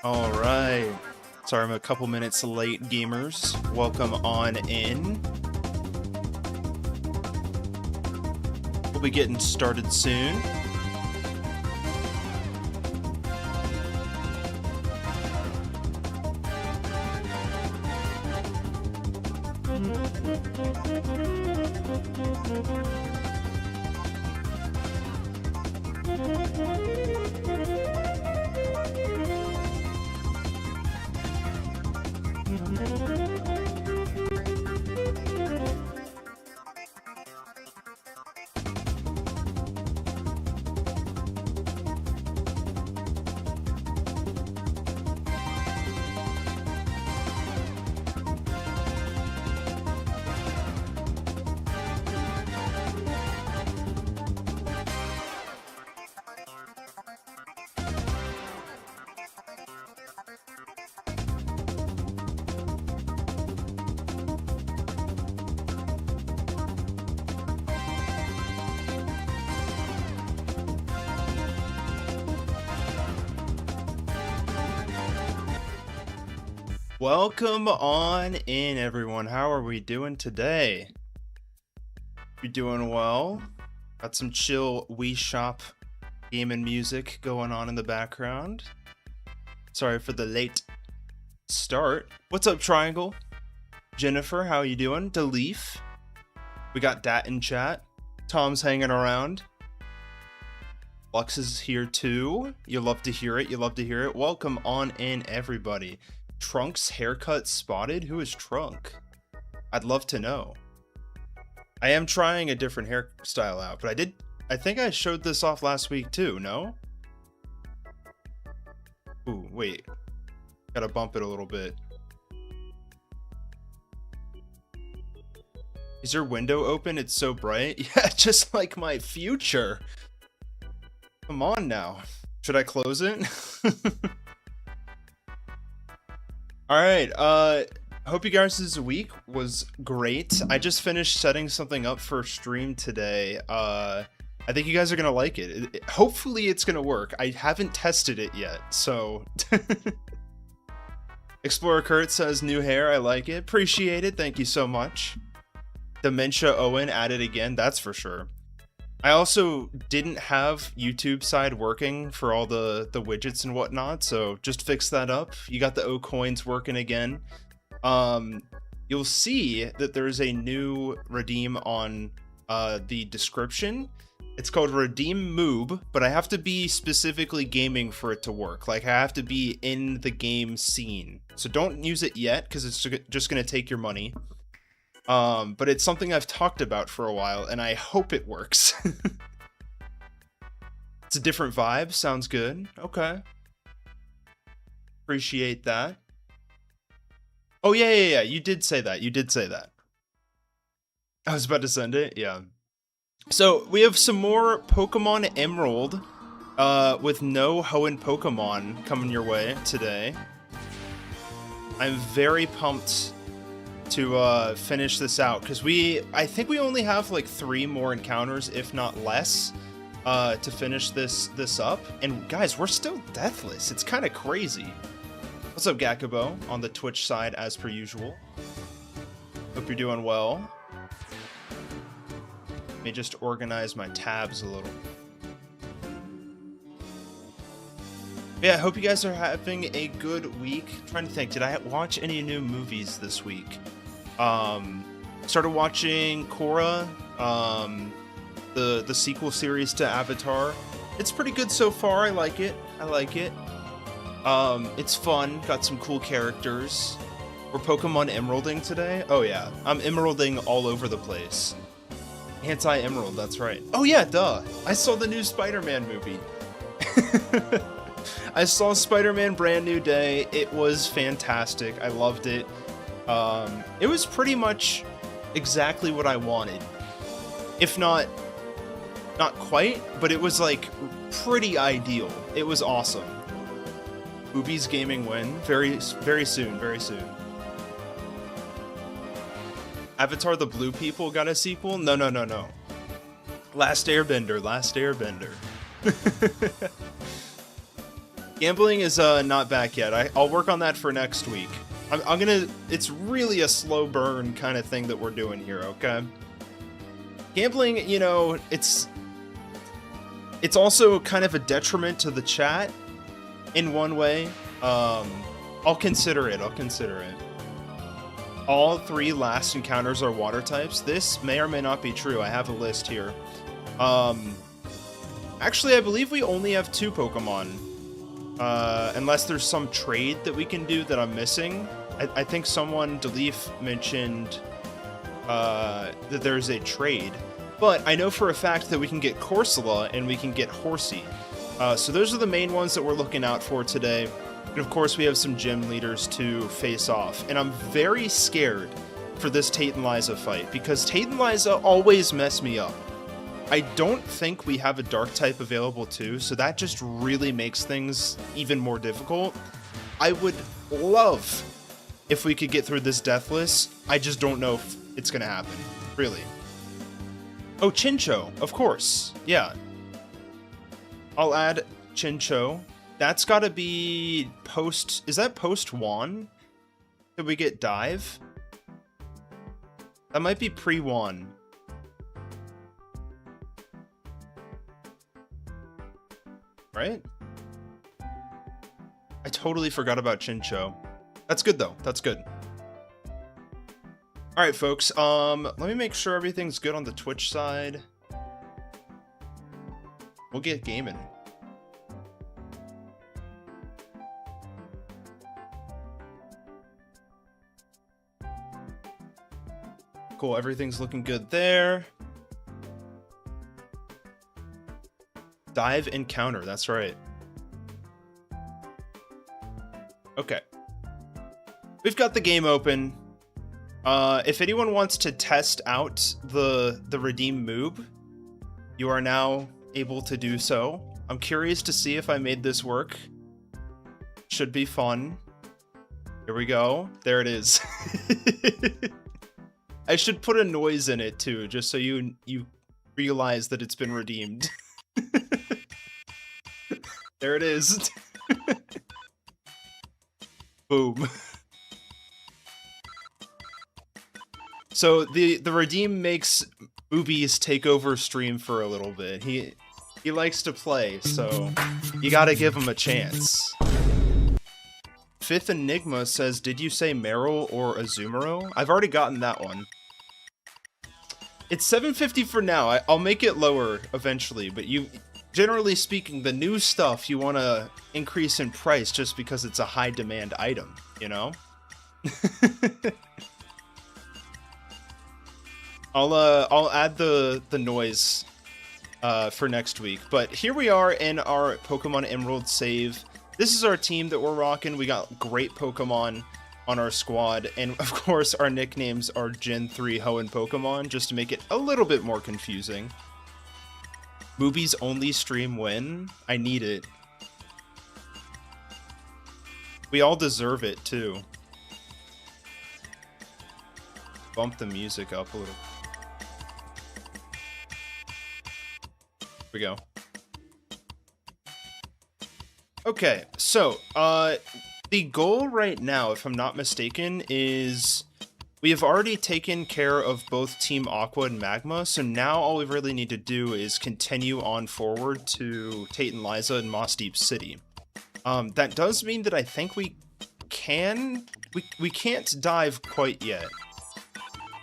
All right. Sorry, I'm a couple minutes late, gamers. Welcome on in. We'll be getting started soon. Welcome on in, everyone. How are we doing today? You doing well? Got some chill Wii Shop gaming music going on in the background. Sorry for the late start. What's up, Triangle? Jennifer, how you doing? Deleaf. We got Dat in chat. Tom's hanging around. Lux is here too. You love to hear it. You love to hear it. Welcome on in, everybody. Trunk's haircut spotted? Who is Trunk? I'd love to know. I am trying a different hairstyle out, but I think I showed this off last week too, no? Ooh, wait. Gotta bump it a little bit. Is your window open? It's so bright. Yeah, just like my future. Come on now. Should I close it? Alright, hope you guys' week was great. I just finished setting something up for stream today. I think you guys are gonna like it. Hopefully it's gonna work. I haven't tested it yet, so... Explorer Kurt says, new hair, I like it. Appreciate it, thank you so much. Dementia Owen added again, that's for sure. I also didn't have YouTube side working for all the widgets and whatnot, so just fix that up. You got the OKoins working again. You'll see that there's a new redeem on the description. It's called Redeem Moob, but I have to be specifically gaming for it to work. Like, I have to be in the game scene. So don't use it yet, because it's just going to take your money. But it's something I've talked about for a while, and I hope it works. It's a different vibe. Sounds good. Okay. Appreciate that. Oh, yeah. You did say that. I was about to send it. Yeah. So we have some more Pokemon Emerald with no Hoenn Pokémon coming your way today. I'm very pumped to finish this out because I think we only have like 3 more encounters, if not less, to finish this up. And guys, we're still deathless. It's kind of crazy. What's up, Gakubo, on the Twitch side as per usual? Hope you're doing well. Let me just organize my tabs a little. Yeah, I hope you guys are having a good week. I'm trying to think, did I watch any new movies this week? Started watching Korra, the sequel series to Avatar. It's pretty good so far. I like it. It's fun. Got some cool characters. We're Pokemon Emeralding today. Oh yeah, I'm Emeralding all over the place. Anti-Emerald, that's right. Oh yeah, duh. I saw the new Spider-Man movie. I saw Spider-Man Brand New Day. It was fantastic. I loved it. It was pretty much exactly what I wanted. If not quite, but it was like pretty ideal. It was awesome. Boobies Gaming win. Very soon, very soon. Avatar the Blue People got a sequel? No. Last Airbender. Gambling is not back yet. I'll work on that for next week. I'm gonna... It's really a slow burn kind of thing that we're doing here, okay? Gambling, you know, it's also kind of a detriment to the chat in one way. I'll consider it. All 3 last encounters are water types. This may or may not be true. I have a list here. Actually, I believe we only have 2 Pokemon. Unless there's some trade that we can do that I'm missing. I think someone, Deleef, mentioned that there's a trade. But I know for a fact that we can get Corsola and we can get Horsey. So those are the main ones that we're looking out for today. And of course, we have some gym leaders to face off. And I'm very scared for this Tate and Liza fight, because Tate and Liza always mess me up. I don't think we have a dark type available too, so that just really makes things even more difficult. I would love if we could get through this deathless. I just don't know if it's gonna happen, really. Oh, Chincho, of course, yeah. I'll add Chincho. That's gotta be post... Is that post Juan? Did we get Dive? That might be pre-Juan. Right? I totally forgot about Chincho. That's good, though. That's good. Alright, folks. Let me make sure everything's good on the Twitch side. We'll get gaming. Cool, everything's looking good there. Dive encounter, that's right. Okay. We've got the game open. If anyone wants to test out the Redeem moob, you are now able to do so. I'm curious to see if I made this work. Should be fun. Here we go. There it is. I should put a noise in it too, just so you realize that it's been redeemed. There it is. Boom. So the redeem makes Boobies take over stream for a little bit. He likes to play, so you gotta give him a chance. Fifth Enigma says, did you say Meryl or Azumarill? I've already gotten that one. It's 750 for now. I'll make it lower eventually, but generally speaking, the new stuff you want to increase in price just because it's a high demand item, you know? I'll add the noise for next week. But here we are in our Pokemon Emerald save. This is our team that we're rocking. We got great Pokemon on our squad, and of course our nicknames are Gen 3 Hoenn Pokémon, just to make it a little bit more confusing. Movies only stream win. I need it. We all deserve it too. Bump the music up a little. Here we go. Okay, so the goal right now, if I'm not mistaken, is we have already taken care of both Team Aqua and Magma, so now all we really need to do is continue on forward to Tate and Liza and Moss Deep City. That does mean that I think we can't dive quite yet.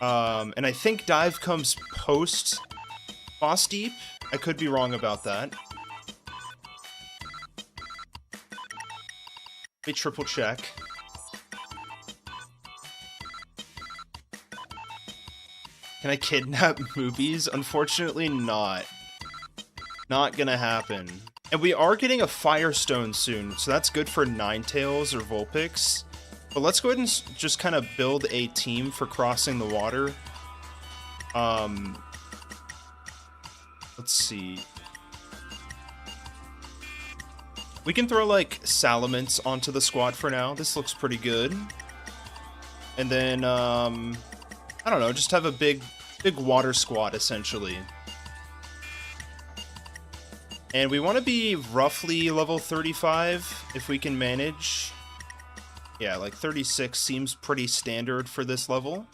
And I think dive comes post Moss Deep. I could be wrong about that. Let me triple check. Can I kidnap movies? Unfortunately not. Not gonna happen. And we are getting a Firestone soon, so that's good for Ninetales or Vulpix. But let's go ahead and just kind of build a team for crossing the water. Let's see. We can throw, like, Salamence onto the squad for now. This looks pretty good. And then, I don't know, just have a big water squad, essentially. And we want to be roughly level 35, if we can manage. Yeah, like 36 seems pretty standard for this level.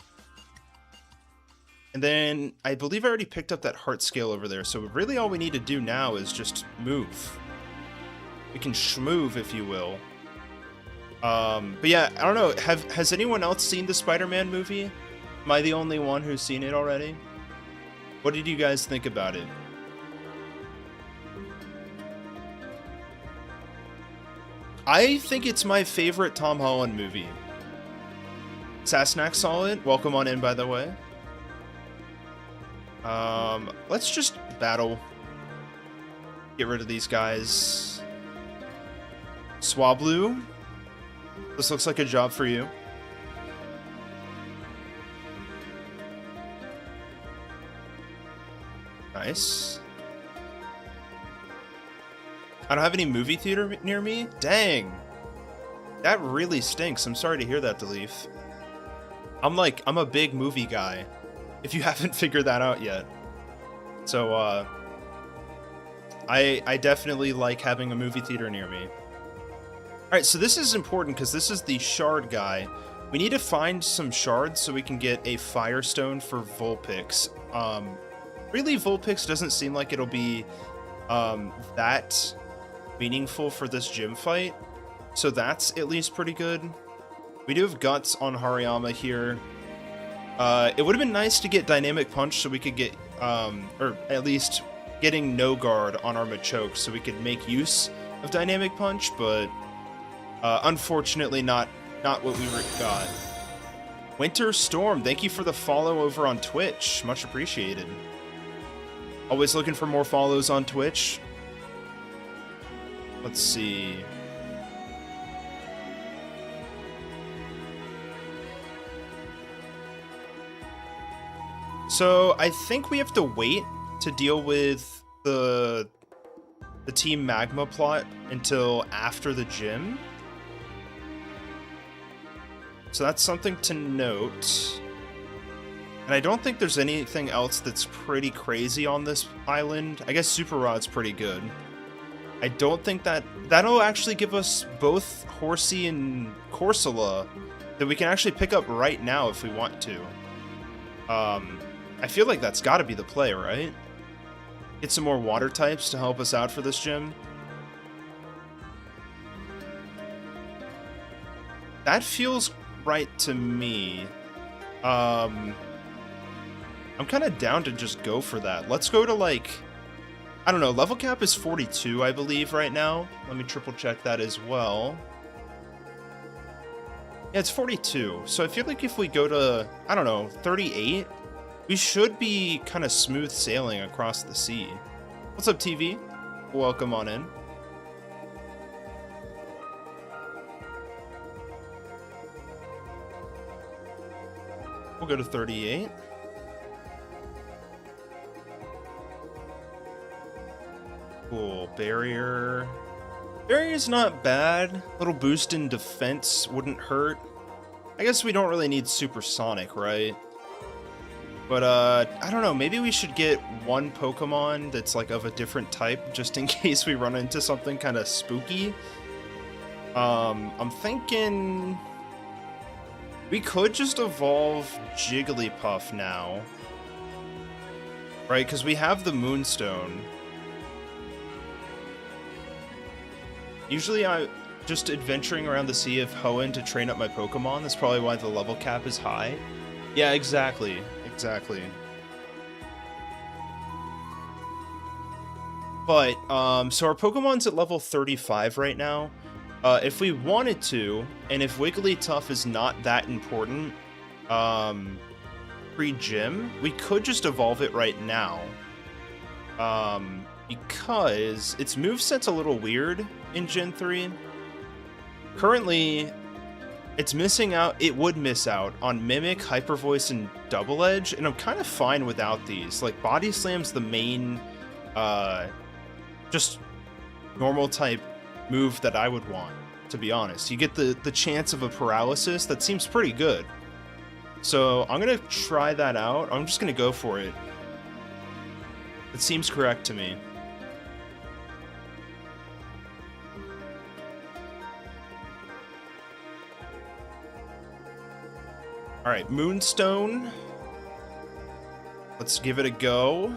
And then, I believe I already picked up that heart scale over there, so really all we need to do now is just move. We can schmoove, if you will. But yeah, I don't know, has anyone else seen the Spider-Man movie? Am I the only one who's seen it already? What did you guys think about it? I think it's my favorite Tom Holland movie. Sasnak saw it. Welcome on in, by the way. Let's just battle. Get rid of these guys. Swablu. This looks like a job for you. Nice. I don't have any movie theater near me? Dang. That really stinks. I'm sorry to hear that, Delif. I'm a big movie guy, if you haven't figured that out yet. So, I definitely like having a movie theater near me. Alright, so this is important because this is the shard guy. We need to find some shards so we can get a Firestone for Vulpix. Really, Vulpix doesn't seem like it'll be that meaningful for this gym fight, so that's at least pretty good. We do have Guts on Hariyama here. It would have been nice to get Dynamic Punch so we could get, or at least getting No Guard on our Machoke so we could make use of Dynamic Punch, but unfortunately not what we got. Winter Storm, thank you for the follow over on Twitch. Much appreciated. Always looking for more follows on Twitch. Let's see. So I think we have to wait to deal with the Team Magma plot until after the gym. So that's something to note. And I don't think there's anything else that's pretty crazy on this island. I guess Super Rod's pretty good. I don't think that'll actually give us both Horsey and Corsola that we can actually pick up right now if we want to. I feel like that's got to be the play, right? Get some more water types to help us out for this gym. That feels right to me. I'm kind of down to just go for that. Let's go to, like, I don't know, level cap is 42, I believe, right now. Let me triple check that as well. Yeah, it's 42. So I feel like if we go to, I don't know, 38, we should be kind of smooth sailing across the sea. What's up, TV? Welcome on in. We'll go to 38. cool. Barrier. Barrier's not bad. Little boost in defense wouldn't hurt. I guess we don't really need supersonic, right? But, I don't know, maybe we should get one Pokemon that's, like, of a different type, just in case we run into something kind of spooky. I'm thinking... we could just evolve Jigglypuff now. Right, because we have the Moonstone. Usually I just adventuring around the Sea of Hoenn to train up my Pokemon. That's probably why the level cap is high. Yeah, exactly. Exactly. But, so our Pokemon's at level 35 right now. If we wanted to, and if Wigglytuff is not that important, pre-gym, we could just evolve it right now. Because its moveset's a little weird in Gen 3. Currently, it's missing out, it would miss out on Mimic, Hyper Voice, and Double Edge, and I'm kind of fine without these. Like, Body Slam's the main, just normal type move that I would want, to be honest. You get the chance of a paralysis, that seems pretty good. So, I'm gonna try that out. I'm just gonna go for it. It seems correct to me. Alright, Moonstone. Let's give it a go.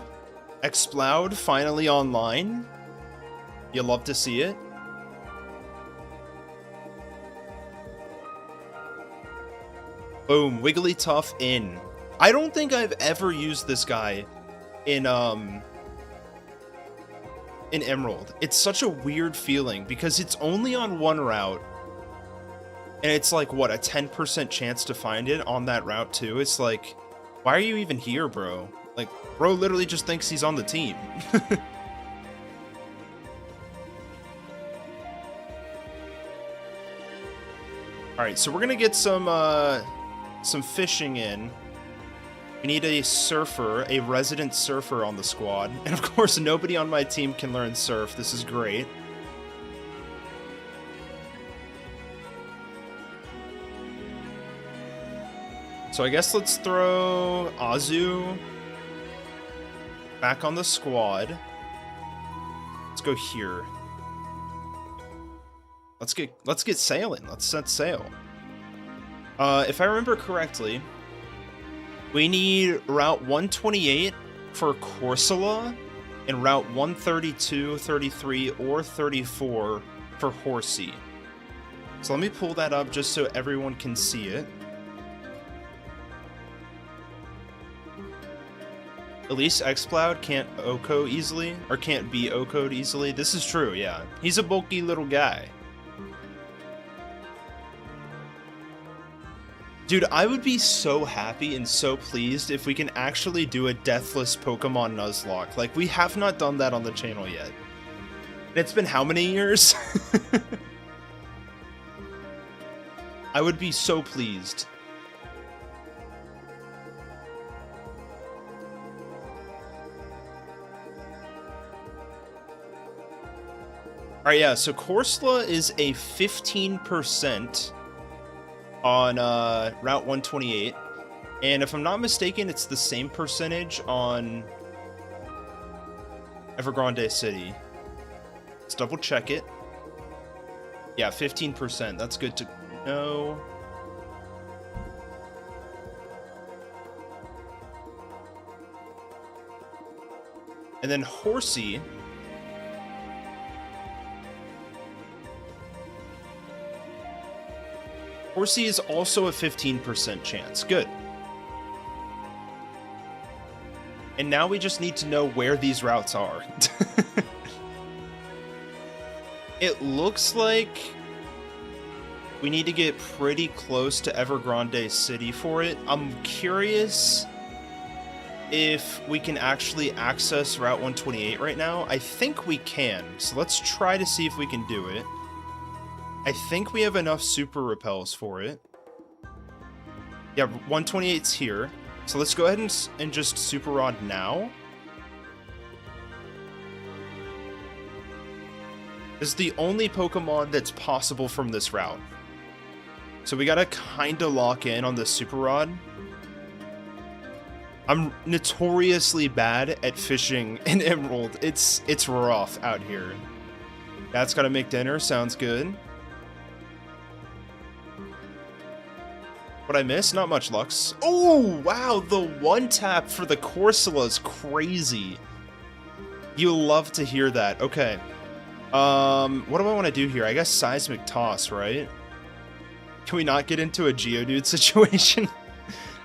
Exploud finally online. You love to see it. Boom, Wigglytuff in. I don't think I've ever used this guy in Emerald. It's such a weird feeling because it's only on one route. And it's like, what, a 10% chance to find it on that route too? It's like, why are you even here, bro? Like, bro literally just thinks he's on the team. Alright, so we're gonna get some fishing in. We need a surfer, a resident surfer on the squad. And of course, nobody on my team can learn surf. This is great. So I guess let's throw Azu back on the squad. Let's go here. Let's get sailing. Let's set sail. If I remember correctly, we need Route 128 for Corsola and Route 132, 33, or 34 for Horsey. So let me pull that up just so everyone can see it. At least Xcloud can't OHKO easily, or can't be OHKO'd easily. This is true, yeah. He's a bulky little guy. Dude, I would be so happy and so pleased if we can actually do a deathless Pokemon Nuzlocke. Like, we have not done that on the channel yet. And it's been how many years? I would be so pleased. Alright, yeah, so Corsola is a 15% on Route 128, and if I'm not mistaken, it's the same percentage on Evergrande City. Let's double check it. Yeah, 15%, that's good to know. And then Horsey... Horsey is also a 15% chance. Good. And now we just need to know where these routes are. It looks like we need to get pretty close to Evergrande City for it. I'm curious if we can actually access Route 128 right now. I think we can, so let's try to see if we can do it. I think we have enough super repels for it. Yeah, 128's here. So let's go ahead and just super rod now. This is the only Pokemon that's possible from this route. So we gotta kinda lock in on the Super Rod. I'm notoriously bad at fishing in Emerald. It's rough out here. That's gotta make dinner, sounds good. What I miss? Not much, Lux. Oh, wow, the one tap for the Corsola is crazy. You'll love to hear that. Okay. What do I want to do here? I guess Seismic Toss, right? Can we not get into a Geodude situation?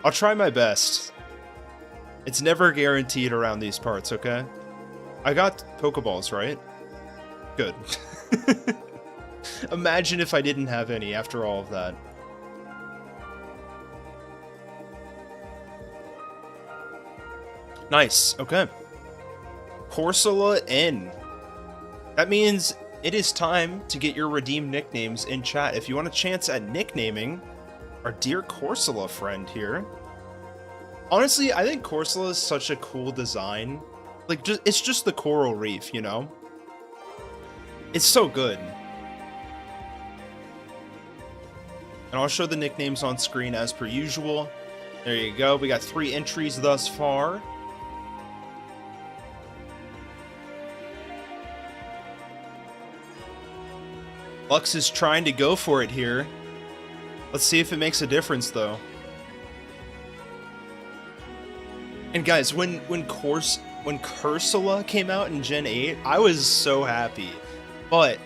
I'll try my best. It's never guaranteed around these parts, okay? I got Pokeballs, right? Good. Imagine if I didn't have any after all of that. Nice, okay. Corsola in. That means it is time to get your redeemed nicknames in chat. If you want a chance at nicknaming our dear Corsola friend here. Honestly, I think Corsola is such a cool design. Like, it's just the coral reef, you know? It's so good. And I'll show the nicknames on screen as per usual. There you go. We got 3 entries thus far. Lux is trying to go for it here. Let's see if it makes a difference, though. And guys, when Corsola came out in Gen 8, I was so happy. But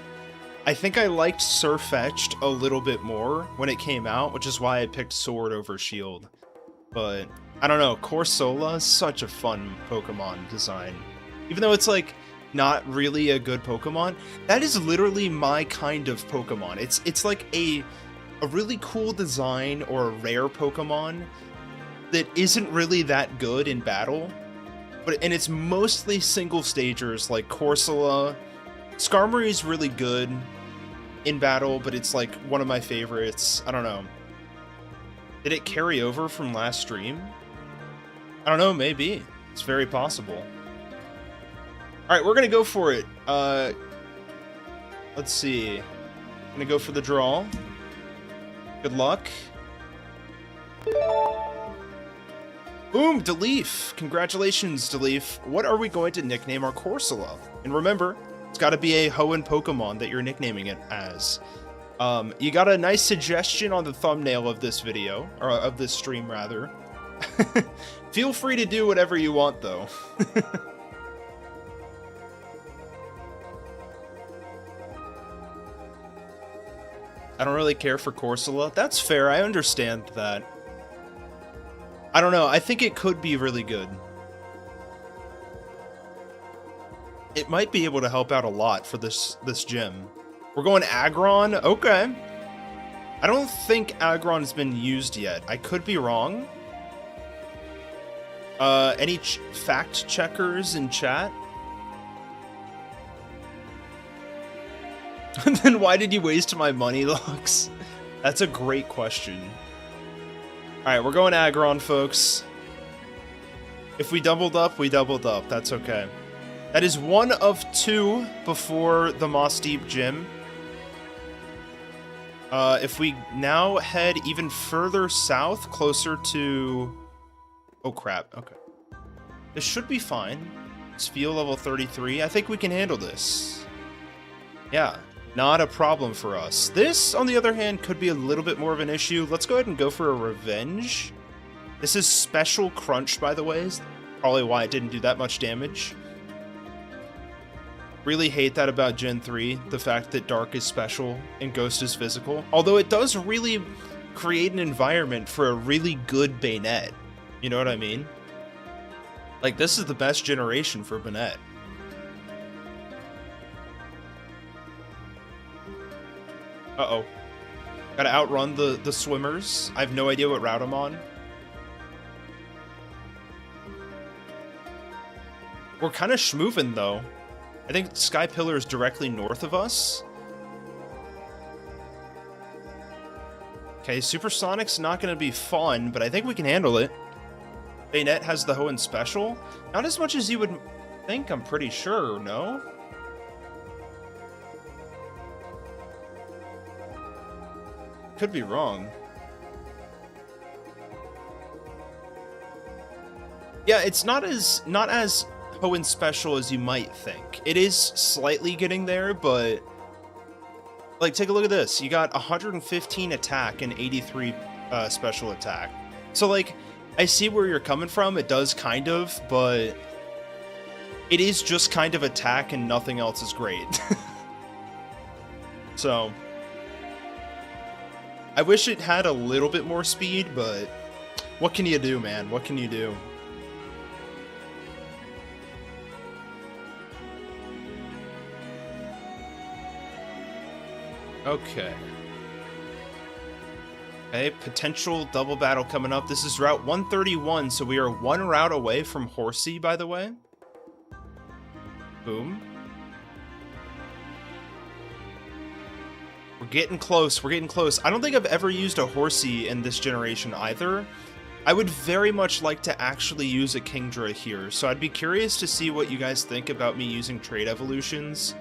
I think I liked Surfetched a little bit more when it came out, which is why I picked Sword over Shield. But I don't know, Corsola is such a fun Pokemon design. Even though it's like not really a good Pokemon, that is literally my kind of Pokemon. It's like a really cool design or a rare Pokemon that isn't really that good in battle, and it's mostly single stagers like Corsola. Skarmory is really good in battle, but it's like one of my favorites. I don't know. Did it carry over from last stream? I don't know, maybe. It's very possible. Alright, we're gonna go for it. Let's see. I'm gonna go for the draw. Good luck. Boom, Deleaf. Congratulations, Deleaf. What are we going to nickname our Corsola? And remember, it's got to be a Hoenn Pokémon that you're nicknaming it as. You got a nice suggestion on the thumbnail of this video, or of this stream, rather. Feel free to do whatever you want, though. I don't really care for Corsola. That's fair, I understand that. I don't know, I think it could be really good. It might be able to help out a lot for this gym. We're going Aggron? Okay. I don't think Aggron has been used yet. I could be wrong. Any fact checkers in chat? Then why did you waste my money, Lux? That's a great question. Alright, we're going Aggron, folks. If we doubled up, we doubled up. That's okay. That is 1 of 2 before the Moss Deep Gym. If we now head even further south, closer to... Oh, crap. Okay. This should be fine. Sphere level 33. I think we can handle this. Yeah. Not a problem for us. This, on the other hand, could be a little bit more of an issue. Let's go ahead and go for a Revenge. This is Special Crunch, by the way. Is probably why it didn't do that much damage. Really hate that about Gen 3, the fact that Dark is special and Ghost is physical. Although it does really create an environment for a really good Banette. You know what I mean? Like, this is the best generation for Banette. Uh-oh. Gotta outrun the swimmers. I have no idea what route I'm on. We're kind of schmoovin', though. I think Sky Pillar is directly north of us. Okay, Supersonic's not going to be fun, but I think we can handle it. Banette has the Hoenn Special. Not as much as you would think, I'm pretty sure, no? Could be wrong. Yeah, it's not as Hoenn special as you might think. It is slightly getting there, but like, take a look at this. You got 115 attack and 83 special attack. So like, I see where you're coming from. It does kind of, but it is just kind of attack and nothing else is great. So I wish it had a little bit more speed, but what can you do, man? What can you do? Okay. Okay, potential double battle coming up. This is Route 131, so we are one route away from Horsey, by the way. Boom. We're getting close, we're getting close. I don't think I've ever used a Horsey in this generation either. I would very much like to actually use a Kingdra here, so I'd be curious to see what you guys think about me using trade evolutions.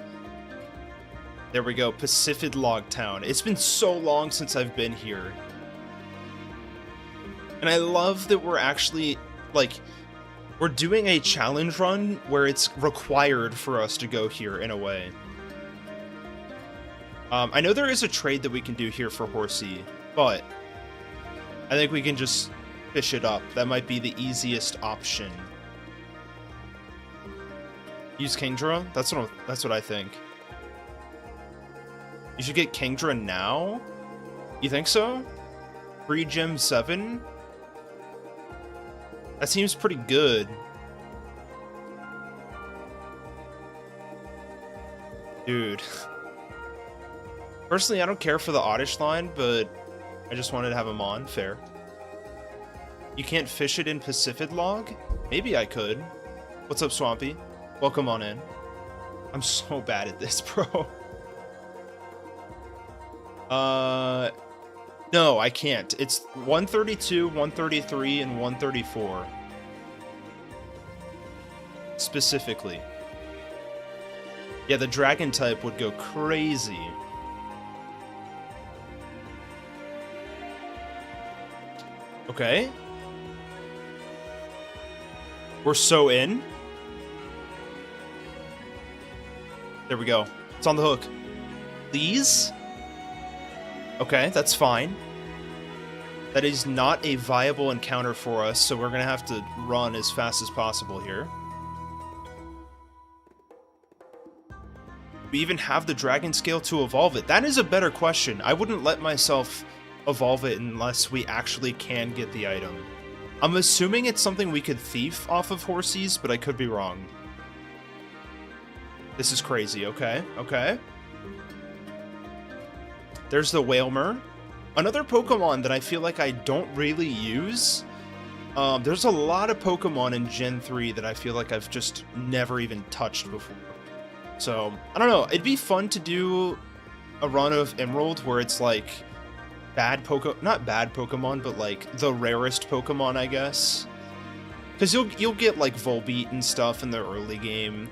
There we go, Pacific Log Town. It's been so long since I've been here. And I love that we're actually, like, we're doing a challenge run where it's required for us to go here in a way. I know there is a trade that we can do here for Horsey, but I think we can just fish it up. That might be the easiest option. Use Kingdra? That's what I think. You should get Kingdra now? You think so? Free Gem 7? That seems pretty good. Dude. Personally, I don't care for the Oddish line, but I just wanted to have him on. Fair. You can't fish it in Pacific Log? Maybe I could. What's up, Swampy? Welcome on in. I'm so bad at this, bro. No, I can't. It's 132, 133, and 134. Specifically. Yeah, the dragon type would go crazy. Okay. We're so in. There we go. It's on the hook. Please? Okay, that's fine. That is not a viable encounter for us, so we're gonna have to run as fast as possible here. We even have the dragon scale to evolve it. That is a better question. I wouldn't let myself evolve it unless we actually can get the item. I'm assuming it's something we could thief off of Horsies, but I could be wrong. This is crazy. Okay, okay. There's the Whalmer. Another Pokemon that I feel like I don't really use. There's a lot of Pokemon in Gen 3 that I feel like I've just never even touched before. So, I don't know. It'd be fun to do a run of Emerald where it's like not bad Pokemon, but like the rarest Pokemon, I guess. Because you'll get like Volbeat and stuff in the early game.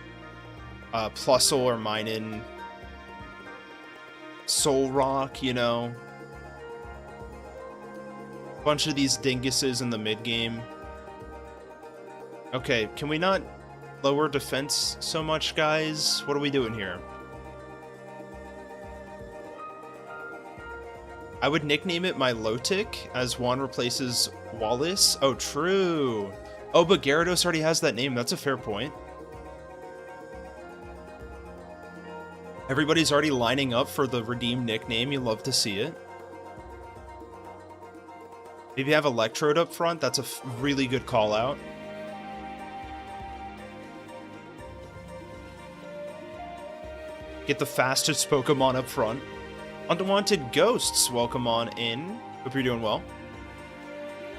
Plusle or Minun. Solrock, you know. Bunch of these dinguses in the mid-game. Okay, can we not lower defense so much, guys? What are we doing here? I would nickname it my Lotic, as Juan replaces Wallace. Oh, true. Oh, but Gyarados already has that name. That's a fair point. Everybody's already lining up for the redeem nickname. You love to see it. Maybe have Electrode up front. That's a really good call out. Get the fastest Pokemon up front. Unwanted Ghosts, welcome on in. Hope you're doing well.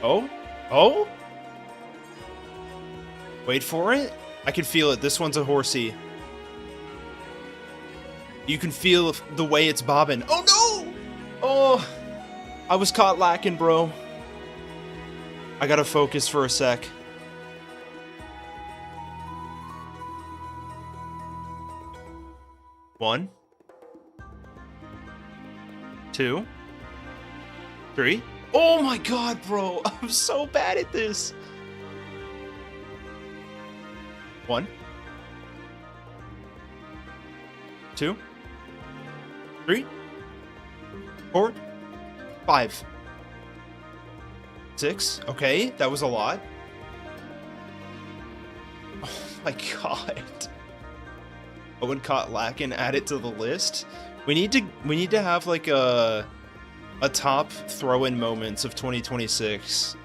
Oh? Oh? Wait for it. I can feel it. This one's a Horsey. You can feel the way it's bobbing. Oh no! Oh! I was caught lacking, bro. I gotta focus for a sec. One. Two. 3. Oh my god, bro. I'm so bad at this. 1. 2. 3. 4. 5. 6. Okay, that was a lot. Oh my god. Owen caught Lacken, add it to the list. We need to have like a top throw-in moments of 2026.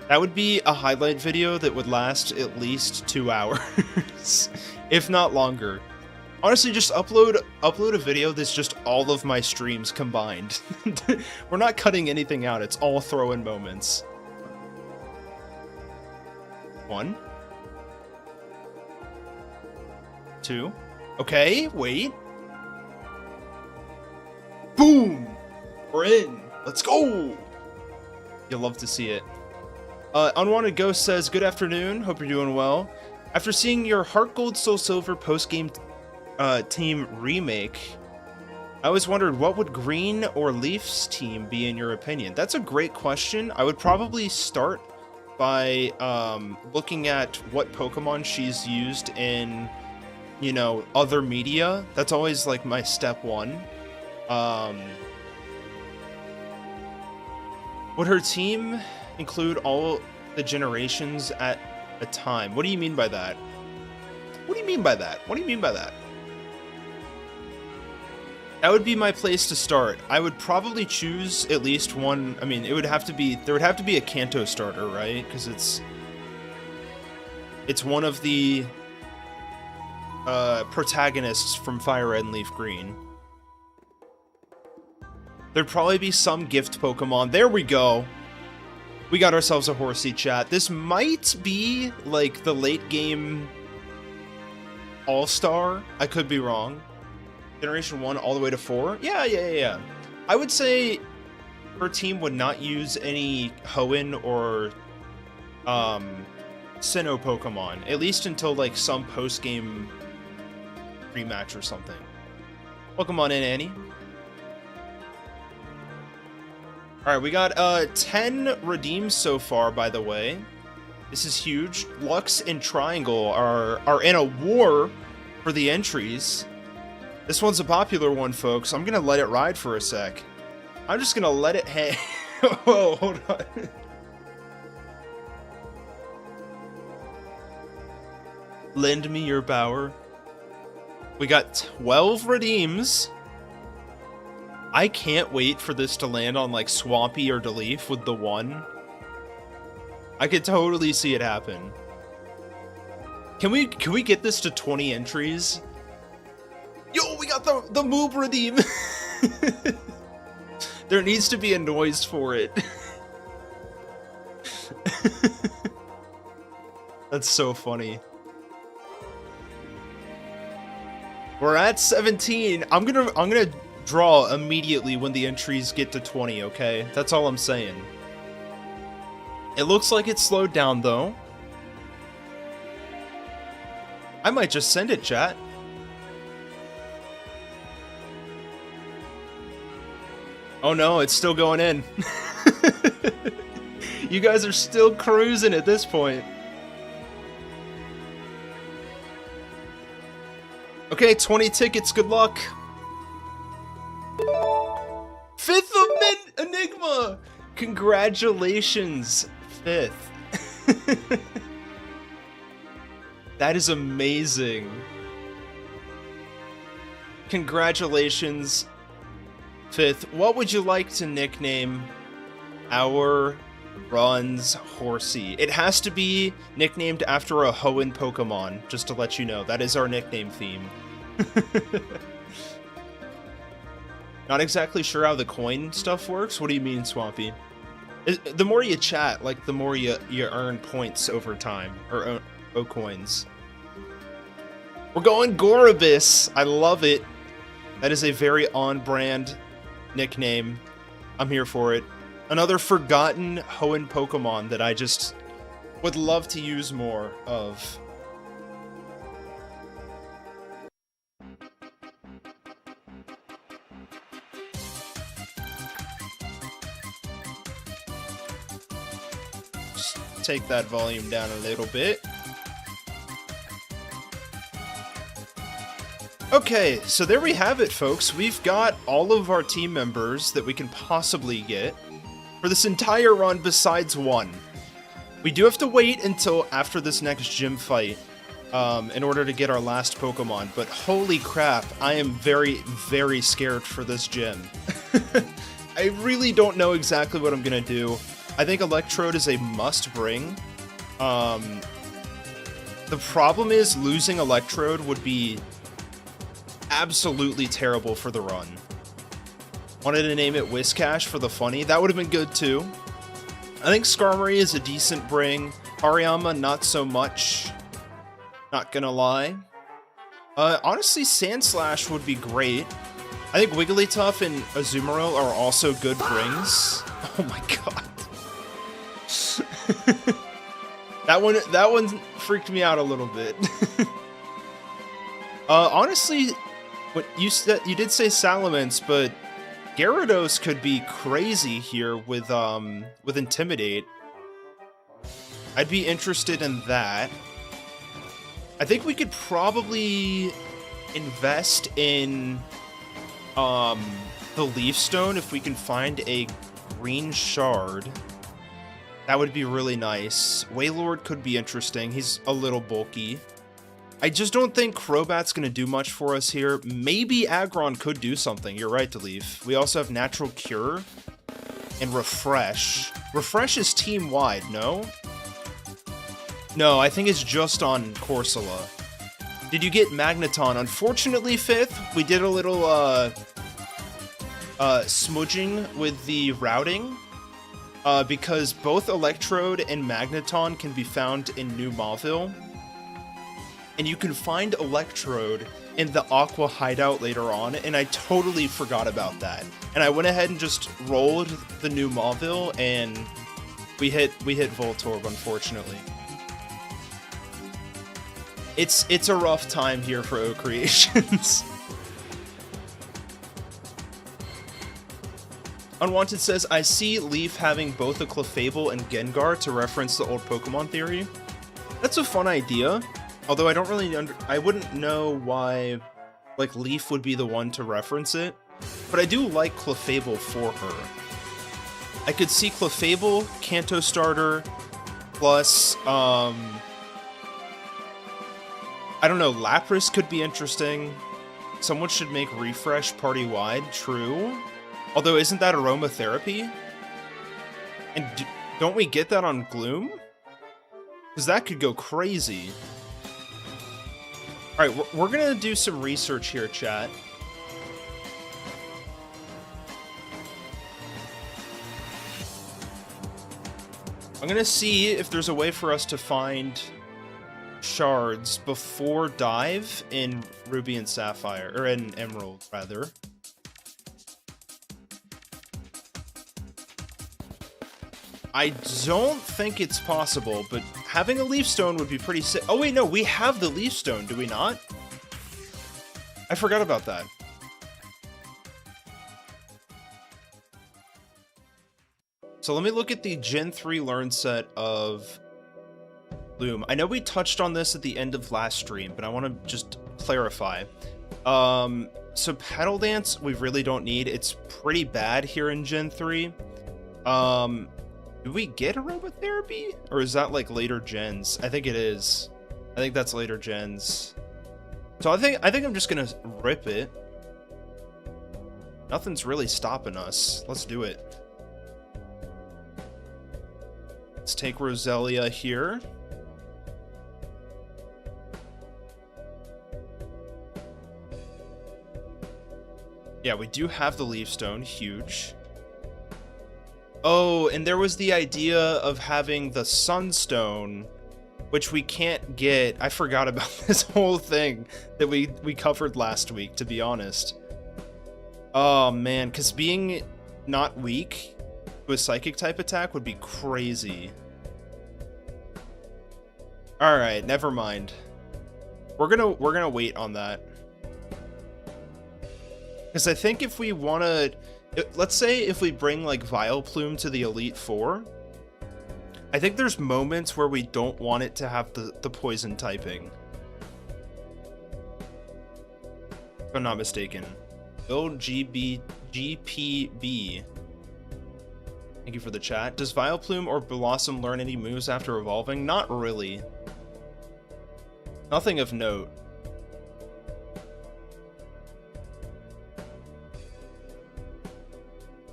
That would be a highlight video that would last at least 2 hours, if not longer. Honestly, just upload a video that's just all of my streams combined. We're not cutting anything out, it's all throw-in moments. 1. 2. Okay, wait. Boom! We're in! Let's go! You'll love to see it. Unwanted Ghost says, good afternoon, hope you're doing well. After seeing your Heart Gold Soul Silver post-game team remake, I always wondered, what would Green or Leaf's team be in your opinion? That's a great question. I would probably start by looking at what Pokemon she's used in, you know, other media. That's always like my step one. Would her team include all the generations at a time? What do you mean by that? What do you mean by that? What do you mean by that? That would be my place to start. I would probably choose at least one. I mean, it would have to be, there would have to be a Kanto starter, right? Because it's one of the protagonists from Fire Red and Leaf Green. There'd probably be some gift Pokemon. There we go. We got ourselves a Horsey, chat. This might be like the late game all-star. I could be wrong. Generation 1 all the way to 4? Yeah. I would say her team would not use any Hoenn or Sinnoh Pokemon, at least until like some post-game rematch or something. Welcome on in, Annie. Alright, we got 10 redeems so far, by the way. This is huge. Lux and Triangle are in a war for the entries. This one's a popular one, folks. I'm gonna let it ride for a sec. I'm just gonna let it hang. Whoa, hold on. Lend me your power. We got 12 redeems. I can't wait for this to land on like Swampy or Deleaf with the 1. I could totally see it happen. Can we get this to 20 entries? Yo, we got the moob redeem. There needs to be a noise for it. That's so funny. We're at 17. I'm gonna draw immediately when the entries get to 20, okay? That's all I'm saying. It looks like it's slowed down, though. I might just send it, chat. Oh no, it's still going in. You guys are still cruising at this point. Okay, 20 tickets, good luck. 5th of Enigma! Congratulations, 5th. That is amazing. Congratulations, 5th. What would you like to nickname our runs Horsey? It has to be nicknamed after a Hoenn Pokémon, just to let you know. That is our nickname theme. Not exactly sure how the coin stuff works. What do you mean, Swampy? The more you chat, like, the more you earn points over time. Or okoins. We're going Gorobus! I love it. That is a very on-brand nickname. I'm here for it. Another forgotten Hoenn Pokemon that I just would love to use more of. take that volume down a little bit. Okay, so there we have it, folks. We've got all of our team members that we can possibly get for this entire run besides one. We do have to wait until after this next gym fight in order to get our last Pokemon, but holy crap, I am very, very scared for this gym. I really don't know exactly what I'm gonna do. I think Electrode is a must-bring. The problem is losing Electrode would be absolutely terrible for the run. Wanted to name it Whiscash for the funny. That would have been good too. I think Skarmory is a decent bring. Hariyama, not so much. Not gonna lie. Honestly, Sandslash would be great. I think Wigglytuff and Azumarill are also good brings. Oh my god. That one freaked me out a little bit. Honestly, what you did say Salamence, but Gyarados could be crazy here with Intimidate. I'd be interested in that. I think we could probably invest in the Leaf Stone if we can find a green shard. That would be really nice. Wailord could be interesting. He's a little bulky. I just don't think Crobat's going to do much for us here. Maybe Aggron could do something. You're right, Leaf. We also have Natural Cure and Refresh. Refresh is team-wide, no? No, I think it's just on Corsola. Did you get Magneton? Unfortunately, 5th, we did a little smudging with the routing because both Electrode and Magneton can be found in New Mauville. And you can find Electrode in the Aqua Hideout later on, and I totally forgot about that. And I went ahead and just rolled the New Mauville, and we hit Voltorb, unfortunately. It's a rough time here for O Creations. Unwanted says, I see Leaf having both a Clefable and Gengar to reference the old Pokemon theory. That's a fun idea. Although I don't really I wouldn't know why, like, Leaf would be the one to reference it. But I do like Clefable for her. I could see Clefable, Kanto Starter, plus, I don't know, Lapras could be interesting. Someone should make Refresh party-wide, true. Although, isn't that aromatherapy? And don't we get that on Gloom? Because that could go crazy. Alright, we're gonna do some research here, chat. I'm gonna see if there's a way for us to find shards before dive in Ruby and Sapphire, or in Emerald, rather. I don't think it's possible, but having a Leaf Stone would be pretty sick. Oh wait, no, we have the Leaf Stone, do we not? I forgot about that. So let me look at the Gen 3 learn set of Loom. I know we touched on this at the end of last stream, but I want to just clarify. So Petal Dance, we really don't need. It's pretty bad here in Gen 3. Do we get aromatherapy? Or is that like later gens? I think it is. I think that's later gens. So I think I'm just gonna rip it. Nothing's really stopping us. Let's do it. Let's take Roselia here. Yeah, we do have the Leaf Stone. Huge. Oh, and there was the idea of having the Sunstone, which we can't get. I forgot about this whole thing that we covered last week, to be honest. Oh, man, because being not weak to a Psychic type attack would be crazy. Alright, never mind. We're gonna wait on that. Because I think if we want to... Let's say if we bring, like, Vileplume to the Elite Four, I think there's moments where we don't want it to have the poison typing. If I'm not mistaken. Build GPB. Thank you for the chat. Does Vileplume or Blossom learn any moves after evolving? Not really. Nothing of note.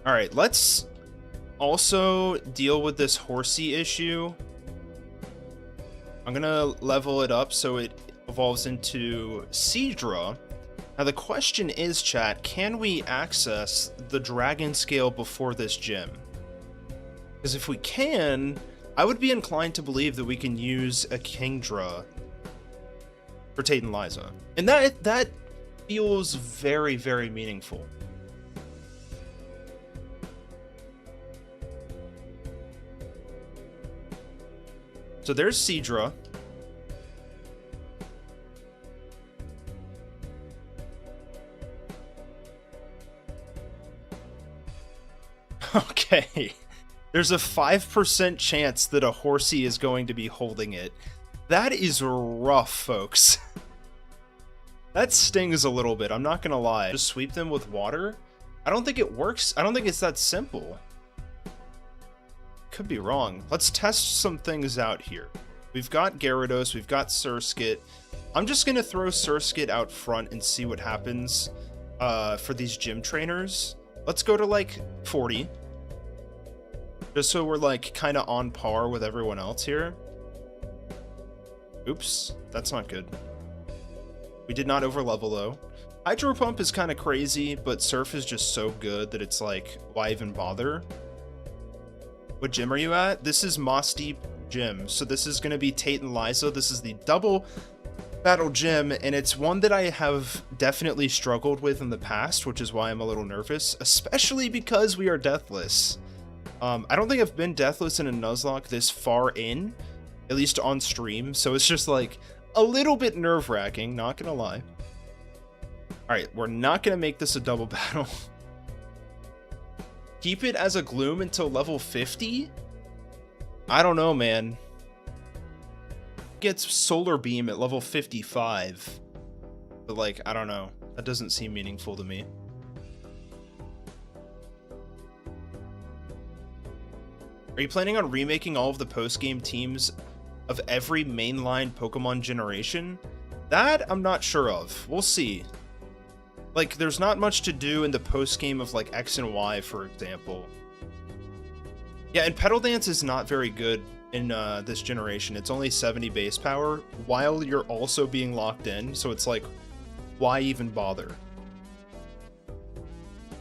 Alright, let's also deal with this horsey issue. I'm gonna level it up so it evolves into Seadra. Now the question is, chat, can we access the dragon scale before this gym? Because if we can, I would be inclined to believe that we can use a Kingdra for Tate and Liza. And that feels very, very meaningful. So there's Seadra. Okay. There's a 5% chance that a horsey is going to be holding it. That is rough, folks. That stings a little bit, I'm not gonna lie. Just sweep them with water? I don't think it works. I don't think it's that simple. Could be wrong. Let's test some things out here. We've got Gyarados, we've got Surskit. I'm just gonna throw Surskit out front and see what happens for these gym trainers. Let's go to like 40. Just so we're like kind of on par with everyone else here. Oops, that's not good. We did not overlevel though. Hydro Pump is kind of crazy, but Surf is just so good that it's like, why even bother? What gym are you at? This is Moss Deep Gym. So this is going to be Tate and Liza. This is the double battle gym, and it's one that I have definitely struggled with in the past, which is why I'm a little nervous, especially because we are deathless. I don't think I've been deathless in a Nuzlocke this far in, at least on stream, so it's just like a little bit nerve-wracking, not gonna lie. Alright, we're not gonna make this a double battle. Keep it as a Gloom until level 50? I don't know, man. Gets Solar Beam at level 55. But like, I don't know. That doesn't seem meaningful to me. Are you planning on remaking all of the post-game teams of every mainline Pokemon generation? That I'm not sure of. We'll see. Like, there's not much to do in the post-game of, like, X and Y, for example. Yeah, and Petal Dance is not very good in this generation. It's only 70 base power, while you're also being locked in, so it's like, why even bother?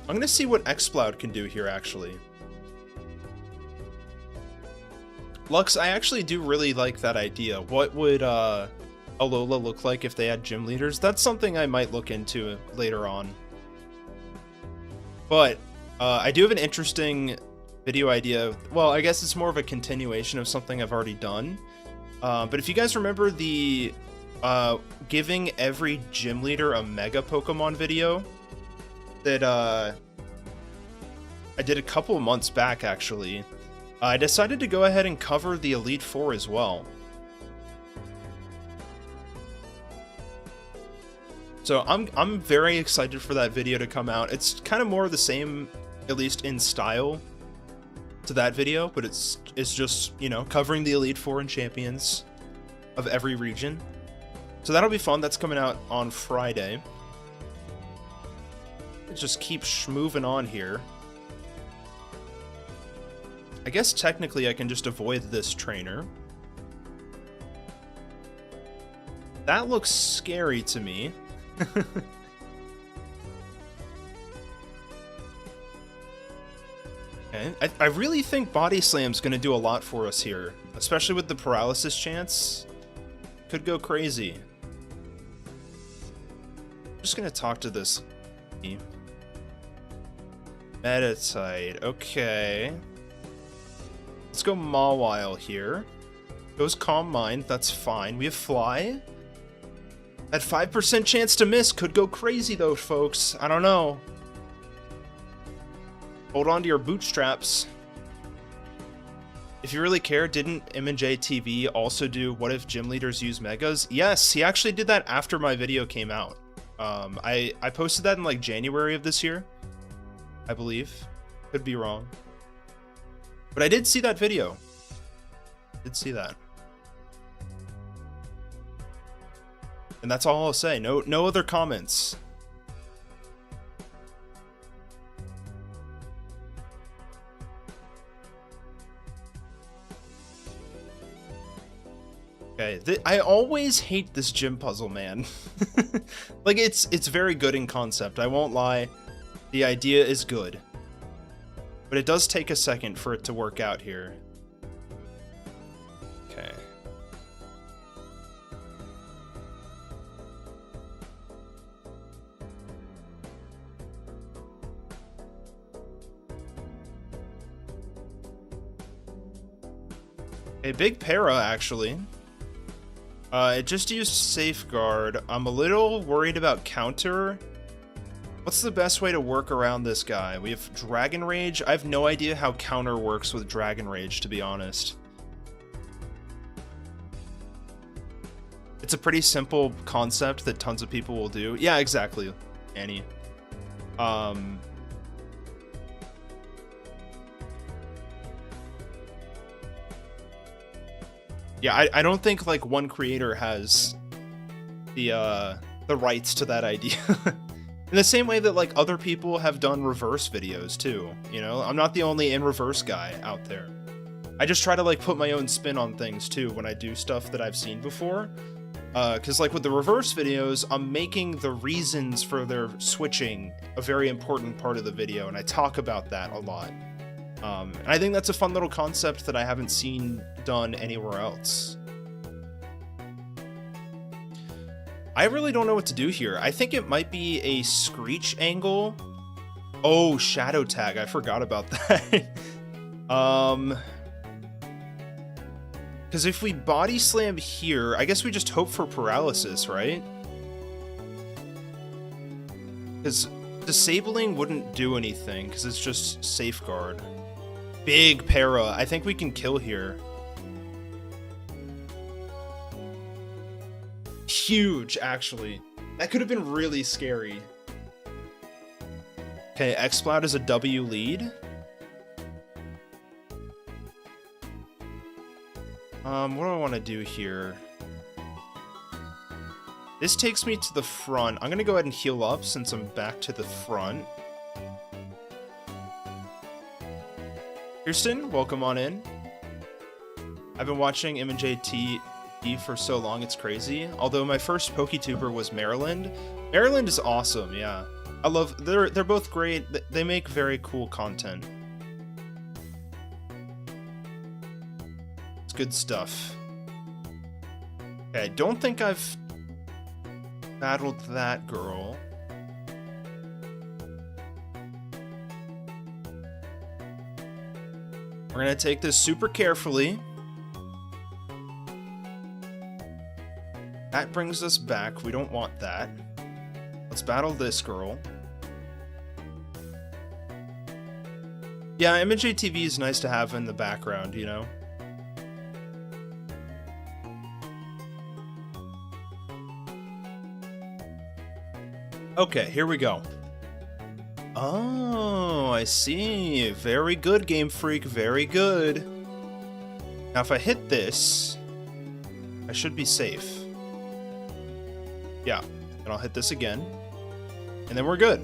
I'm gonna see what Exploud can do here, actually. Lux, I actually do really like that idea. What would Alola look like if they had gym leaders? That's something I might look into later on. But I do have an interesting video idea. Well, I guess it's more of a continuation of something I've already done. But if you guys remember the giving every gym leader a Mega Pokemon video that I did a couple of months back, actually, I decided to go ahead and cover the Elite Four as well. So I'm very excited for that video to come out. It's kind of more of the same, at least in style, to that video, but it's just, you know, covering the Elite Four and champions of every region. So that'll be fun. That's coming out on Friday. Let's just keep moving on here. I guess technically I can just avoid this trainer. That looks scary to me. Okay. I really think Body Slam's gonna do a lot for us here, especially with the paralysis chance. Could go crazy. I'm just gonna talk to this Meditite. Okay. Let's go Mawile here. Goes Calm Mind, that's fine. We have Fly. That 5% chance to miss could go crazy though, folks. I don't know. Hold on to your bootstraps. If you really care, didn't M&J TV also do What If Gym Leaders Use Megas? Yes, he actually did that after my video came out. I posted that in like January of this year, I believe. Could be wrong. But I did see that video. Did see that. And that's all I'll say. No other comments. Okay, I always hate this gym puzzle, man. Like, it's very good in concept, I won't lie. The idea is good. But it does take a second for it to work out here. Okay. A big para, actually. It just used Safeguard. I'm a little worried about counter. What's the best way to work around this guy? We have Dragon Rage. I have no idea how counter works with Dragon Rage, to be honest. It's a pretty simple concept that tons of people will do. Yeah, exactly, Annie. Yeah, I don't think like one creator has the rights to that idea. In the same way that like other people have done reverse videos too, you know? I'm not the only in reverse guy out there. I just try to like put my own spin on things too when I do stuff that I've seen before. Cause like with the reverse videos, I'm making the reasons for their switching a very important part of the video, and I talk about that a lot. And I think that's a fun little concept that I haven't seen done anywhere else. I really don't know what to do here. I think it might be a Screech angle. Oh, Shadow Tag. I forgot about that. Because if we Body Slam here, I guess we just hope for paralysis, right? Because disabling wouldn't do anything, because it's just Safeguard. Big para. I think we can kill here. Huge, actually. That could have been really scary. Okay, X-Sploud is a W lead. What do I want to do here? This takes me to the front. I'm gonna go ahead and heal up since I'm back to the front. Kirsten, welcome on in. I've been watching M&J TV for so long, it's crazy. Although my first PokeTuber was Maryland. Maryland is awesome, yeah. I love, they're both great. They make very cool content. It's good stuff. Okay, I don't think I've battled that girl. We're gonna take this super carefully. That brings us back. We don't want that. Let's battle this girl. Yeah, M&J TV is nice to have in the background, you know? Okay, here we go. Oh, I see. Very good, Game Freak. Very good. Now, if I hit this, I should be safe. Yeah, and I'll hit this again. And then we're good.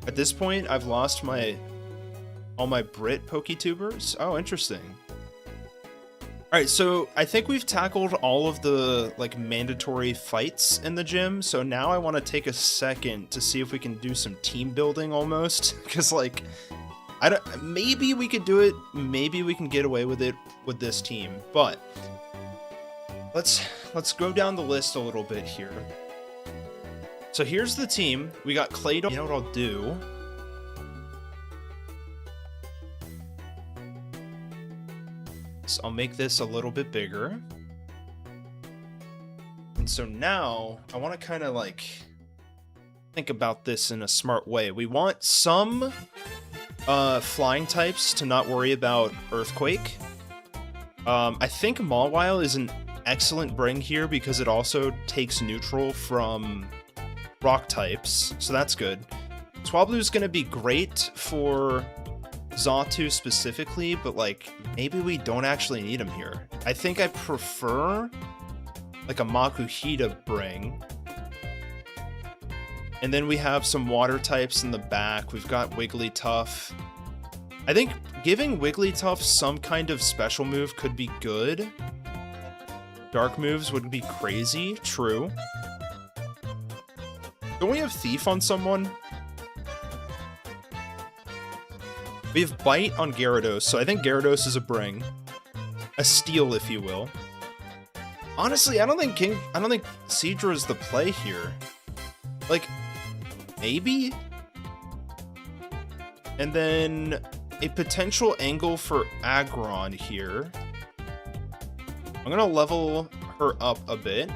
At this point, I've lost all my Brit PokeTubers. Oh, interesting. Alright, so I think we've tackled all of the like mandatory fights in the gym, so now I want to take a second to see if we can do some team building almost, because like, maybe we could do it, maybe we can get away with it with this team, but let's go down the list a little bit here. So here's the team. We got Claydol. You know what I'll do? I'll make this a little bit bigger. And so now I want to kind of like think about this in a smart way. We want some flying types to not worry about Earthquake. I think Mawile is an excellent bring here because it also takes neutral from rock types, so that's good. Swablu's gonna be great for Xatu specifically, but like maybe we don't actually need him here. I think I prefer like a Makuhita bring. And then we have some water types in the back. We've got Wigglytuff. I think giving Wigglytuff some kind of special move could be good. Dark moves would be crazy, true. Don't we have Thief on someone? We have Bite on Gyarados, so I think Gyarados is a bring. A steal, if you will. Honestly, I don't think Seadra is the play here. Like, maybe? And then a potential angle for Aggron here. I'm gonna level her up a bit.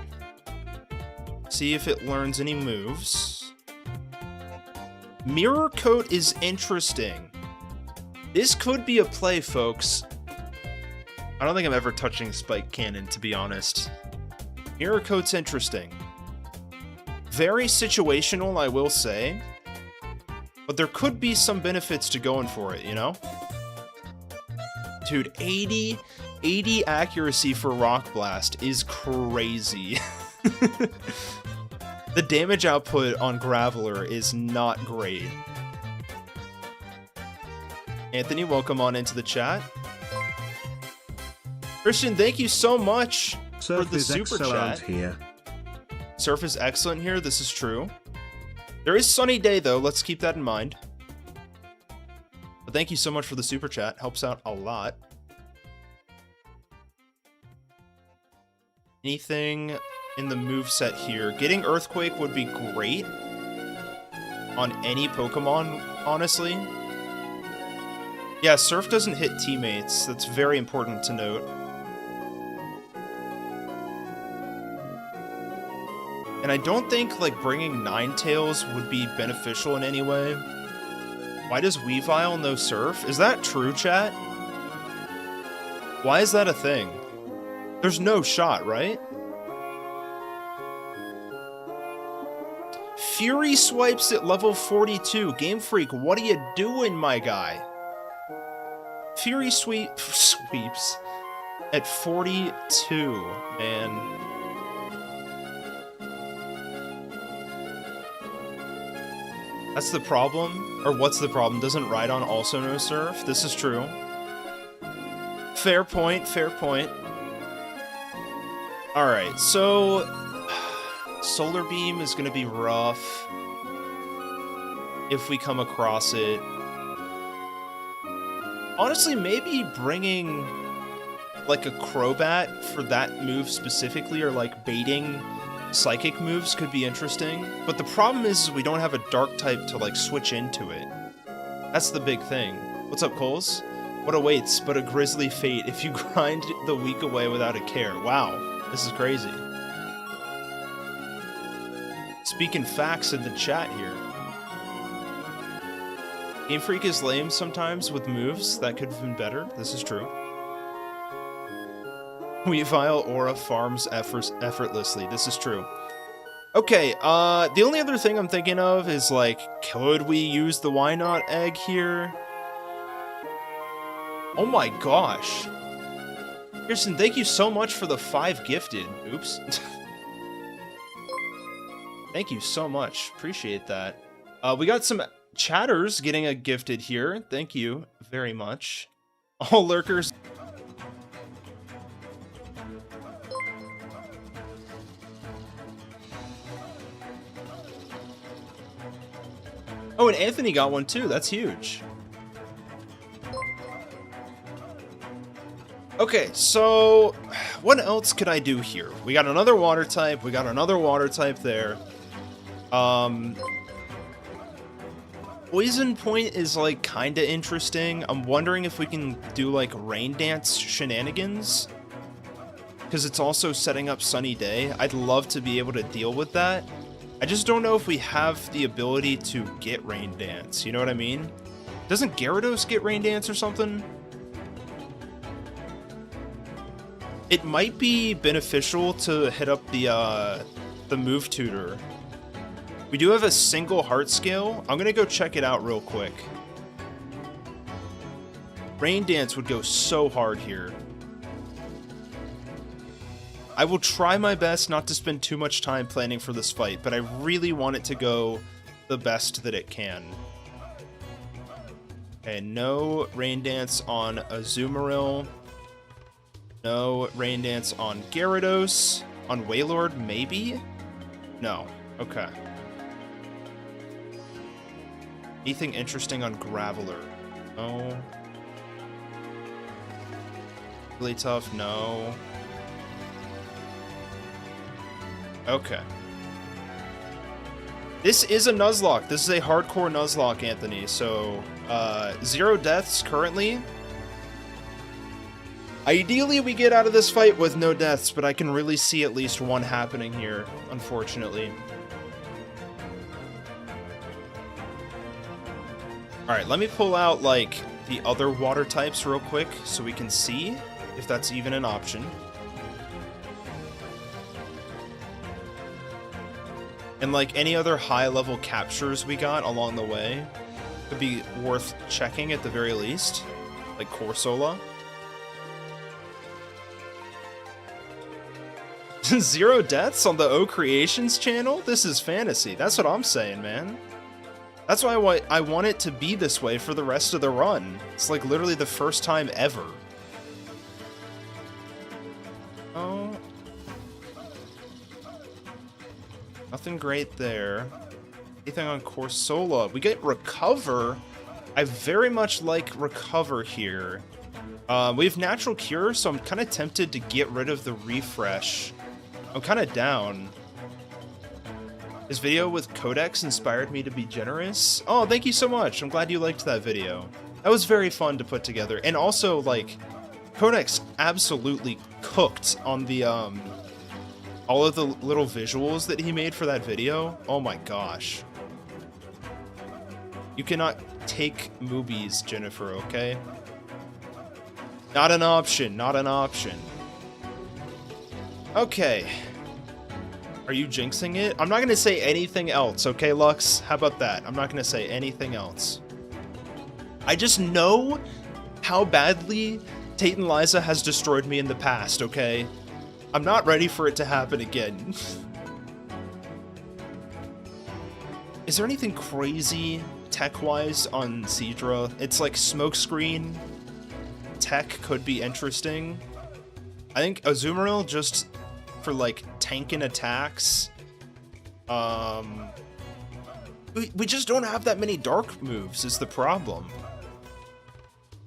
See if it learns any moves. Mirror Coat is interesting. This could be a play, folks. I don't think I'm ever touching Spike Cannon, to be honest. Mirror Coat's interesting. Very situational, I will say. But there could be some benefits to going for it, you know? Dude, 80 accuracy for Rock Blast is crazy. The damage output on Graveler is not great. Anthony, welcome on into the chat. Christian, thank you so much for the super chat. Here. Surf is excellent here, this is true. There is sunny day though, let's keep that in mind. But thank you so much for the super chat, helps out a lot. Anything in the moveset here? Getting Earthquake would be great on any Pokemon, honestly. Yeah, Surf doesn't hit teammates, that's very important to note. And I don't think, like, bringing Ninetales would be beneficial in any way. Why does Weavile no Surf? Is that true, chat? Why is that a thing? There's no shot, right? Fury swipes at level 42. Game Freak, what are you doing, my guy? Fury sweeps at 42, man. That's the problem? Or what's the problem? Doesn't Rhydon also know Surf? This is true. Fair point, fair point. Alright, so Solar Beam is gonna be rough if we come across it. Honestly, maybe bringing like a Crobat for that move specifically, or like baiting Psychic moves could be interesting, but the problem is we don't have a Dark type to like switch into it. That's the big thing. What's up, Coles? What awaits but a grisly fate if you grind the week away without a care. Wow, this is crazy. Speaking facts in the chat here. Game Freak is lame sometimes with moves. That could have been better. This is true. Weavile Aura farms effortlessly. This is true. Okay, the only other thing I'm thinking of is, like, could we use the Why Not egg here? Oh my gosh. Kirsten, thank you so much for the 5 gifted. Oops. Thank you so much. Appreciate that. We got some chatters getting a gifted here. Thank you very much. All lurkers. Oh, and Anthony got one too. That's huge. Okay, so what else could I do here? We got another water type. We got another water type there. Poison Point is like kind of interesting. I'm wondering if we can do like Rain Dance shenanigans, because it's also setting up Sunny Day. I'd love to be able to deal with that. I just don't know if we have the ability to get Rain Dance, you know what I mean? Doesn't Gyarados get Rain Dance or something? It might be beneficial to hit up the move tutor. We do have a single heart scale. I'm gonna go check it out real quick. Rain Dance would go so hard here. I will try my best not to spend too much time planning for this fight, but I really want it to go the best that it can. Okay, no Rain Dance on Azumarill. No Rain Dance on Gyarados. On Wailord, maybe? No. Okay. Anything interesting on Graveler? No. Really tough? No. Okay. This is a Nuzlocke. This is a hardcore Nuzlocke, Anthony. So, 0 deaths currently. Ideally, we get out of this fight with no deaths, but I can really see at least one happening here, unfortunately. Alright, let me pull out, like, the other water types real quick so we can see if that's even an option. And, like, any other high-level captures we got along the way could be worth checking at the very least. Like Corsola. 0 deaths on the O Creations channel? This is fantasy. That's what I'm saying, man. That's why I want it to be this way for the rest of the run. It's like literally the first time ever. Oh. Nothing great there. Anything on Corsola? We get Recover. I very much like Recover here. We have Natural Cure, so I'm kind of tempted to get rid of the Refresh. I'm kind of down. His video with Codex inspired me to be generous. Oh, thank you so much. I'm glad you liked that video. That was very fun to put together. And also, like, Codex absolutely cooked on the, all of the little visuals that he made for that video. Oh my gosh. You cannot take moobies, Jennifer, okay? Not an option, not an option. Okay. Are you jinxing it? I'm not going to say anything else, okay, Lux? How about that? I'm not going to say anything else. I just know how badly Tate and Liza has destroyed me in the past, okay? I'm not ready for it to happen again. Is there anything crazy tech-wise on Seadra? It's like Smokescreen. Tech could be interesting. I think Azumarill just for like tanking attacks. We just don't have that many dark moves is the problem.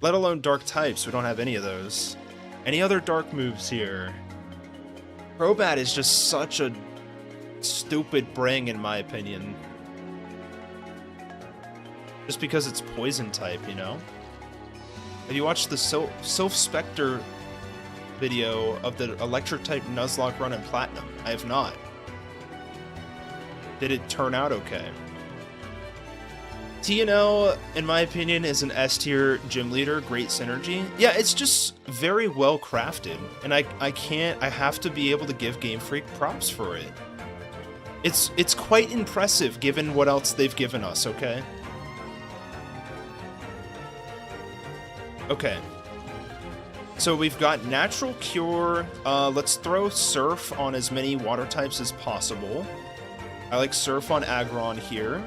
Let alone dark types, we don't have any of those. Any other dark moves here? Crobat is just such a stupid bring in my opinion. Just because it's poison type, you know? Have you watched the Sylph Spectre video of the electric type Nuzlocke run in Platinum? I have not. Did it turn out okay? TNL, in my opinion, is an S tier gym leader, great synergy. Yeah, it's just very well crafted, and I have to be able to give Game Freak props for it. It's quite impressive given what else they've given us, okay? Okay. So we've got Natural Cure. Let's throw Surf on as many water types as possible. I like Surf on Aggron here.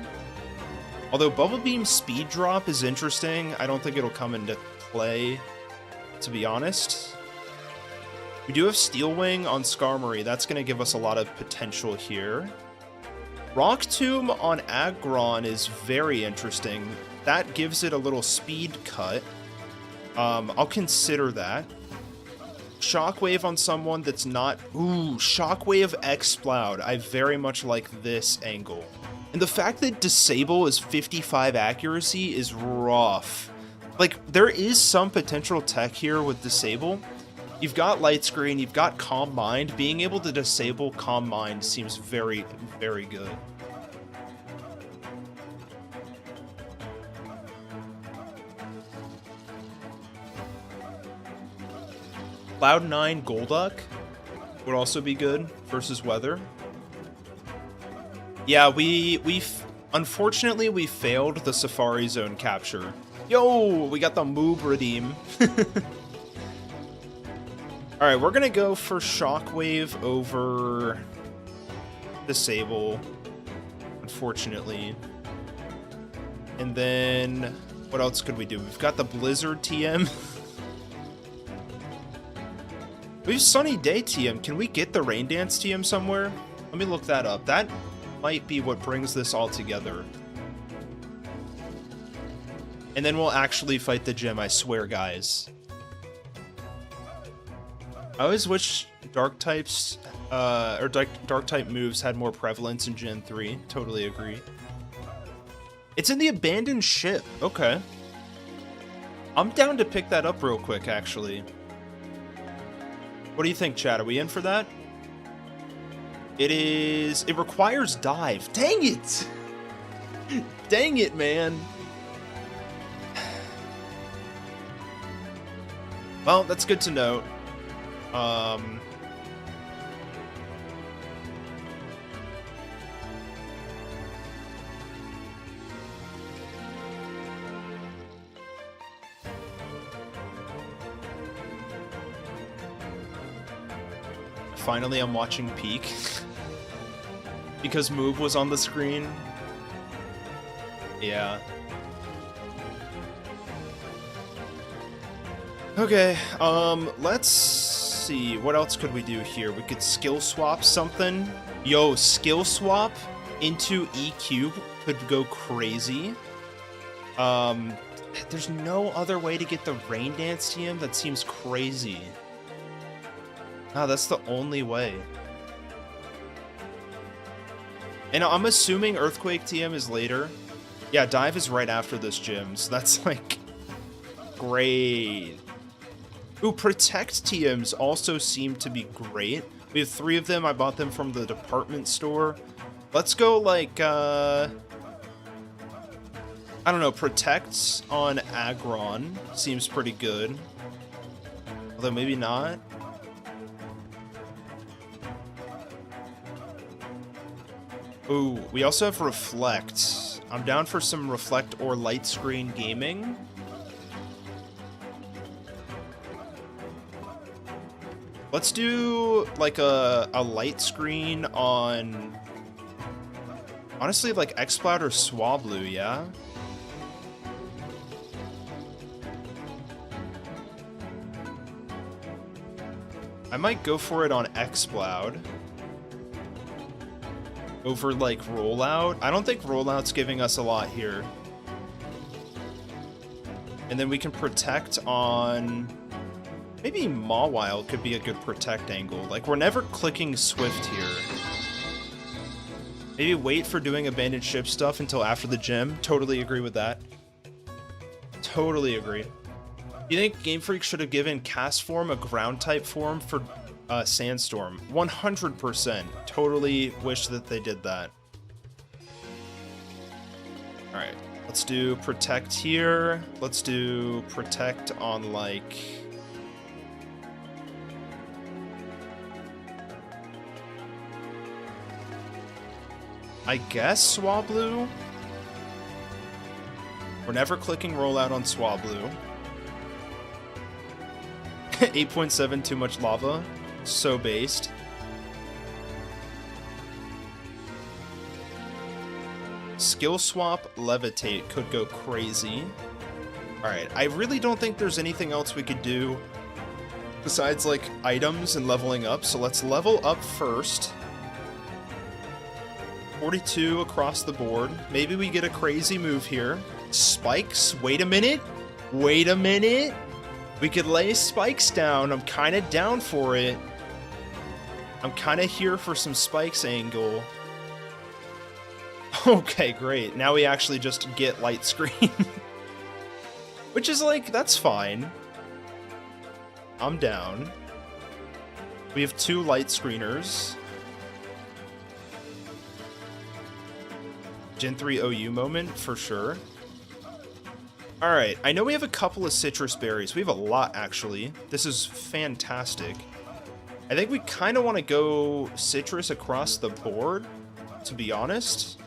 Although Bubble Beam Speed Drop is interesting, I don't think it'll come into play, to be honest. We do have Steel Wing on Skarmory. That's going to give us a lot of potential here. Rock Tomb on Aggron is very interesting. That gives it a little speed cut. I'll consider that. Shockwave on someone that's not... Ooh, Shockwave Exploud. I very much like this angle. And the fact that Disable is 55 accuracy is rough. Like, there is some potential tech here with Disable. You've got Light Screen, you've got Calm Mind. Being able to disable Calm Mind seems very, very good. Cloud9 Golduck would also be good versus weather. Yeah, unfortunately we failed the Safari Zone capture. Yo, we got the moob redeem. Alright, we're gonna go for Shockwave over Disable, unfortunately. And then, what else could we do? We've got the Blizzard TM. We have Sunny Day TM. Can we get the Rain Dance TM somewhere? Let me look that up. That might be what brings this all together. And then we'll actually fight the gym, I swear, guys. I always wish dark types, or dark type moves had more prevalence in Gen 3. Totally agree. It's in the abandoned ship. Okay. I'm down to pick that up real quick, actually. What do you think, chat? Are we in for that? It requires dive. Dang it! Dang it, man. Well, that's good to know. Finally, I'm watching Peak. Because Moob was on the screen. Yeah. Okay, let's see. What else could we do here? We could skill swap something. Yo, skill swap into EQ could go crazy. There's no other way to get the Rain Dance TM? That seems crazy. Ah, that's the only way. And I'm assuming Earthquake TM is later. Yeah, Dive is right after this gym, so that's like great. Ooh, Protect TMs also seem to be great. We have 3 of them. I bought them from the department store. Let's go like, I don't know, Protect on Aggron seems pretty good. Although maybe not. Ooh, we also have Reflect. I'm down for some Reflect or Light Screen gaming. Let's do like a light screen on, honestly, like Exploud or Swablu, yeah? I might go for it on Exploud over like Rollout. I don't think Rollout's giving us a lot here. And then we can Protect on, maybe Mawile could be a good Protect angle. Like, we're never clicking Swift here. Maybe wait for doing abandoned ship stuff until after the gym. Totally agree with that. Totally agree. You think Game Freak should have given Cast Form a ground type form for Sandstorm? 100%. Totally wish that they did that. Alright, let's do Protect here. Let's do Protect on, like, I guess Swablu? We're never clicking Rollout on Swablu. 8.7, too much lava. So based. Skill Swap Levitate could go crazy. Alright, I really don't think there's anything else we could do besides, like, items and leveling up. So let's level up first. 42 across the board. Maybe we get a crazy move here. Spikes? Wait a minute. Wait a minute. We could lay spikes down. I'm kind of down for it. I'm kind of here for some spikes angle. Okay, great. Now we actually just get light screen. Which is like, that's fine. I'm down. We have 2 light screeners. Gen 3 OU moment, for sure. Alright, I know we have a couple of citrus berries. We have a lot, actually. This is fantastic. I think we kind of want to go citrus across the board, to be honest.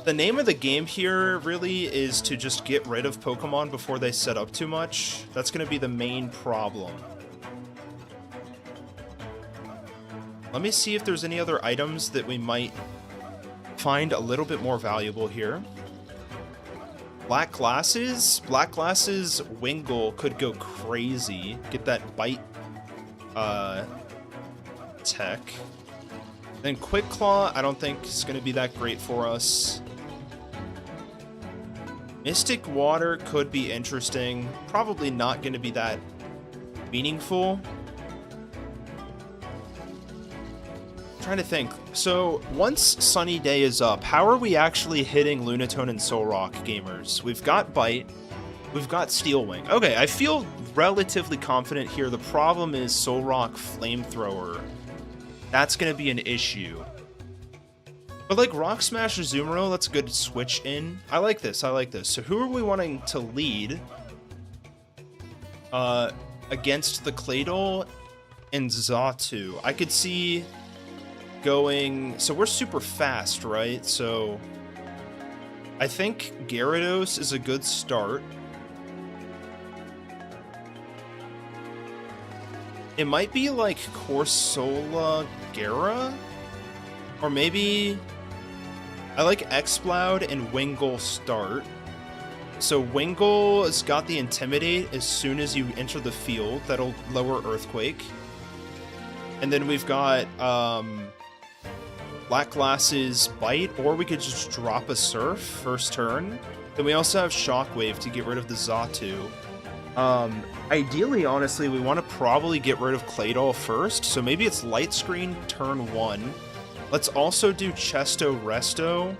The name of the game here really is to just get rid of Pokemon before they set up too much. That's going to be the main problem. Let me see if there's any other items that we might find a little bit more valuable here. Black glasses? Black glasses Wingull could go crazy. Get that bite tech. Then Quick Claw, I don't think is going to be that great for us. Mystic Water could be interesting. Probably not going to be that meaningful. I'm trying to think. So, once Sunny Day is up, how are we actually hitting Lunatone and Solrock gamers? We've got Bite. We've got Steel Wing. Okay, I feel relatively confident here. The problem is Solrock Flamethrower. That's going to be an issue. But like Rock Smash or Azumarill, that's a good switch in. I like this, I like this. So who are we wanting to lead against the Claydol and Xatu? I could see going... So we're super fast, right? So I think Gyarados is a good start. It might be like Corsola Gyara? Or maybe... I like Exploud and Wingull start. So Wingull has got the Intimidate as soon as you enter the field. That'll lower Earthquake. And then we've got Black Glasses Bite, or we could just drop a Surf first turn. Then we also have Shockwave to get rid of the Xatu. Ideally, honestly, we want to probably get rid of Claydol first. So maybe it's Light Screen turn 1. Let's also do Chesto Resto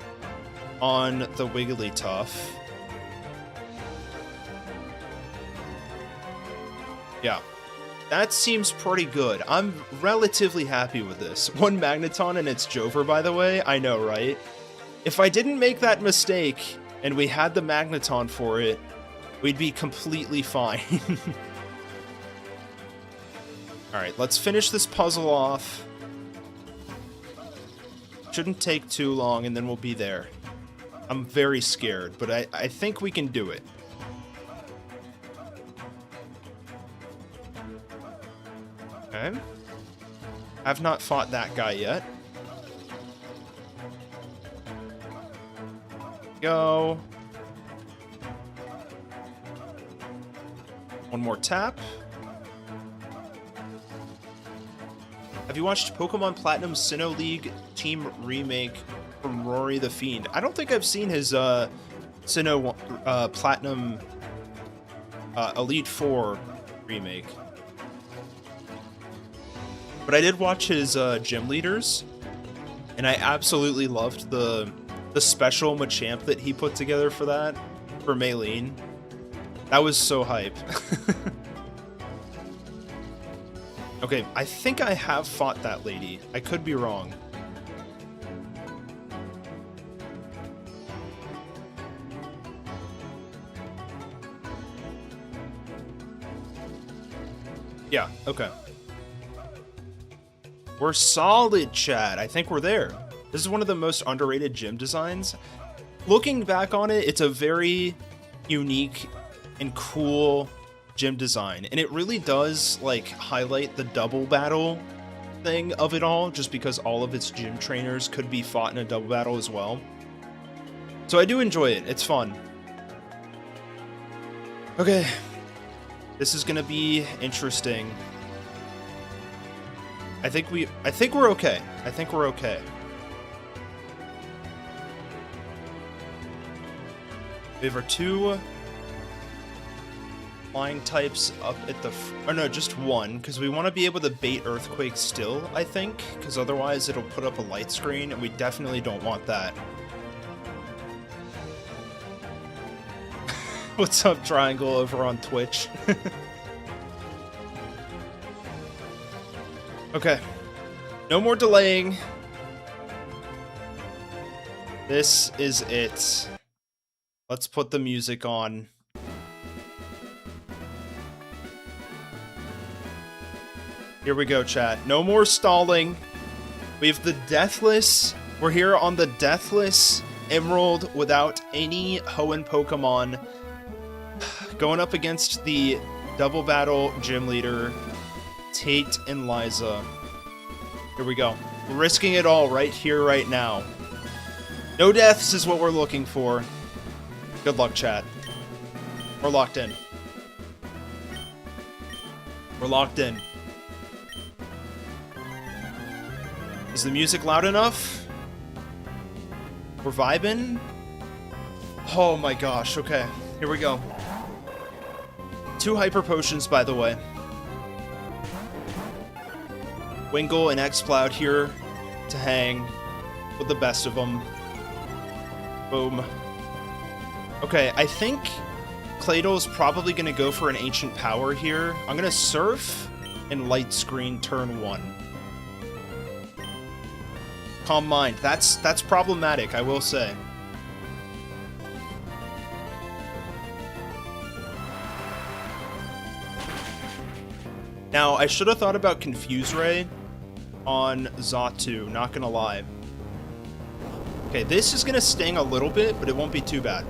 on the Wigglytuff. Yeah, that seems pretty good. I'm relatively happy with this. One Magneton and it's Jover, by the way. I know, right? If I didn't make that mistake and we had the Magneton for it, we'd be completely fine. Alright, let's finish this puzzle off. Shouldn't take too long, and then we'll be there. I'm very scared, but I think we can do it. Okay. I've not fought that guy yet. Go. One more tap. Have you watched Pokemon Platinum Sinnoh League Team Remake from Rory the Fiend? I don't think I've seen his Sinnoh Platinum Elite Four remake. But I did watch his Gym Leaders, and I absolutely loved the special Machamp that he put together for that, for Maylene. That was so hype. Okay, I think I have fought that lady. I could be wrong. Yeah, okay. We're solid, chat. I think we're there. This is one of the most underrated gym designs. Looking back on it, it's a very unique and cool gym design, and it really does like highlight the double battle thing of it all, just because all of its gym trainers could be fought in a double battle as well. So I do enjoy it. It's fun. Okay, this is gonna be interesting. I think we're okay. I think we're okay. We have our two flying types up at the... Or no, just one, because we want to be able to bait Earthquake still, I think, because otherwise it'll put up a light screen, and we definitely don't want that. What's up, Triangle, over on Twitch? Okay. No more delaying. This is it. Let's put the music on. Here we go, chat. No more stalling. We have the Deathless. We're here on the Deathless Emerald without any Hoenn Pokémon. Going up against the double battle gym leader, Tate and Liza. Here we go. We're risking it all right here, right now. No deaths is what we're looking for. Good luck, chat. We're locked in. We're locked in. Is the music loud enough? We're vibing? Oh my gosh, okay. Here we go. 2 hyper potions, by the way. Wingull and X-Cloud here to hang with the best of them. Boom. Okay, I think Cladle's probably going to go for an Ancient Power here. I'm going to Surf and Light Screen turn 1. Calm Mind. That's problematic, I will say. Now, I should have thought about Confuse Ray on Xatu, not gonna lie. Okay, this is gonna sting a little bit, but it won't be too bad.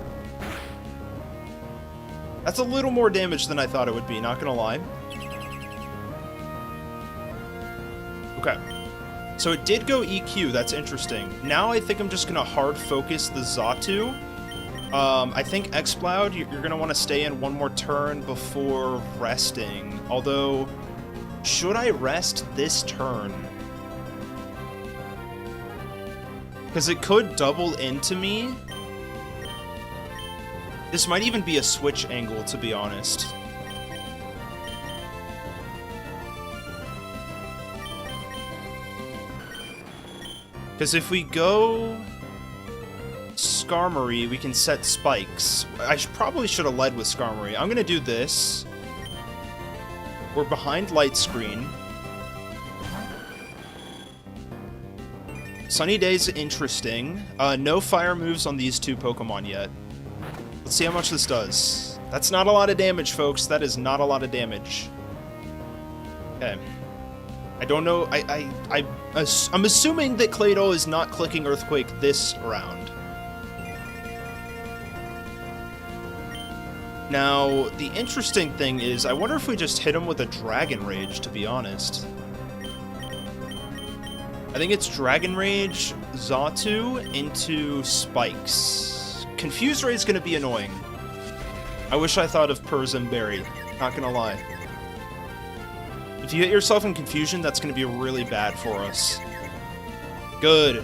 That's a little more damage than I thought it would be, not gonna lie. Okay. So it did go EQ, that's interesting. Now I think I'm just gonna hard focus the Xatu. I think X-Cloud, you're gonna want to stay in one more turn before resting. Although, should I rest this turn? Because it could double into me. This might even be a switch angle, to be honest. Because if we go Skarmory, we can set spikes. I probably should have led with Skarmory. I'm going to do this. We're behind Light Screen. Sunny Day's interesting. No fire moves on these 2 Pokemon yet. Let's see how much this does. That's not a lot of damage, folks. That is not a lot of damage. Okay. I don't know. I'm assuming that Claydol is not clicking Earthquake this round. Now, the interesting thing is, I wonder if we just hit him with a Dragon Rage, to be honest. I think it's Dragon Rage, Xatu, into Spikes. Confuse Ray is going to be annoying. I wish I thought of Persim Berry, not gonna lie. If you hit yourself in confusion, that's going to be really bad for us. Good.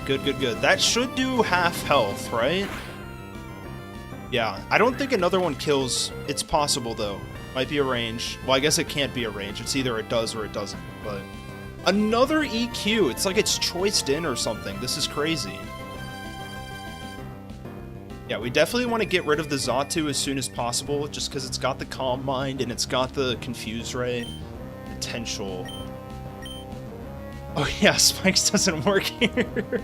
That should do half health, right? Yeah, I don't think another one kills. It's possible, though. Might be a range. Well, I guess it can't be a range. It's either it does or it doesn't, but... Another EQ! It's like it's choiced in or something. This is crazy. Yeah, we definitely want to get rid of the Xatu as soon as possible, just because it's got the Calm Mind and it's got the Confuse Ray. Potential. Oh yeah, Spikes doesn't work here.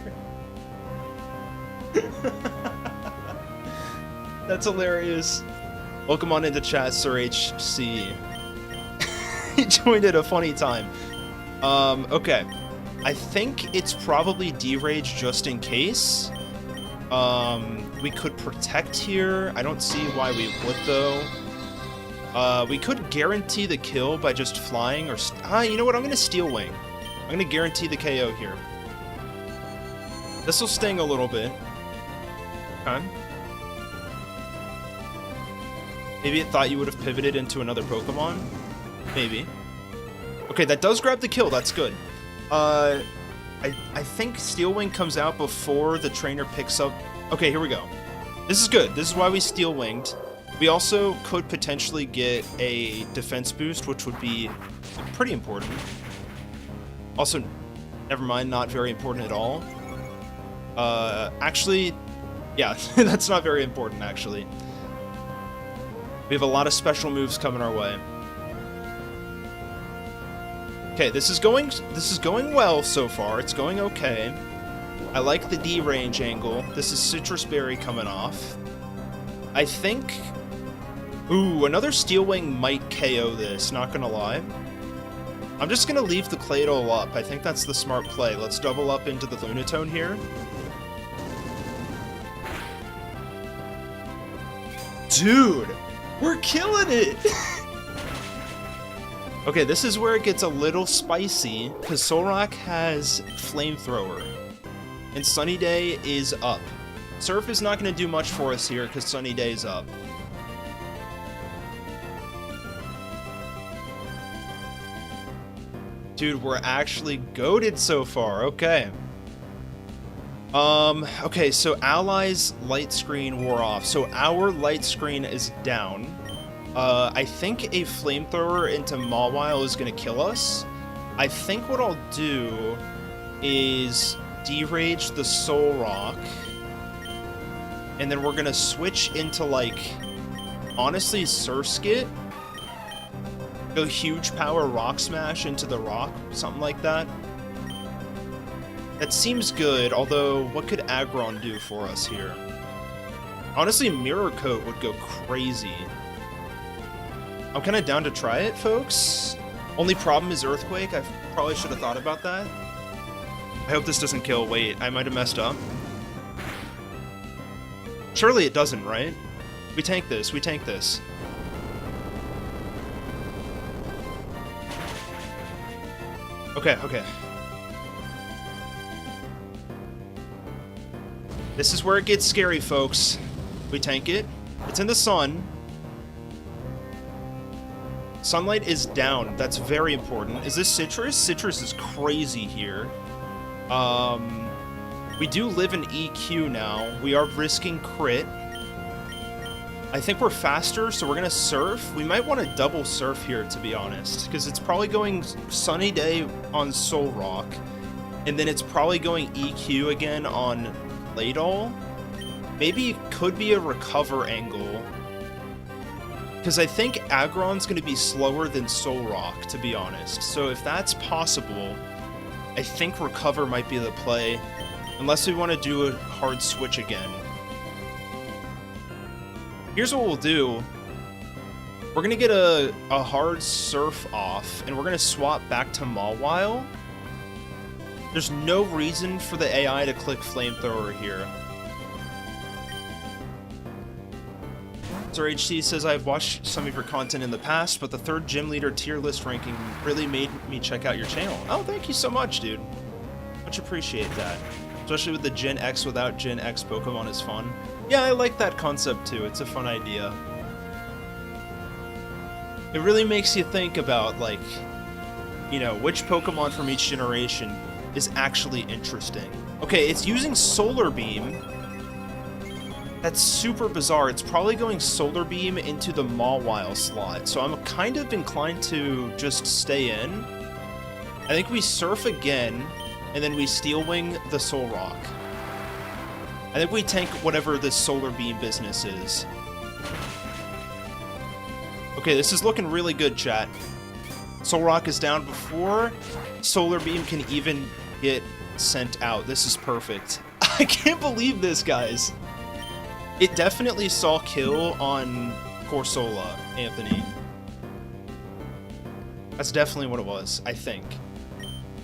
That's hilarious. Welcome on into chat, Sir HC. He joined at a funny time. Okay. I think it's probably D-Rage just in case. We could protect here. I don't see why we would, though. We could guarantee the kill by just flying, or... you know what? I'm going to Steel Wing. I'm going to guarantee the KO here. This will sting a little bit. Okay. Maybe it thought you would have pivoted into another Pokemon? Maybe. Okay, that does grab the kill. That's good. I think Steel Wing comes out before the trainer picks up... Okay, here we go. This is good. This is why we Steel Winged. We also could potentially get a defense boost, which would be pretty important. Also, never mind, not very important at all. Actually, yeah, that's not very important, actually. We have a lot of special moves coming our way. Okay, this is going well so far. It's going okay. I like the D range angle. This is Citrus Berry coming off. I think... Ooh, another Steel Wing might KO this, not gonna lie. I'm just gonna leave the Claydol up. I think that's the smart play. Let's double up into the Lunatone here. Dude! We're killing it! Okay, this is where it gets a little spicy, because Solrock has Flamethrower, and Sunny Day is up. Surf is not going to do much for us here, because Sunny Day is up. Dude, we're actually goated so far, okay. Okay, so Allies' light screen wore off, so our light screen is down. I think a Flamethrower into Mawile is going to kill us. I think what I'll do is derage the Solrock, and then we're going to switch into, like, honestly, Surskit. Go huge power Rock Smash into the Rock, something like that. That seems good, although what could Aggron do for us here? Honestly, Mirror Coat would go crazy. I'm kind of down to try it, folks. Only problem is Earthquake. I probably should have thought about that. I hope this doesn't kill. Wait, I might have messed up. Surely it doesn't, right? We tank this. We tank this. Okay, okay. This is where it gets scary, folks. We tank it. It's in the sun. Sunlight is down. That's very important. Is this Citrus? Citrus is crazy here. We do live in EQ now. We are risking crit. I think we're faster, so we're going to Surf. We might want to double Surf here, to be honest, because it's probably going Sunny Day on Solrock, and then it's probably going EQ again on Claydol. Maybe it could be a recover angle, because I think Aggron's going to be slower than Solrock, to be honest. So if that's possible, I think recover might be the play, unless we want to do a hard switch again. Here's what we'll do. We're going to get a hard Surf off, and we're going to swap back to Mawile. There's no reason for the AI to click Flamethrower here. Sir HC says, I've watched some of your content in the past, but the 3rd Gym Leader tier list ranking really made me check out your channel. Oh, thank you so much, dude. Much appreciate that. Especially with the Gen X without Gen X Pokemon is fun. Yeah, I like that concept too. It's a fun idea. It really makes you think about, like, you know, which Pokemon from each generation is actually interesting. Okay, it's using Solar Beam. That's super bizarre. It's probably going Solar Beam into the Mawile slot, so I'm kind of inclined to just stay in. I think we Surf again, and then we Steel Wing the Solrock. I think we tank whatever this Solar Beam business is. Okay, this is looking really good, chat. Solrock is down before Solar Beam can even get sent out. This is perfect. I can't believe this, guys. It definitely saw kill on Corsola, Anthony. That's definitely what it was, I think.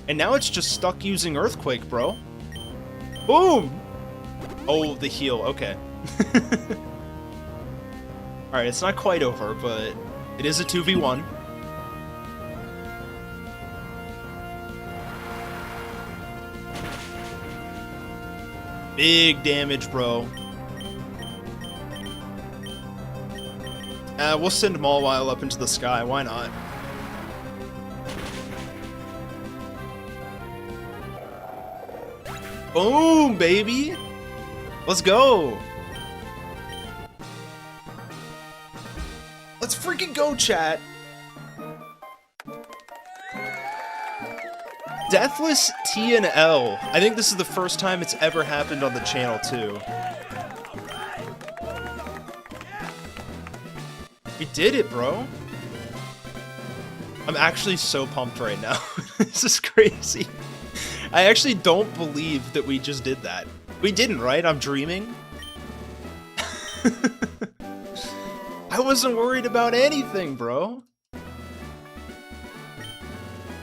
And now it's just stuck using Earthquake, bro. Boom! Oh, the heal, okay. Alright, it's not quite over, but it is a 2v1. Big damage, bro. We'll send Mawile up into the sky, why not? Boom, baby! Let's go! Let's freaking go, chat! Deathless T and L. I think this is the first time it's ever happened on the channel, too. We did it, bro. I'm actually so pumped right now. This is crazy. I actually don't believe that we just did that. We didn't, right? I'm dreaming. I wasn't worried about anything, bro.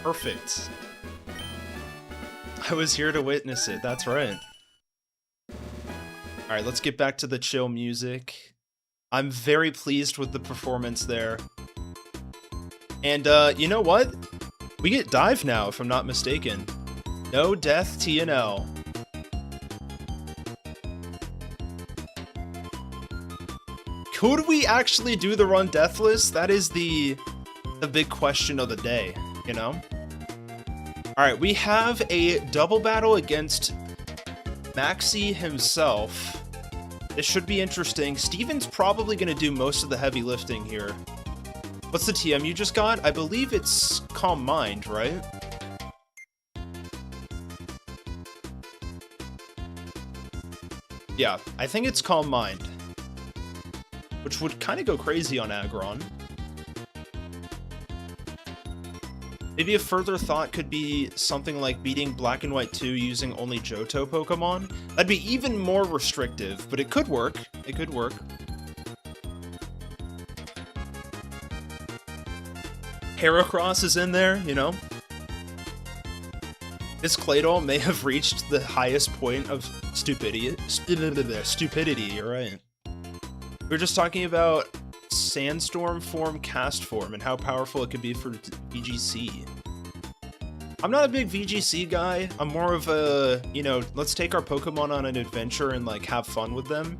Perfect. I was here to witness it, that's right. Alright, let's get back to the chill music. I'm very pleased with the performance there. And, you know what? We get dive now, if I'm not mistaken. No death TNL. Could we actually do the run deathless? That is the big question of the day, you know? Alright, we have a double battle against Maxi himself. This should be interesting. Steven's probably going to do most of the heavy lifting here. What's the TM you just got? I believe it's Calm Mind, right? Yeah, I think it's Calm Mind. Which would kind of go crazy on Aggron. Maybe a further thought could be something like beating Black and White 2 using only Johto Pokemon. That'd be even more restrictive, but it could work. It could work. Heracross is in there, you know? This Claydol may have reached the highest point of stupidity. Stupidity, you're right. We were just talking about Sandstorm form, Cast form, and how powerful it could be for VGC. I'm not a big VGC guy. I'm more of a, you know, let's take our Pokemon on an adventure and, like, have fun with them.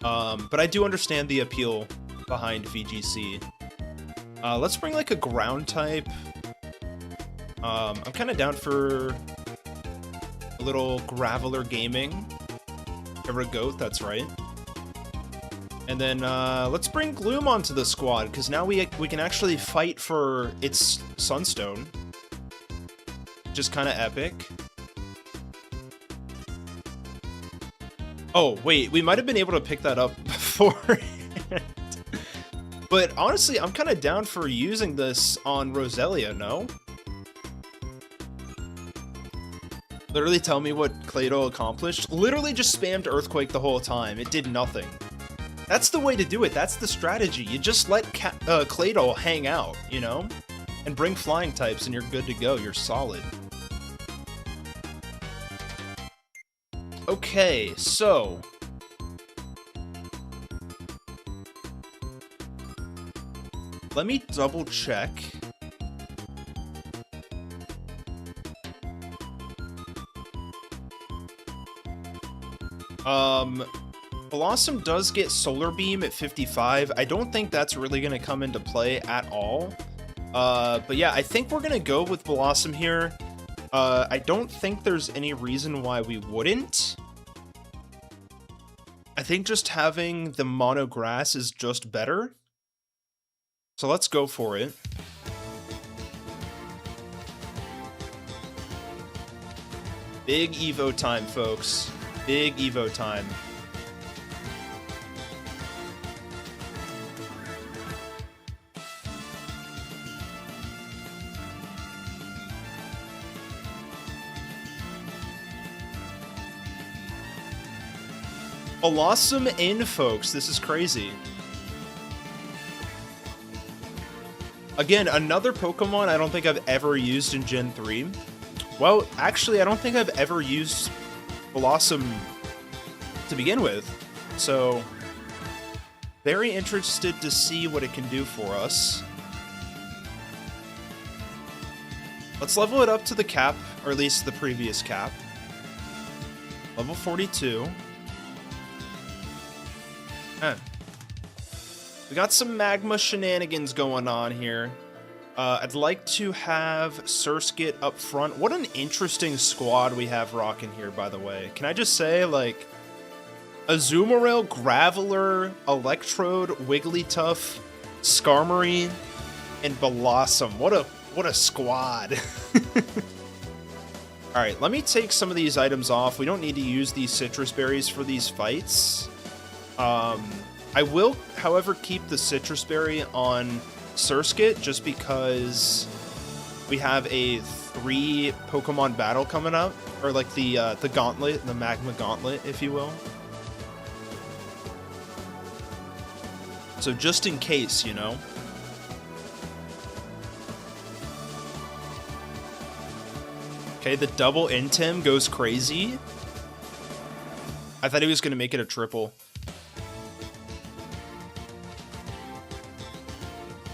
But I do understand the appeal behind VGC. Let's bring, like, a ground type. I'm kind of down for a little Graveler Gaming. A Goat, that's right. And then, let's bring Gloom onto the squad, because now we can actually fight for its Sunstone. Which is kind of epic. Oh, wait, we might have been able to pick that up before. But honestly, I'm kind of down for using this on Roselia, no? Literally tell me what Claydol accomplished. Literally just spammed Earthquake the whole time. It did nothing. That's the way to do it. That's the strategy. You just let Claydol hang out, you know? And bring flying types and you're good to go. You're solid. Okay, so... let me double check. Blossom does get Solar Beam at 55. I don't think that's really going to come into play at all. But yeah, I think we're going to go with Blossom here. I don't think there's any reason why we wouldn't. I think just having the Mono Grass is just better. So let's go for it. Big Evo time, folks. Big Evo time. Blossom in, folks. This is crazy. Again, another Pokemon I don't think I've ever used in Gen 3. Well, actually, I don't think I've ever used Blossom to begin with. So, very interested to see what it can do for us. Let's level it up to the cap, or at least the previous cap. Level 42. We got some magma shenanigans going on here. I'd like to have Surskit up front. What an interesting squad we have rocking here, by the way. Can I just say, like, Azumarill, Graveler, Electrode, Wigglytuff, Skarmory, and Blossom. What a squad. Alright, let me take some of these items off. We don't need to use these citrus berries for these fights. I will, however, keep the citrus berry on Surskit just because we have a 3 Pokemon battle coming up, or like the gauntlet, the magma gauntlet, if you will. So just in case, you know. Okay, the double intim goes crazy. I thought he was going to make it a triple.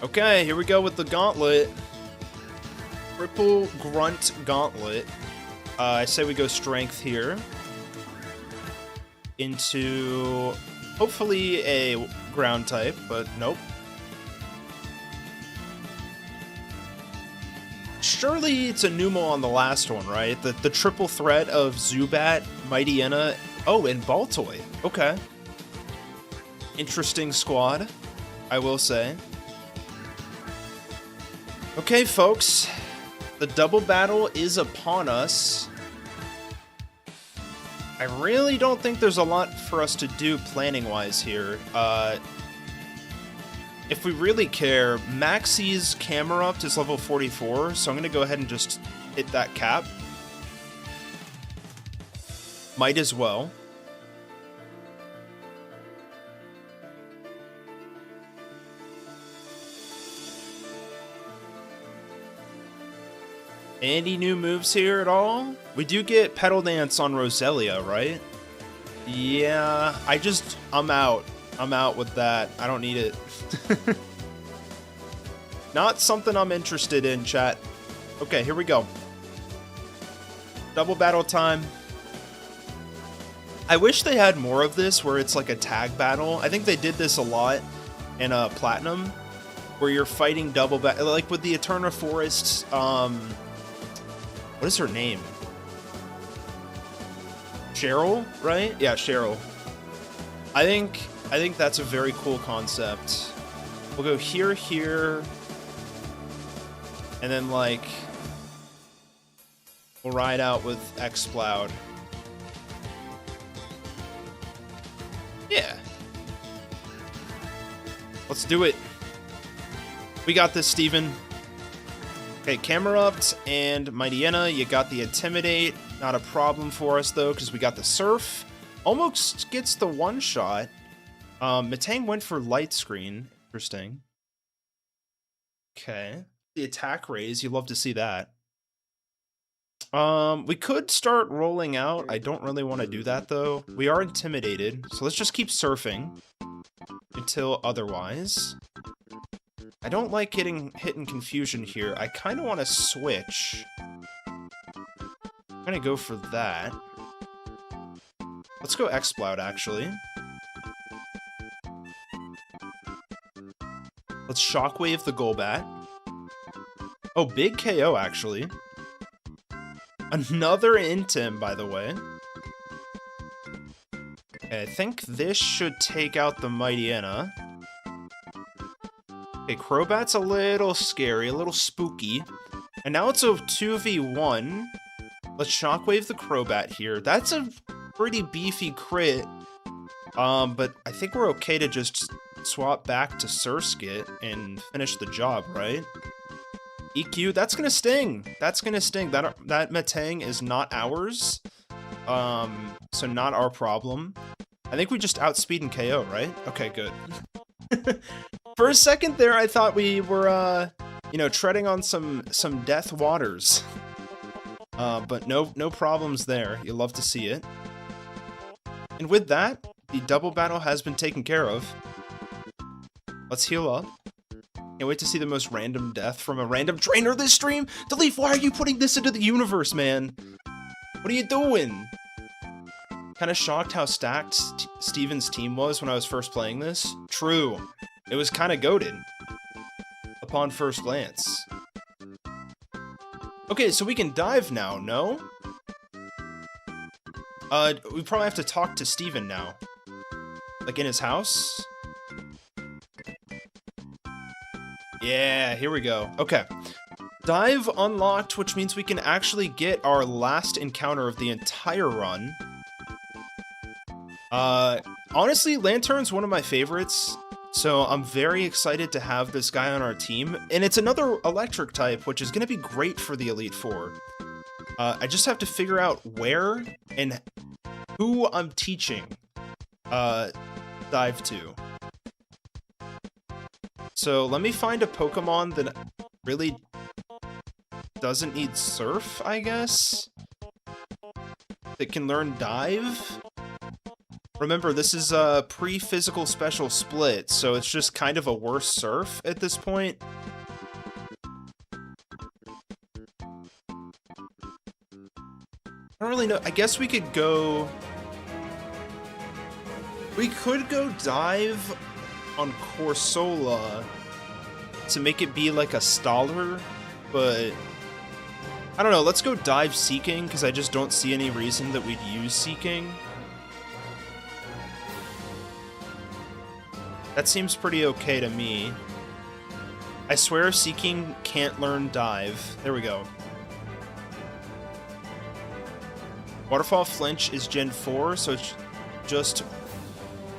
Okay, here we go with the gauntlet. Triple grunt gauntlet. I say we go strength here. Into hopefully a ground type, but nope. Surely it's a Numo on the last one, right? The triple threat of Zubat, Mightyena, oh, and Baltoy. Okay. Interesting squad, I will say. Okay, folks. The double battle is upon us. I really don't think there's a lot for us to do planning-wise here. If we really care, Maxie's Camerupt is level 44, so I'm going to go ahead and just hit that cap. Might as well. Any new moves here at all? We do get Petal Dance on Roselia, right? Yeah, I'm out. I'm out with that. I don't need it. Not something I'm interested in, chat. Okay, here we go. Double battle time. I wish they had more of this where it's like a tag battle. I think they did this a lot in Platinum, where you're fighting double battle, like with the Eterna Forest, what is her name? Cheryl, right? Yeah, Cheryl. I think that's a very cool concept. We'll go here, here, and then like we'll ride out with Exploud. Yeah. Let's do it. We got this, Steven. Okay, Camerupt and Mightyena, you got the Intimidate. Not a problem for us, though, because we got the Surf. Almost gets the one-shot. Metang went for Light Screen. Interesting. Okay. The attack raise, you love to see that. We could start rolling out. I don't really want to do that, though. We are intimidated, so let's just keep surfing until otherwise. I don't like getting hit in confusion here. I kind of want to switch. I'm going to go for that. Let's go Exploud, actually. Let's Shockwave the Golbat. Oh, big KO, actually. Another Intim, by the way. Okay, I think this should take out the Mightyena. Okay, Crobat's a little scary, a little spooky. And now it's a 2v1. Let's Shockwave the Crobat here. That's a pretty beefy crit. But I think we're okay to just swap back to Surskit and finish the job, right? EQ, that's gonna sting. That's gonna sting. That Metang is not ours. So not our problem. I think we just outspeed and KO, right? Okay, good. For a second there, I thought we were, you know, treading on some death waters. But no problems there. You'll love to see it. And with that, the double battle has been taken care of. Let's heal up. Can't wait to see the most random death from a random trainer this stream. Delete, why are you putting this into the universe, man? What are you doing? Kind of shocked how stacked Steven's team was when I was first playing this. True. It was kind of goated upon first glance. Okay, so we can dive now, no? We probably have to talk to Steven now. Like in his house? Yeah, here we go. Okay. Dive unlocked, which means we can actually get our last encounter of the entire run. Honestly, Lantern's one of my favorites, so I'm very excited to have this guy on our team. And it's another electric type, which is going to be great for the Elite Four. I just have to figure out where and who I'm teaching Dive to. So let me find a Pokemon that really doesn't need Surf, I guess? That can learn Dive? Remember, this is a pre-physical special split, so it's just kind of a worse Surf at this point. I don't really know. I guess we could go... We could go Dive on Corsola to make it be like a Stoller, but... I don't know, let's go Dive Seeking, because I just don't see any reason that we'd use Seeking. That seems pretty okay to me. I swear Seeking can't learn Dive. There we go. Waterfall Flinch is Gen 4, so it's just...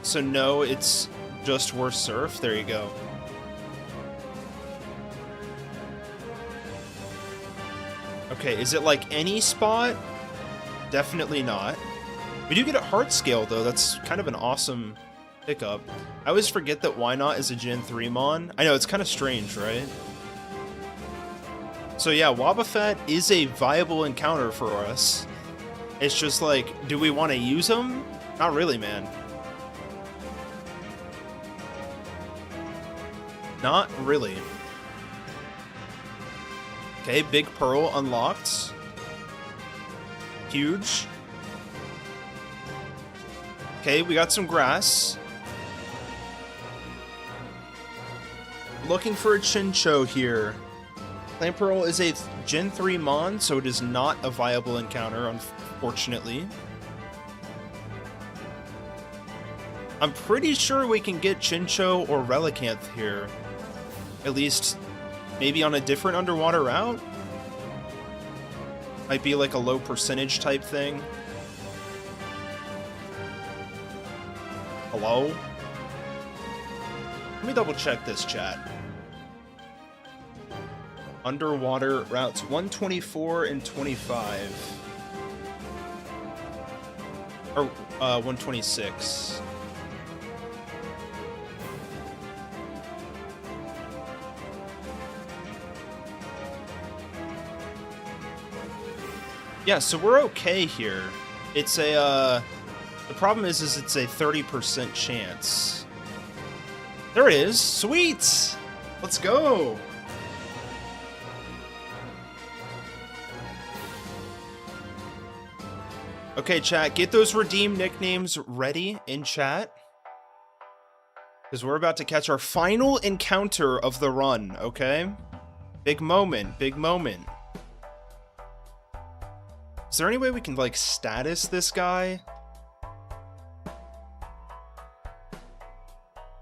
So no, it's just worse Surf. There you go. Okay, is it like any spot? Definitely not. We do get a Heart Scale, though. That's kind of an awesome pickup. I always forget that Why Not is a Gen 3 Mon. I know, it's kind of strange, right? So yeah, Wobbuffet is a viable encounter for us. It's just like, do we want to use him? Not really, man. Not really. Okay, Big Pearl unlocked. Huge. Okay, we got some grass. Looking for a Chinchou here. Plant Pearl is a Gen 3 Mon, so it is not a viable encounter, unfortunately. I'm pretty sure we can get Chinchou or Relicanth here. At least, maybe on a different underwater route? Might be like a low percentage type thing. Hello? Let me double check this, chat. Underwater routes 124 and 25. Or 126. Yeah, so we're okay here. It's a, the problem is it's a 30% chance. There it is! Sweet! Let's go! Okay, chat, get those redeem nicknames ready in chat. Because we're about to catch our final encounter of the run, okay? Big moment, big moment. Is there any way we can, like, status this guy?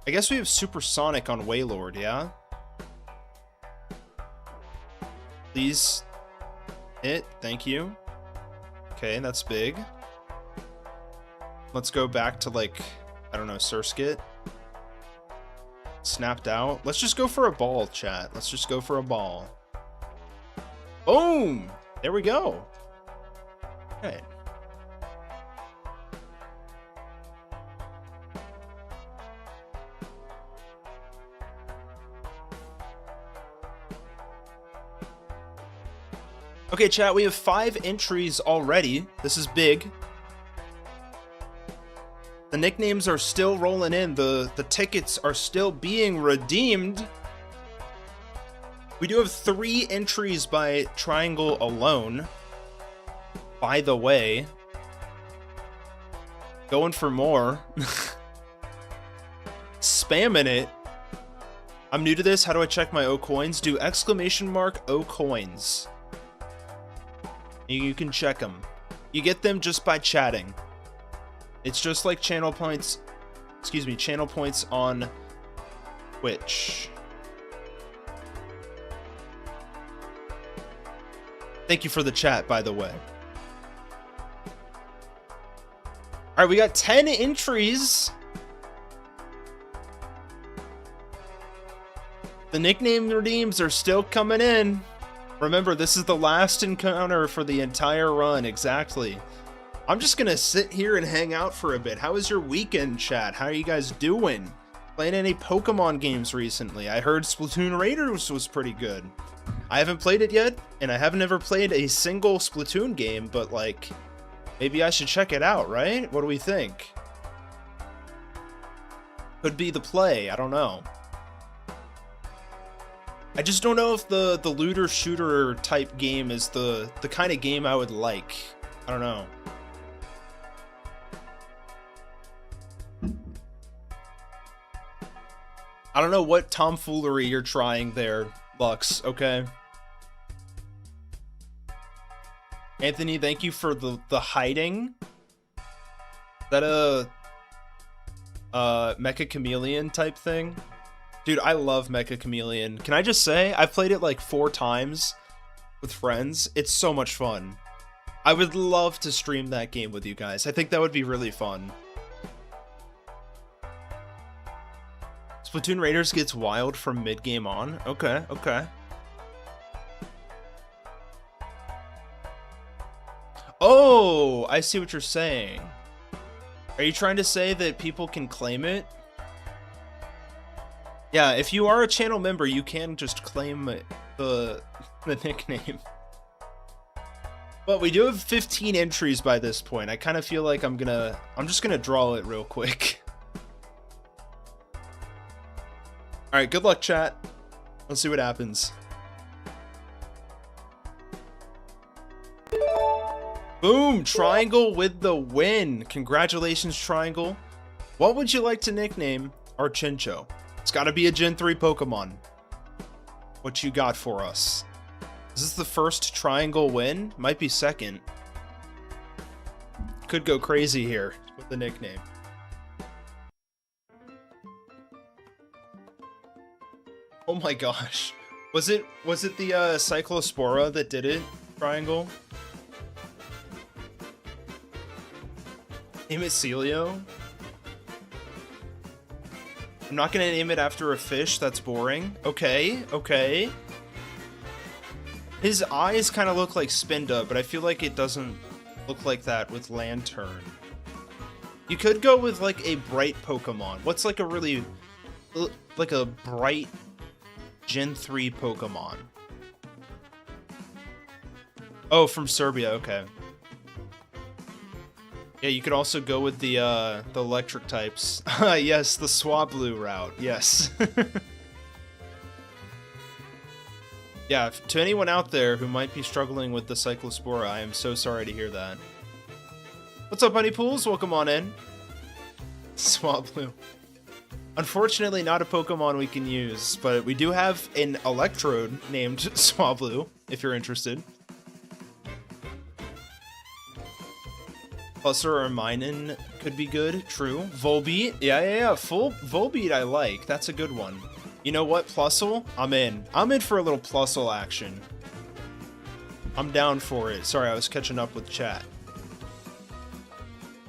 I guess we have Supersonic on Wailord, yeah? Please hit, thank you. Okay, that's big. Let's go back to, like, I don't know, Surskit. Snapped out. Let's just go for a ball, chat. Let's just go for a ball. Boom! There we go. Right. Okay, chat, we have 5 entries already. This is big. The nicknames are still rolling in. The tickets are still being redeemed. We do have 3 entries by Triangle alone. By the way, going for more. Spamming it. I'm new to this. How do I check my OKoins? Do !OKoins. You can check them. You get them just by chatting. It's just like channel points. Excuse me, channel points on Twitch. Thank you for the chat, by the way. Alright, we got 10 entries. The nickname redeems are still coming in. Remember, this is the last encounter for the entire run, exactly. I'm just gonna sit here and hang out for a bit. How was your weekend, chat? How are you guys doing? Playing any Pokemon games recently? I heard Splatoon Raiders was pretty good. I haven't played it yet, and I haven't ever played a single Splatoon game, but like, maybe I should check it out, right? What do we think? Could be the play, I don't know. I just don't know if the looter shooter type game is the kind of game I would like. I don't know. I don't know what tomfoolery you're trying there, Lux, okay? Anthony, thank you for the hiding. Is that a Mecha Chameleon type thing? Dude, I love Mecha Chameleon. Can I just say, I've played it like 4 times with friends. It's so much fun. I would love to stream that game with you guys. I think that would be really fun. Splatoon Raiders gets wild from mid-game on. Okay, okay. Oh, I see what you're saying. Are you trying to say that people can claim it? Yeah, if you are a channel member, you can just claim the nickname. But we do have 15 entries by this point. I kind of feel like I'm just gonna draw it real quick. Alright, good luck, chat. Let's see what happens. Boom! Triangle with the win. Congratulations, Triangle. What would you like to nickname our Chincho? It's gotta be a Gen 3 Pokemon. What you got for us? Is this the first Triangle win? Might be second. Could go crazy here with the nickname. Oh my gosh. Was it the Cyclospora that did it, Triangle? Name it Celio? I'm not gonna name it after a fish, that's boring. Okay, okay. His eyes kind of look like Spinda, but I feel like it doesn't look like that with Lantern. You could go with like a bright Pokemon. What's like a really, like a bright Gen 3 Pokemon? Oh, from Serbia, okay. Yeah, you could also go with the electric types. Yes, the Swablu route, yes. Yeah, to anyone out there who might be struggling with the Cyclospora, I am so sorry to hear that. What's up, Honeypools? Welcome on in. Swablu. Unfortunately, not a Pokemon we can use, but we do have an Electrode named Swablu, if you're interested. Plusser or Minun could be good, true. Volbeat, yeah. Full Volbeat I like, that's a good one. You know what, Plusle? I'm in. I'm in for a little Plusle action. I'm down for it. Sorry, I was catching up with chat.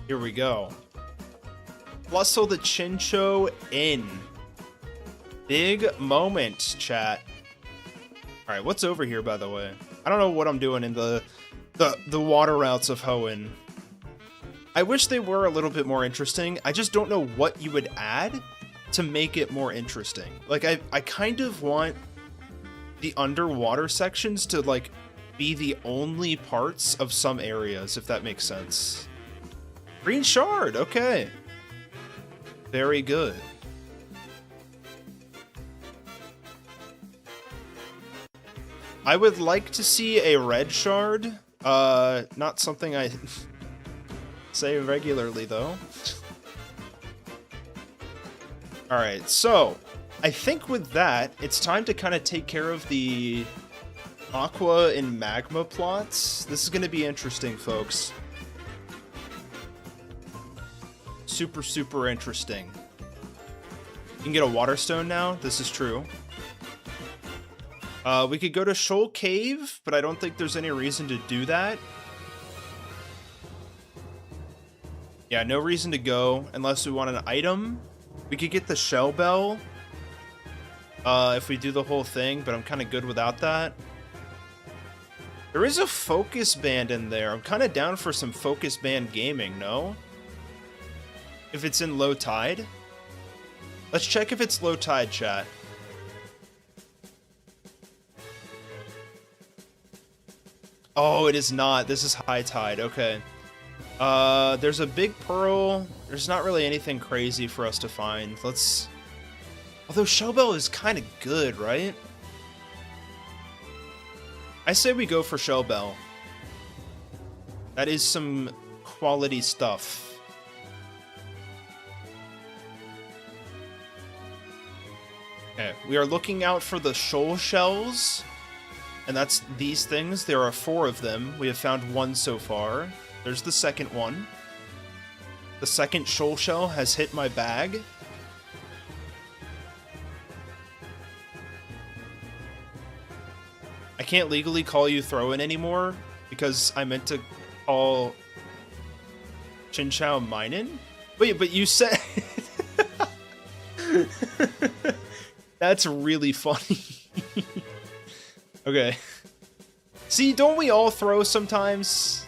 Here we go. Plusle the Chincho in. Big moment, chat. Alright, what's over here, by the way? I don't know what I'm doing in the water routes of Hoenn. I wish they were a little bit more interesting. I just don't know what you would add to make it more interesting. Like, I kind of want the underwater sections to, like, be the only parts of some areas, if that makes sense. Green Shard, okay. Very good. I would like to see a red shard. Not something I say regularly, though. Alright, so I think with that, it's time to kind of take care of the Aqua and Magma plots. This is going to be interesting, folks. Super, super interesting. You can get a Water Stone now. This is true. We could go to Shoal Cave, but I don't think there's any reason to do that. Yeah, no reason to go unless we want an item. We could get the Shell Bell if we do the whole thing, but I'm kind of good without that. There is a Focus Band in there. I'm kind of down for some Focus Band gaming, no? If it's in low tide. Let's check if it's low tide, chat. Oh, it is not. This is high tide. Okay. There's a big pearl. There's not really anything crazy for us to find. Let's... Although Shellbell is kind of good, right? I say we go for Shellbell. That is some quality stuff. Okay, we are looking out for the shoal shells. And that's these things. There are 4 of them. We have found 1 so far. There's the second one. The second shoal shell has hit my bag. I can't legally call you throwen anymore because I meant to call Chinchou Minin? Wait, but you said... That's really funny. Okay. See, don't we all throw sometimes?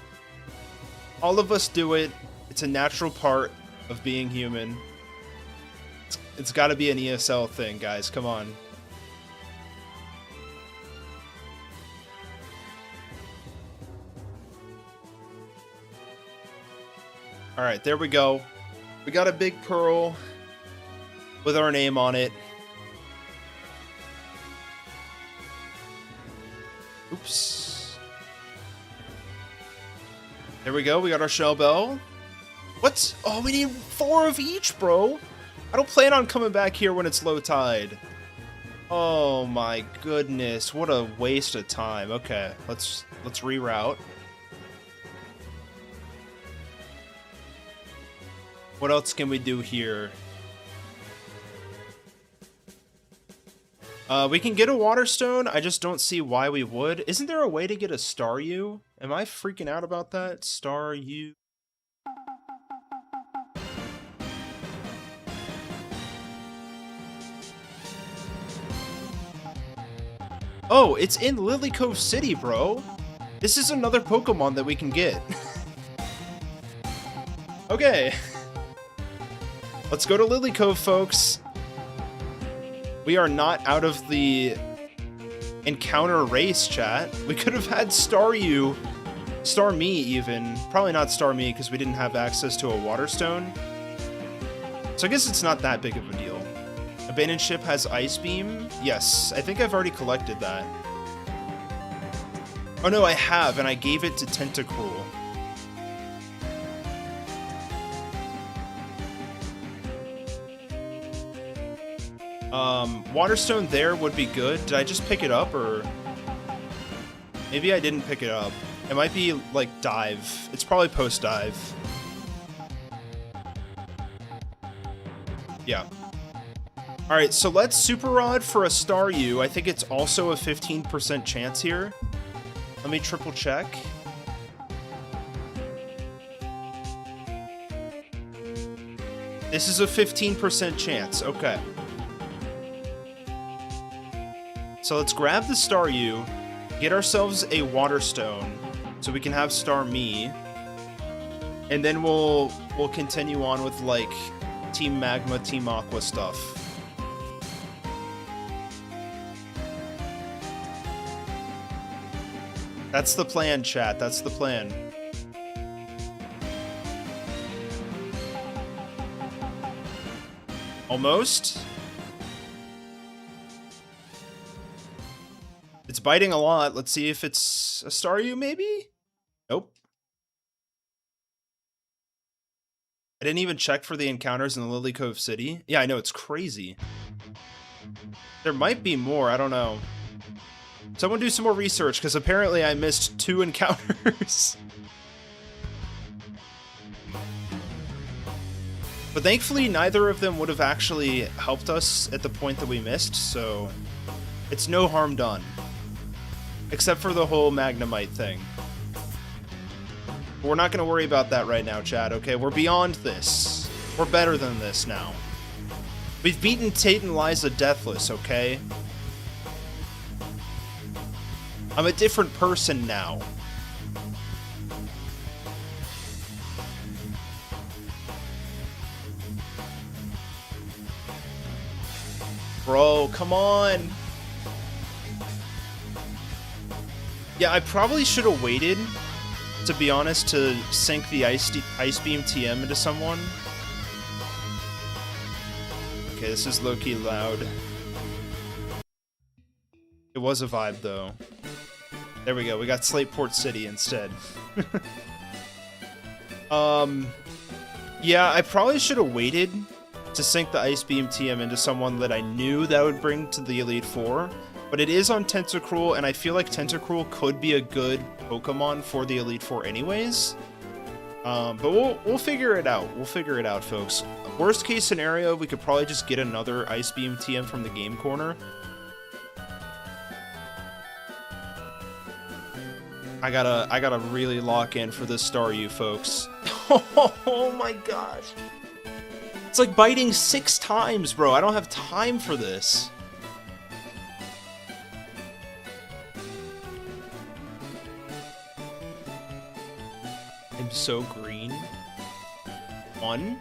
All of us do it. It's a natural part of being human. It's got to be an ESL thing, guys. Come on. Alright, there we go. We got a big pearl with our name on it. Oops. There we go. We got our Shellbell. What? Oh, we need 4 of each, bro. I don't plan on coming back here when it's low tide. Oh my goodness. What a waste of time. Okay, let's reroute. What else can we do here? We can get a Waterstone. I just don't see why we would. Isn't there a way to get a Staryu? Am I freaking out about that? Staryu. Oh, it's in Lily Cove City, bro. This is another Pokemon that we can get. Okay. Let's go to Lily Cove, folks. We are not out of the encounter race, chat. We could have had Staryu, Starmie even. Probably not Starmie because we didn't have access to a Waterstone. So I guess it's not that big of a deal. Abandoned Ship has Ice Beam. Yes, I think I've already collected that. Oh no, I have, and I gave it to Tentacruel. Waterstone there would be good. Did I just pick it up, or... Maybe I didn't pick it up. It might be, like, dive. It's probably post-dive. Yeah. Alright, so let's Super Rod for a Staryu. I think it's also a 15% chance here. Let me triple check. This is a 15% chance. Okay. So let's grab the Staryu, get ourselves a Waterstone, so we can have Starmie, and then we'll continue on with like Team Magma, Team Aqua stuff. That's the plan, chat. That's the plan. Almost. It's biting a lot. Let's see if it's a Staryu, maybe? Nope. I didn't even check for the encounters in the Lily Cove City. Yeah, I know, it's crazy. There might be more, I don't know. Someone do some more research, because apparently I missed 2 encounters. But thankfully, neither of them would have actually helped us at the point that we missed, so it's no harm done. Except for the whole Magnemite thing. But we're not going to worry about that right now, chat, okay? We're beyond this. We're better than this now. We've beaten Tate and Liza deathless, okay? I'm a different person now. Bro, come on. Yeah, I probably should have waited, to be honest, to sink the Ice Beam TM into someone. Okay, this is low-key loud. It was a vibe, though. There we go, we got Slateport City instead. Yeah, I probably should have waited to sink the Ice Beam TM into someone that I knew that would bring to the Elite Four. But it is on Tentacruel, and I feel like Tentacruel could be a good Pokemon for the Elite Four anyways. But we'll figure it out. We'll figure it out, folks. Worst case scenario, we could probably just get another Ice Beam TM from the game corner. I gotta really lock in for this Staryu, folks. Oh my gosh. It's like biting 6 times, bro. I don't have time for this. I'm so green. 1,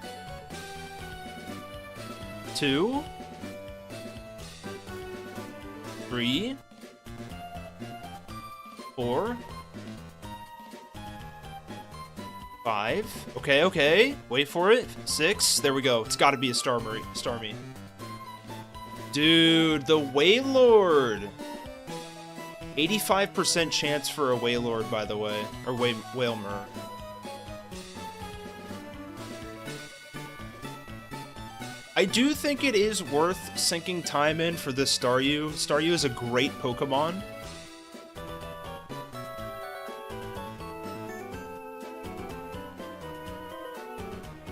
2, 3, 4, 5. Okay. Wait for it. 6. There we go. It's got to be a Starmie. Dude, the Wailord. 85% chance for a Wailord, by the way. Or Wailmer. I do think it is worth sinking time in for this Staryu. Staryu is a great Pokemon.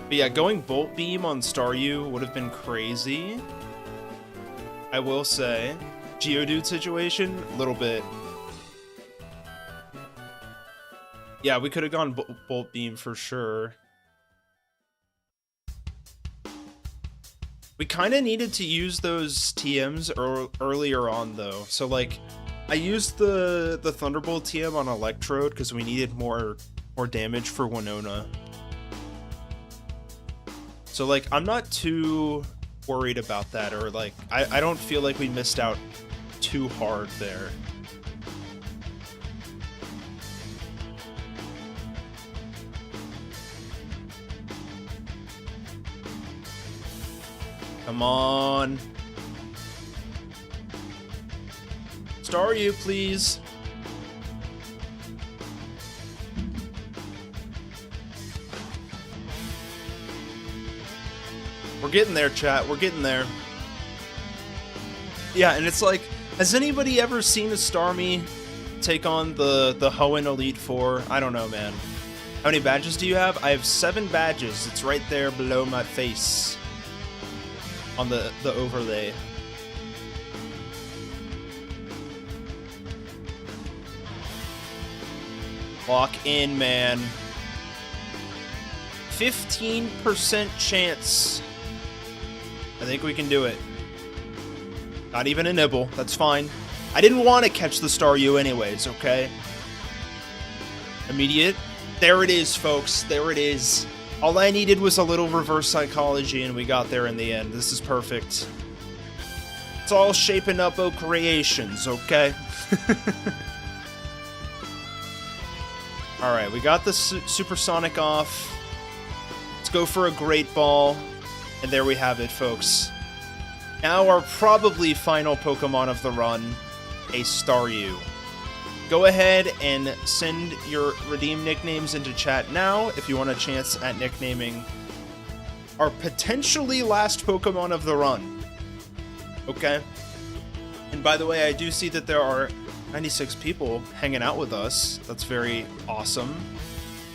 But yeah, going Volt Beam on Staryu would have been crazy. I will say. Geodude situation, a little bit. Yeah, we could have gone Bolt Beam for sure. We kind of needed to use those TMs earlier on, though. So, like, I used the Thunderbolt TM on Electrode because we needed more damage for Winona. So, like, I'm not too worried about that, or, like, I don't feel like we missed out too hard there. Come on. Staryu, please. We're getting there, chat. We're getting there. Yeah, and it's like, has anybody ever seen a Starmie take on the Hoenn Elite Four? I don't know, man. How many badges do you have? I have 7 badges. It's right there below my face. On the overlay. Lock in, man. 15% chance. I think we can do it. Not even a nibble. That's fine. I didn't want to catch the Staryu anyways, okay? Immediate. There it is, folks. There it is. All I needed was a little reverse psychology, and we got there in the end. This is perfect. It's all shaping up creations, okay? Alright, we got the Supersonic off. Let's go for a Great Ball. And there we have it, folks. Now our probably final Pokemon of the run, a Staryu. Go ahead and send your redeem nicknames into chat now if you want a chance at nicknaming our potentially last Pokemon of the run. Okay? And by the way, I do see that there are 96 people hanging out with us. That's very awesome.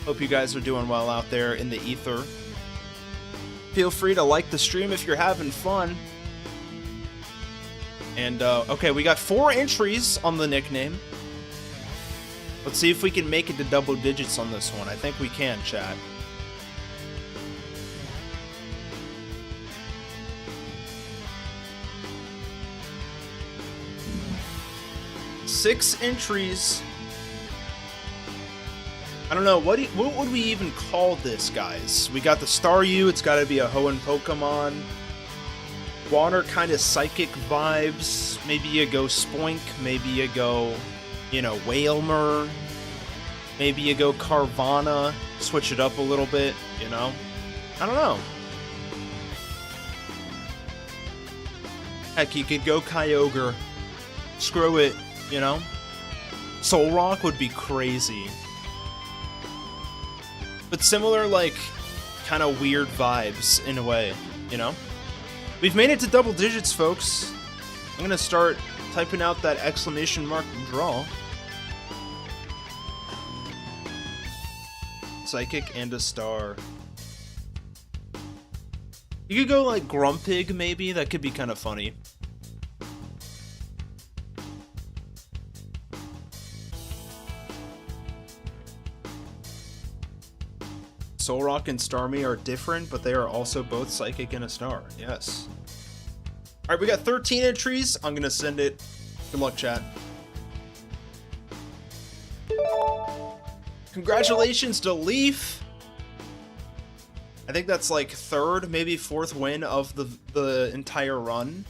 Hope you guys are doing well out there in the ether. Feel free to like the stream if you're having fun. And, okay, we got 4 entries on the nickname. Let's see if we can make it to double digits on this one. I think we can, chat. Six entries. I don't know, what would we even call this, guys? We got the Staryu, it's got to be a Hoenn Pokemon. water kind of psychic vibes. Maybe you go Spoink, maybe you go, you know, Whalmer. Maybe you go Carvana, switch it up a little bit, you know? I don't know. Heck, you could go Kyogre. Screw it, you know? Solrock would be crazy. But similar, like, kind of weird vibes in a way, you know? We've made it to double digits, folks. I'm gonna start typing out that exclamation mark draw. Psychic and a star. You could go like Grumpig, maybe. That could be kind of funny. Solrock and Starmie are different, but they are also both Psychic and a Star. Yes. Alright, we got 13 entries. I'm going to send it. Good luck, chat. Congratulations to Leaf. I think that's like third, maybe fourth win of the entire run.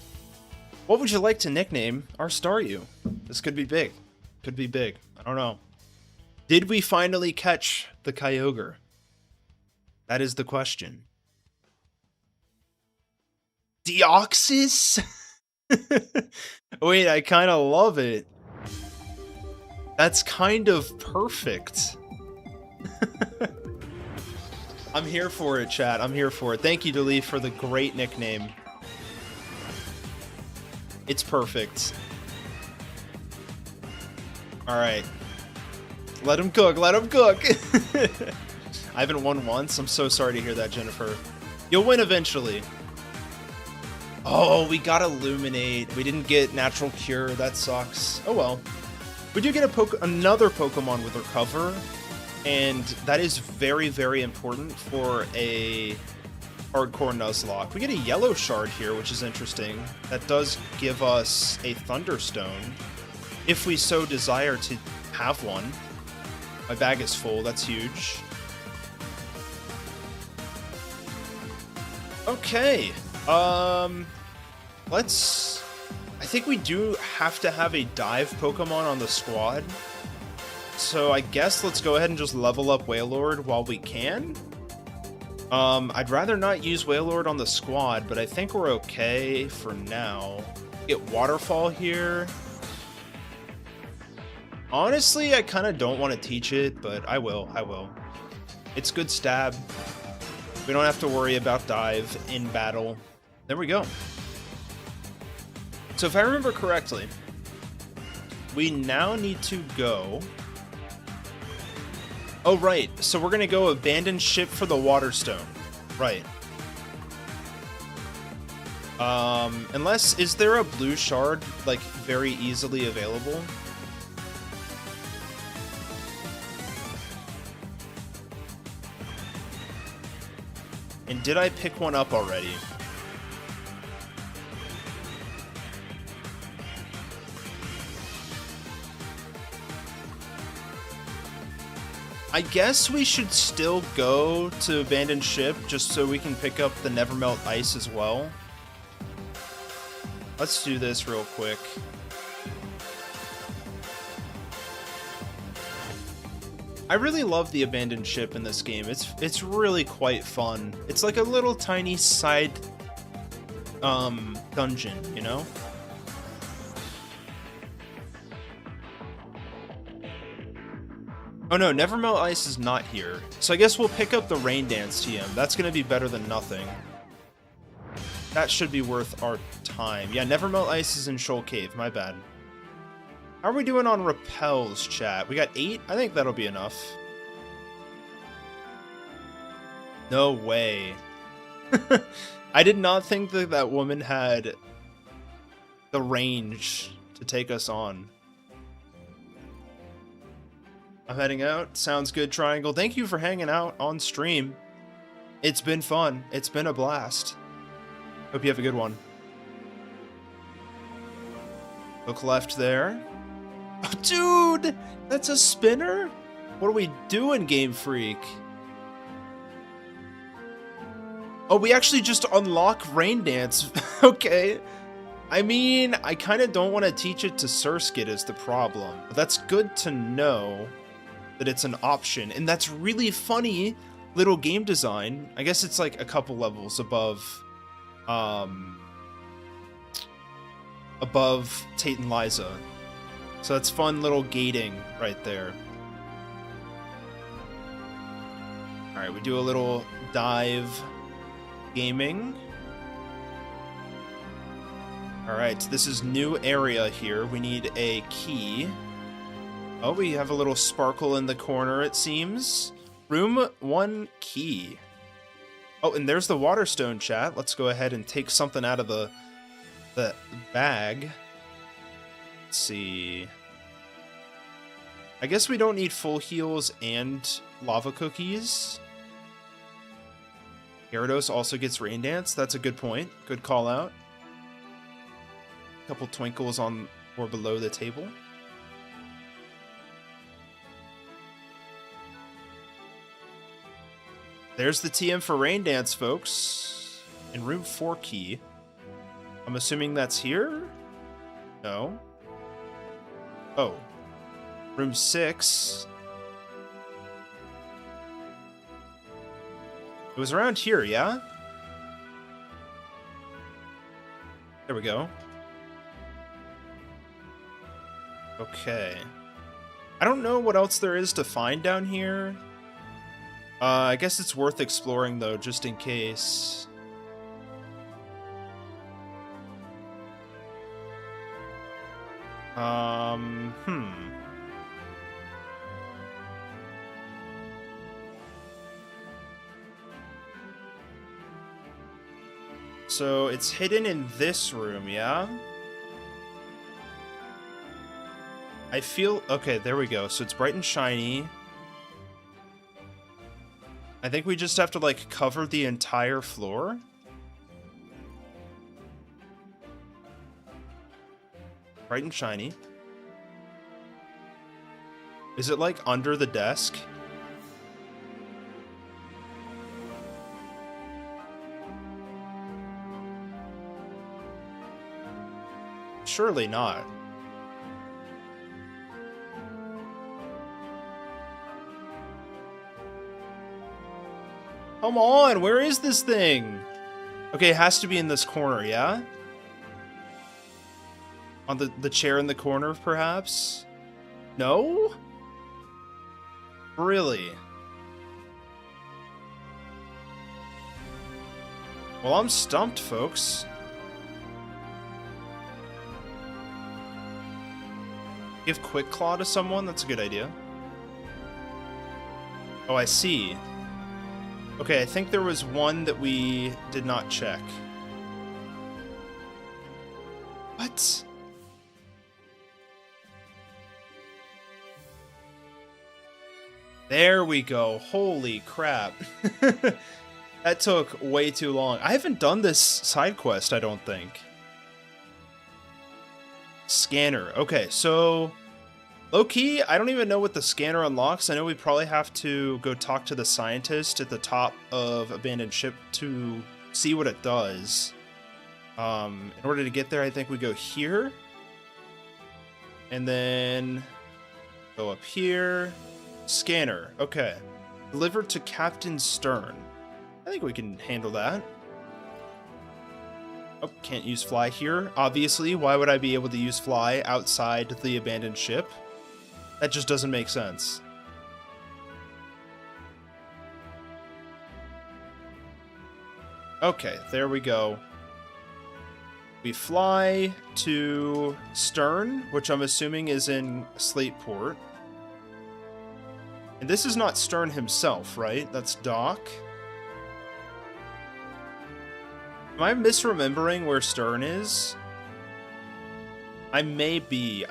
What would you like to nickname our Staryu? This could be big. Could be big. I don't know. Did we finally catch the Kyogre? That is the question. Deoxys? Wait, I kind of love it. That's kind of perfect. I'm here for it, chat. I'm here for it. Thank you, Deleaf, for the great nickname. It's perfect. Alright. Let him cook. Let him cook. I haven't won once. I'm so sorry to hear that, Jennifer. You'll win eventually. Oh, we got Illuminate. We didn't get Natural Cure. That sucks. Oh well. We do get another Pokemon with Recover, and that is very, very important for a Hardcore Nuzlocke. We get a Yellow Shard here, which is interesting. That does give us a Thunderstone, if we so desire to have one. My bag is full. That's huge. Okay, let's... I think we do have to have a dive Pokemon on the squad. So I guess let's go ahead and just level up Wailord while we can. I'd rather not use Wailord on the squad, but I think we're okay for now. Get Waterfall here. Honestly, I kind of don't want to teach it, but I will. It's good stab. We don't have to worry about dive in battle. There we go. So if I remember correctly, we now need to go... Oh, right. So we're going to go abandon ship for the Waterstone. Right. Unless, is there a blue shard, like, very easily available? And did I pick one up already? I guess we should still go to Abandoned Ship just so we can pick up the Nevermelt Ice as well. Let's do this real quick. I really love the Abandoned Ship in this game. It's really quite fun. It's like a little tiny side dungeon, you know? Oh no, Nevermelt Ice is not here. So I guess we'll pick up the Rain Dance TM. That's gonna be better than nothing. That should be worth our time. Yeah, Nevermelt Ice is in Shoal Cave, my bad. How are we doing on repels, chat? We got 8? I think that'll be enough. No way. I did not think that that woman had the range to take us on. I'm heading out. Sounds good, Triangle. Thank you for hanging out on stream. It's been fun. It's been a blast. Hope you have a good one. Look left there. Oh, dude! That's a spinner? What are we doing, Game Freak? Oh, we actually just unlock Rain Dance. Okay. I mean, I kind of don't want to teach it to Surskit is the problem. But that's good to know that it's an option. And that's really funny little game design. I guess it's like a couple levels above Tate and Liza. So that's fun little gating right there. Alright, we do a little dive gaming. Alright, this is new area here. We need a key. Oh, we have a little sparkle in the corner, it seems. Room 1 key. Oh, and there's the Waterstone, chat. Let's go ahead and take something out of the bag. Let's see. I guess we don't need full heals and lava cookies. Gyarados also gets Rain Dance. That's a good point. Good call out. Couple twinkles on or below the table. There's the TM for Rain Dance, folks. In room 4 key. I'm assuming that's here? No. Oh. Room 6. It was around here, yeah? There we go. Okay. I don't know what else there is to find down here. I guess it's worth exploring, though, just in case. So it's hidden in this room, yeah? I feel... Okay, there we go. So it's bright and shiny. I think we just have to, like, cover the entire floor. Bright and shiny. Is it, like, under the desk? Surely not. Come on, where is this thing? Okay, it has to be in this corner, yeah? On the chair in the corner, perhaps? No? Really? Well, I'm stumped, folks. Give Quick Claw to someone? That's a good idea. Oh, I see. Okay, I think there was one that we did not check. What? There we go. Holy crap. That took way too long. I haven't done this side quest, I don't think. Scanner. Okay, so... Low-key, I don't even know what the scanner unlocks. I know we probably have to go talk to the scientist at the top of Abandoned Ship to see what it does. In order to get there, I think we go here. And then go up here. Scanner. Okay. Delivered to Captain Stern. I think we can handle that. Oh, can't use fly here. Obviously, why would I be able to use fly outside the abandoned ship? That just doesn't make sense. Okay, there we go. We fly to Stern, which I'm assuming is in Slateport. And this is not Stern himself, right? That's Doc. Am I misremembering where Stern is? I may be.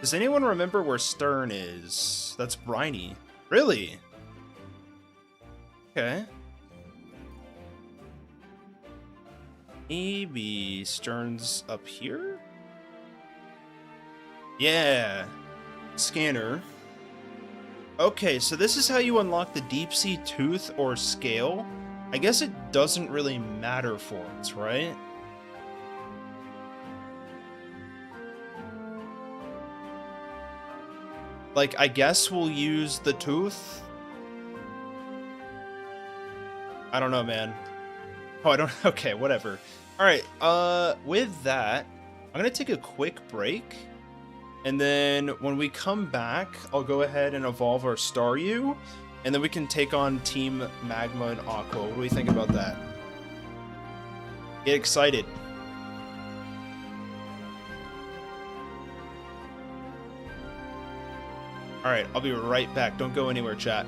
Does anyone remember where Stern is? That's Briny. Really? Okay. Maybe Stern's up here? Yeah. Scanner. Okay, so this is how you unlock the deep sea tooth or scale. I guess it doesn't really matter for us, right? Like, I guess we'll use the tooth. I don't know, man. Oh, I don't... Okay, whatever. Alright, with that, I'm gonna take a quick break. And then when we come back, I'll go ahead and evolve our Staryu. And then we can take on Team Magma and Aqua. What do we think about that? Get excited. Alright, I'll be right back. Don't go anywhere, chat.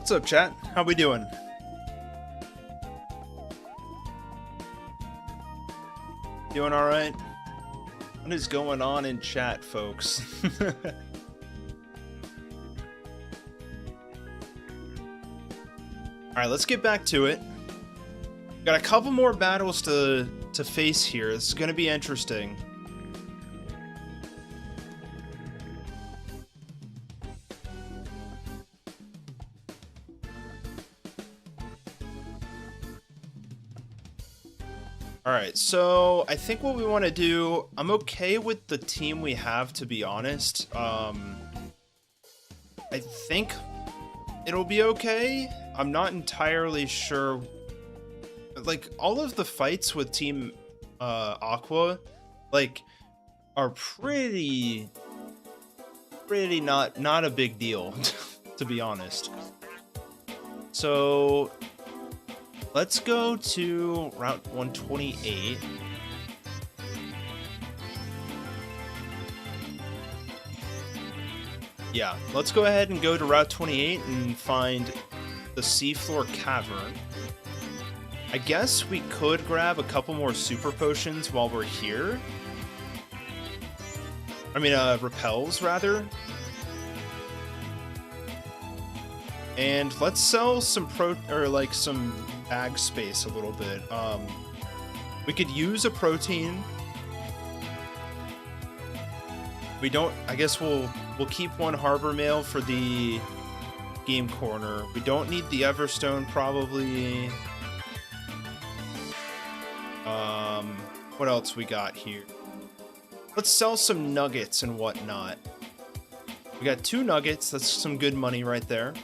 What's up, chat? How we doing? Doing all right? What is going on in chat, folks? All right, let's get back to it. Got a couple more battles to face here. This is going to be interesting. Alright, so I think what we want to do, I'm okay with the team we have, to be honest. I think it'll be okay. I'm not entirely sure. Like, all of the fights with Team Aqua, like, are pretty not a big deal, to be honest. So let's go to Route 128. Yeah, let's go ahead and go to Route 28 and find the Seafloor Cavern. I guess we could grab a couple more super potions while we're here. I mean, repels, rather. And let's sell some some bag space a little bit. We could use a protein. We don't, I guess we'll keep one harbor mail for the game corner. We don't need the Everstone, probably. What else we got here? Let's sell some nuggets and whatnot. We got 2 nuggets. That's some good money right there.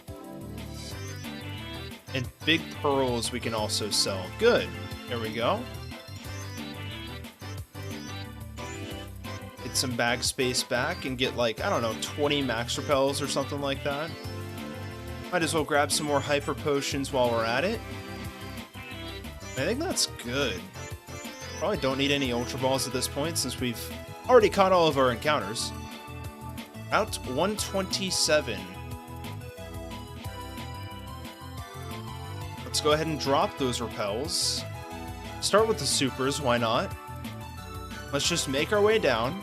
And big pearls we can also sell. Good. There we go. Get some bag space back and get, like, I don't know, 20 max repels or something like that. Might as well grab some more hyper potions while we're at it. I think that's good. Probably don't need any Ultra Balls at this point since we've already caught all of our encounters. Route 127. Let's go ahead and drop those repels. Start with the supers, why not? Let's just make our way down.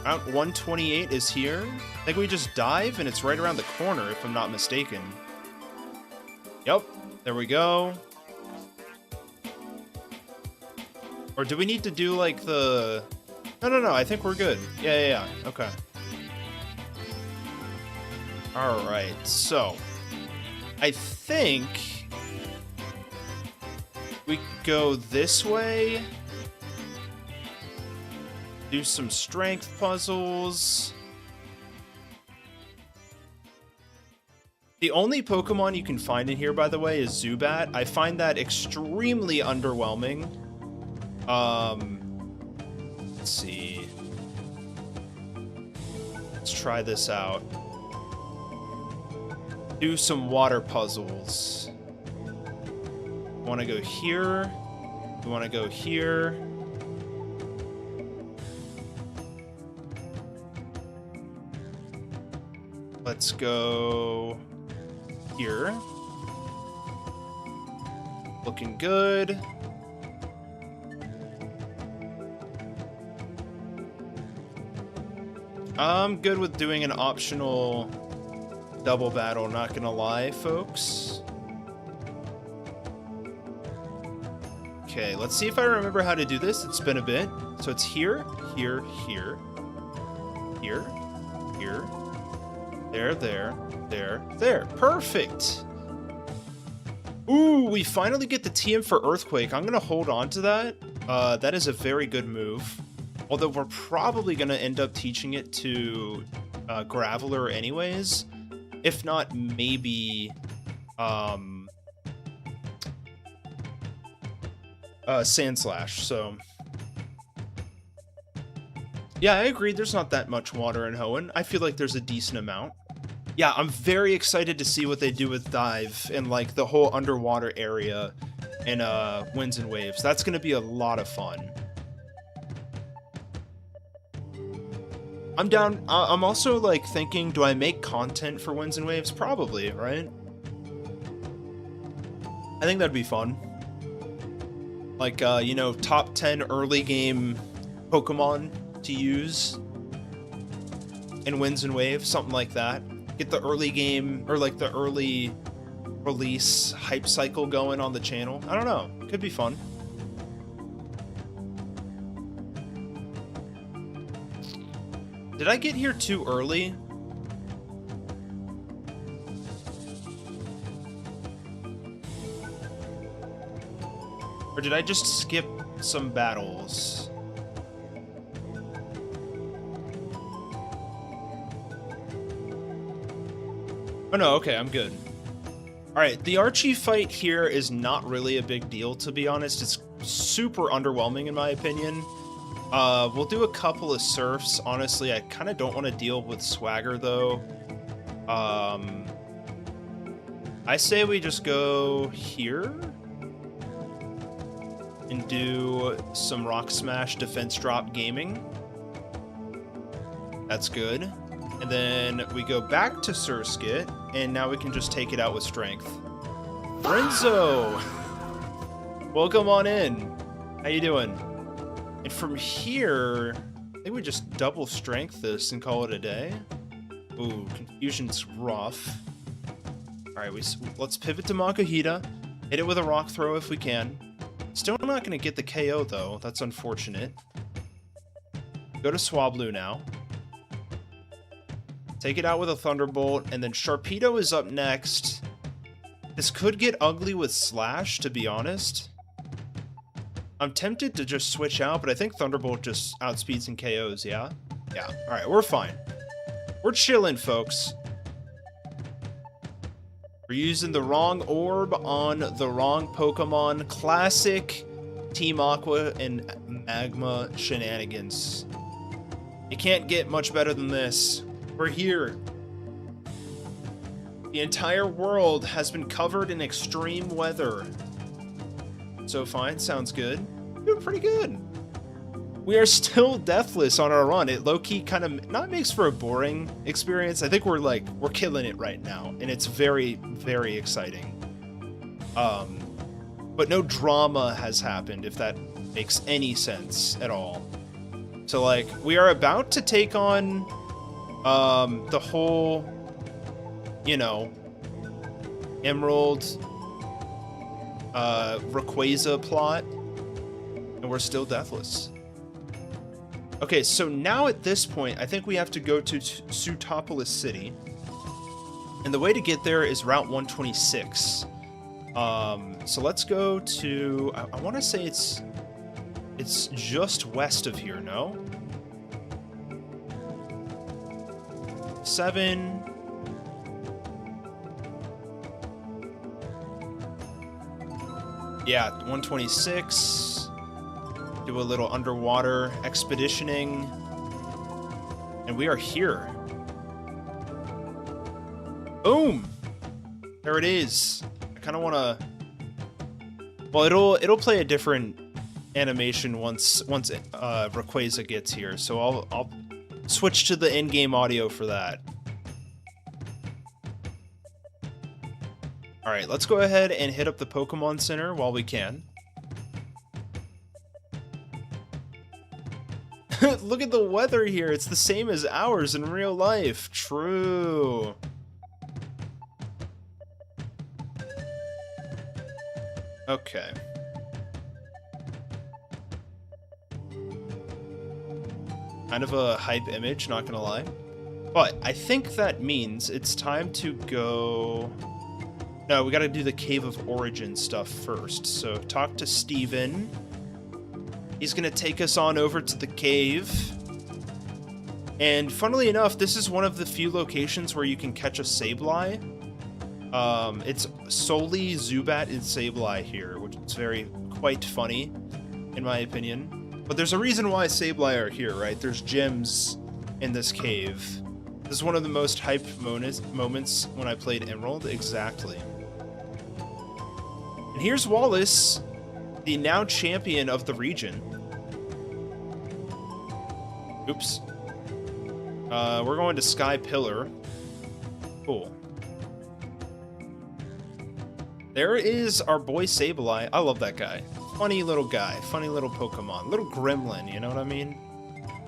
Route 128 is here. I think we just dive and it's right around the corner if I'm not mistaken. Yep, there we go. Or do we need to do like the... No, I think we're good. Yeah, okay. Alright, so... I think... we go this way. Do some strength puzzles. The only Pokemon you can find in here, by the way, is Zubat. I find that extremely underwhelming. Let's see. Let's try this out. Do some water puzzles. Want to go here. We want to go here. Let's go here. Looking good. I'm good with doing an optional double battle, not gonna lie, folks. Okay, let's see if I remember how to do this. It's been a bit. So it's here, here, here, here, here, there. Perfect! Ooh, we finally get the TM for Earthquake. I'm gonna hold on to that. That is a very good move. Although we're probably going to end up teaching it to Graveler anyways. If not, maybe Sandslash. So, yeah, I agree. There's not that much water in Hoenn. I feel like there's a decent amount. Yeah, I'm very excited to see what they do with Dive and like the whole underwater area in Winds and Waves. That's going to be a lot of fun. I'm down. I'm also like thinking, do I make content for Winds and Waves? Probably, right? I think that'd be fun. Like, you know, top 10 early game Pokemon to use in Winds and Waves, something like that. Get the early game, or like the early release hype cycle going on the channel. I don't know. Could be fun. Did I get here too early? Or did I just skip some battles? Oh no, okay, I'm good. Alright, the Archie fight here is not really a big deal, to be honest. It's super underwhelming in my opinion. We'll do a couple of surfs. Honestly, I kind of don't want to deal with Swagger, though. I say we just go here and do some Rock Smash Defense Drop Gaming. That's good. And then we go back to Surskit, and now we can just take it out with strength. Renzo! Welcome on in. How you doing? And from here, I think we just double strength this and call it a day. Ooh, confusion's rough. Alright, let's pivot to Makuhita. Hit it with a rock throw if we can. Still not going to get the KO, though. That's unfortunate. Go to Swablu now. Take it out with a Thunderbolt, and then Sharpedo is up next. This could get ugly with Slash, to be honest. I'm tempted to just switch out, but I think Thunderbolt just outspeeds and KOs, yeah? Yeah, alright, we're fine. We're chilling, folks. We're using the wrong orb on the wrong Pokemon. Classic Team Aqua and Magma shenanigans. You can't get much better than this. We're here. The entire world has been covered in extreme weather. So fine, sounds good. Doing pretty good. We are still deathless on our run. It low-key kind of not makes for a boring experience. I think we're killing it right now, and it's very, very exciting. But no drama has happened, if that makes any sense at all. So like, we are about to take on the whole, you know, Emerald Rayquaza plot, and we're still deathless. Okay, so now at this point, I think we have to go to Sutopolis City. And the way to get there is Route 126. So let's go to... I want to say it's just west of here, no? 7... Yeah, 126... Do a little underwater expeditioning, and we are here. Boom! There it is. I kind of want to. Well, it'll play a different animation once Rayquaza gets here, so I'll switch to the in-game audio for that. All right, let's go ahead and hit up the Pokemon Center while we can. Look at the weather here. It's the same as ours in real life. True. Okay. Kind of a hype image, not gonna lie. But I think that means it's time to go... No, we gotta do the Cave of Origin stuff first. So talk to Steven. He's going to take us on over to the cave. And funnily enough, this is one of the few locations where you can catch a Sableye. It's solely Zubat and Sableye here, which is quite funny, in my opinion. But there's a reason why Sableye are here, right? There's gems in this cave. This is one of the most hyped moments when I played Emerald, exactly. And here's Wallace, the now champion of the region. Oops. We're going to Sky Pillar. Cool. There is our boy Sableye. I love that guy. Funny little guy. Funny little Pokemon. Little gremlin, you know what I mean?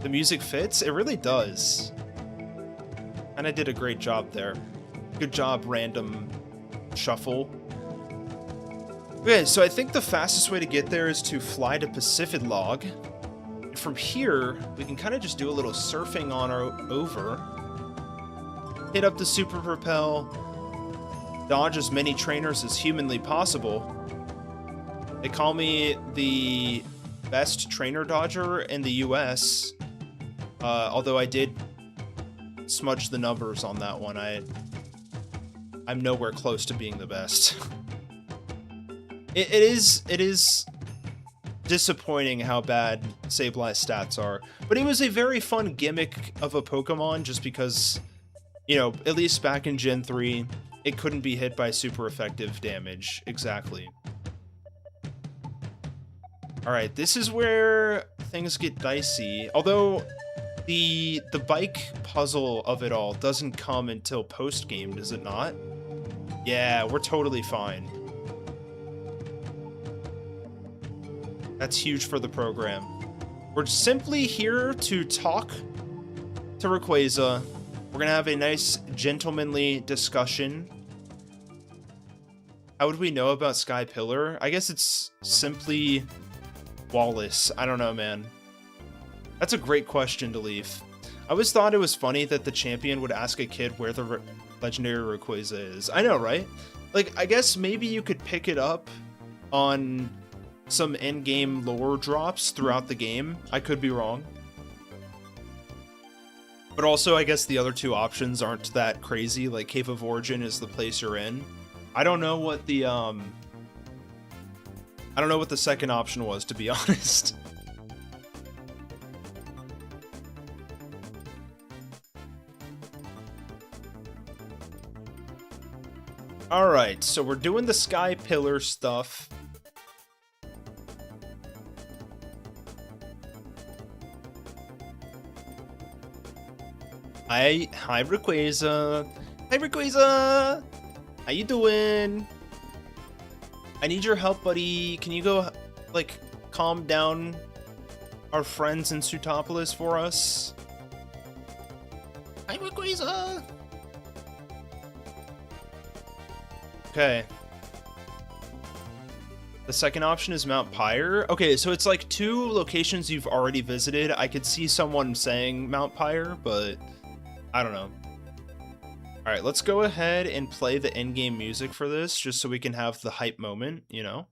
The music fits? It really does. And I did a great job there. Good job, random shuffle. Okay, so I think the fastest way to get there is to fly to Pacific Log. From here, we can kind of just do a little surfing on our over. Hit up the Super Propel. Dodge as many trainers as humanly possible. They call me the best trainer dodger in the US. Although I did smudge the numbers on that one. I'm nowhere close to being the best. It is disappointing how bad Sableye's stats are, but it was a very fun gimmick of a Pokemon just because, you know, at least back in Gen 3, it couldn't be hit by super effective damage. Exactly. Alright, this is where things get dicey, although The bike puzzle of it all doesn't come until post-game, does it not? Yeah, we're totally fine. That's huge for the program. We're simply here to talk to Rayquaza. We're gonna have a nice gentlemanly discussion. How would we know about Sky Pillar? I guess it's simply Wallace. I don't know, man. That's a great question to leave. I always thought it was funny that the champion would ask a kid where the legendary Rayquaza is. I know, right? Like, I guess maybe you could pick it up on some in-game lore drops throughout the game. I could be wrong. But also, I guess the other two options aren't that crazy. Like, Cave of Origin is the place you're in. I don't know what the, I don't know what the second option was, to be honest. Alright, so we're doing the Sky Pillar stuff. Hi Rayquaza. Hi Rayquaza! How you doing? I need your help, buddy. Can you go, like, calm down our friends in Sutopolis for us? Hi Rayquaza! Okay. The second option is Mount Pyre. Okay, so it's like 2 locations you've already visited. I could see someone saying Mount Pyre, but I don't know. Alright, let's go ahead and play the in-game music for this, just so we can have the hype moment, you know?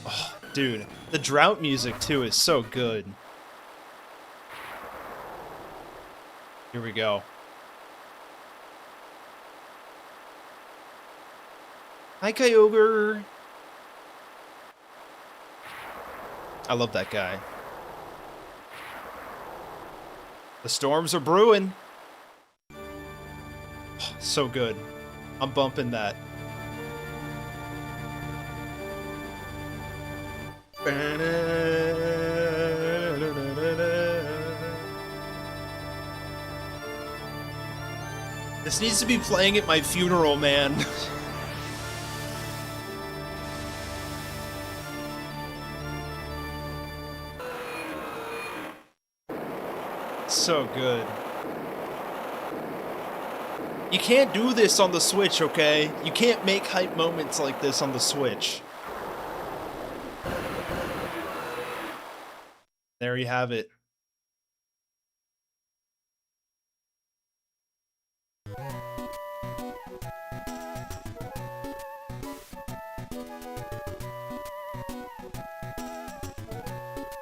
Oh, dude, the drought music, too, is so good. Here we go. Hi, Kyogre! I love that guy. The storms are brewing. Oh, so good. I'm bumping that. This needs to be playing at my funeral, man. So good. You can't do this on the Switch, okay? You can't make hype moments like this on the Switch. There you have it.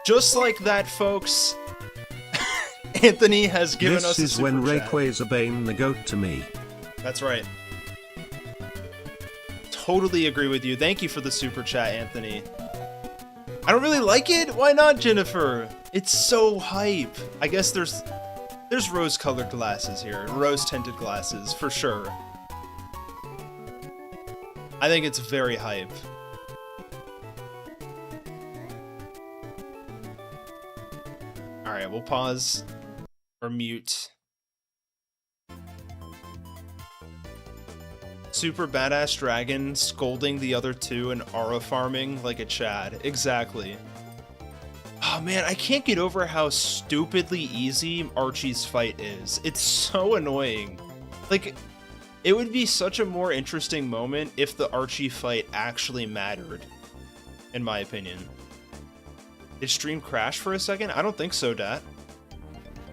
Just like that, folks. Anthony has given us a super chat. This is when Rayquaza Bane the goat to me. That's right. Totally agree with you. Thank you for the super chat, Anthony. I don't really like it. Why not, Jennifer? It's so hype. I guess there's rose-colored glasses here. Rose-tinted glasses, for sure. I think it's very hype. Alright, we'll pause. Or mute. Super badass dragon scolding the other two and aura farming like a Chad. Exactly. Oh man, I can't get over how stupidly easy Archie's fight is. It's so annoying. Like, it would be such a more interesting moment if the Archie fight actually mattered, in my opinion. Did stream crash for a second? I don't think so, Dat.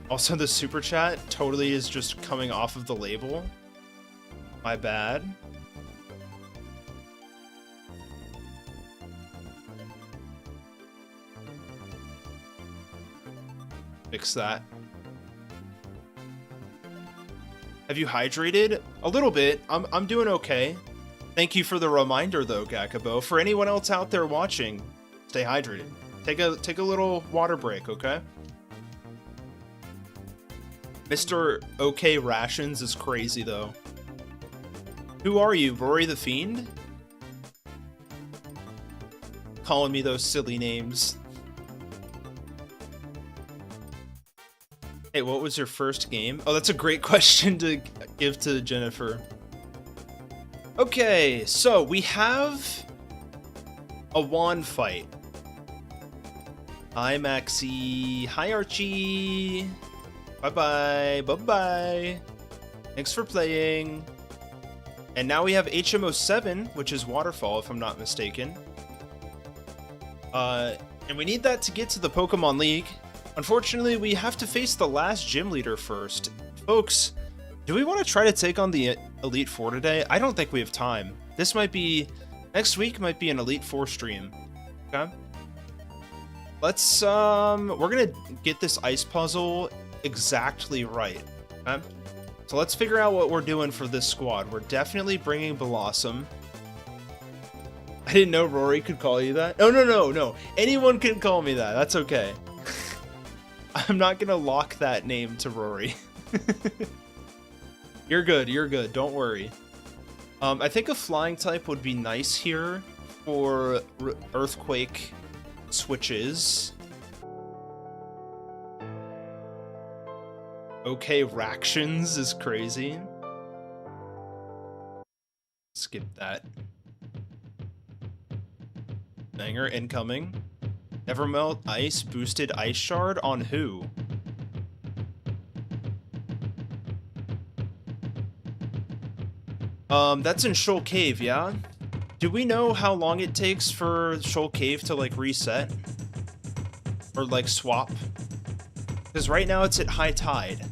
Also, the super chat totally is just coming off of the label. My bad. Fix that. Have you hydrated? A little bit. I'm doing okay. Thank you for the reminder, though, Gakabo. For anyone else out there watching, stay hydrated. Take a little water break, okay? Mr. OK Rations is crazy, though. Who are you, Rory the Fiend? Calling me those silly names. Hey, what was your first game? Oh, that's a great question to give to Jennifer. Okay, so we have a wand fight. Hi, Maxie. Hi, Archie. Bye-bye. Bye-bye. Thanks for playing. And now we have HMO 7, which is Waterfall, if I'm not mistaken. And we need that to get to the Pokemon League. Unfortunately, we have to face the last gym leader first. Folks, do we want to try to take on the Elite Four today? I don't think we have time. This might be... Next week might be an Elite Four stream. Okay? Let's, we're gonna get this ice puzzle exactly right. Okay? So let's figure out what we're doing for this squad. We're definitely bringing Blossom. I didn't know Rory could call you that. No. Anyone can call me that. That's okay. I'm not gonna lock that name to Rory. You're good. Don't worry. I think a flying type would be nice here for Earthquake switches. Okay, Ractions is crazy. Skip that. Banger incoming. Evermelt Ice boosted Ice Shard on who? That's in Shoal Cave, yeah? Do we know how long it takes for Shoal Cave to, like, reset? Or, like, swap? Because right now it's at high tide.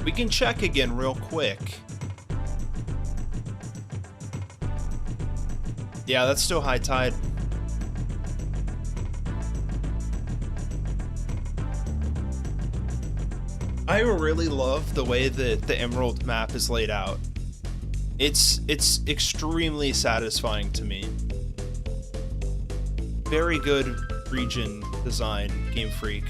We can check again real quick. Yeah, that's still high tide. I really love the way that the Emerald map is laid out. It's extremely satisfying to me. Very good region design, Game Freak.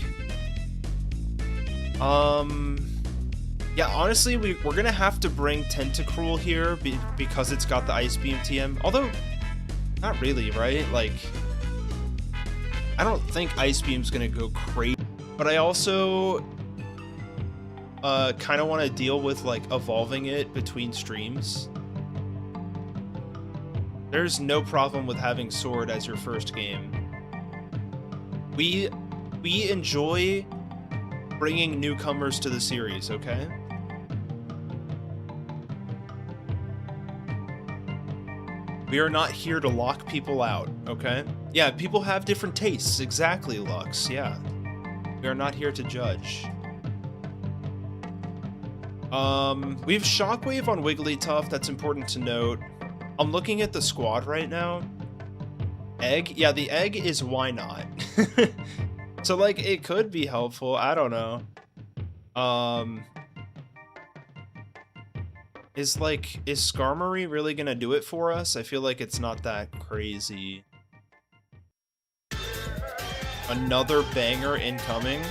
Yeah, honestly, we're gonna have to bring Tentacruel here because it's got the Ice Beam TM. Although, not really, right? Like, I don't think Ice Beam's gonna go crazy. But I also kind of want to deal with, like, evolving it between streams. There's no problem with having Sword as your first game. We enjoy bringing newcomers to the series, okay? We are not here to lock people out, okay? Yeah, people have different tastes. Exactly, Lux, yeah. We are not here to judge. We have Shockwave on Wigglytuff, that's important to note. I'm looking at the squad right now. Egg? Yeah, the egg is why not. So, like, it could be helpful, I don't know. Is Skarmory really gonna do it for us? I feel like it's not that crazy. Another banger incoming.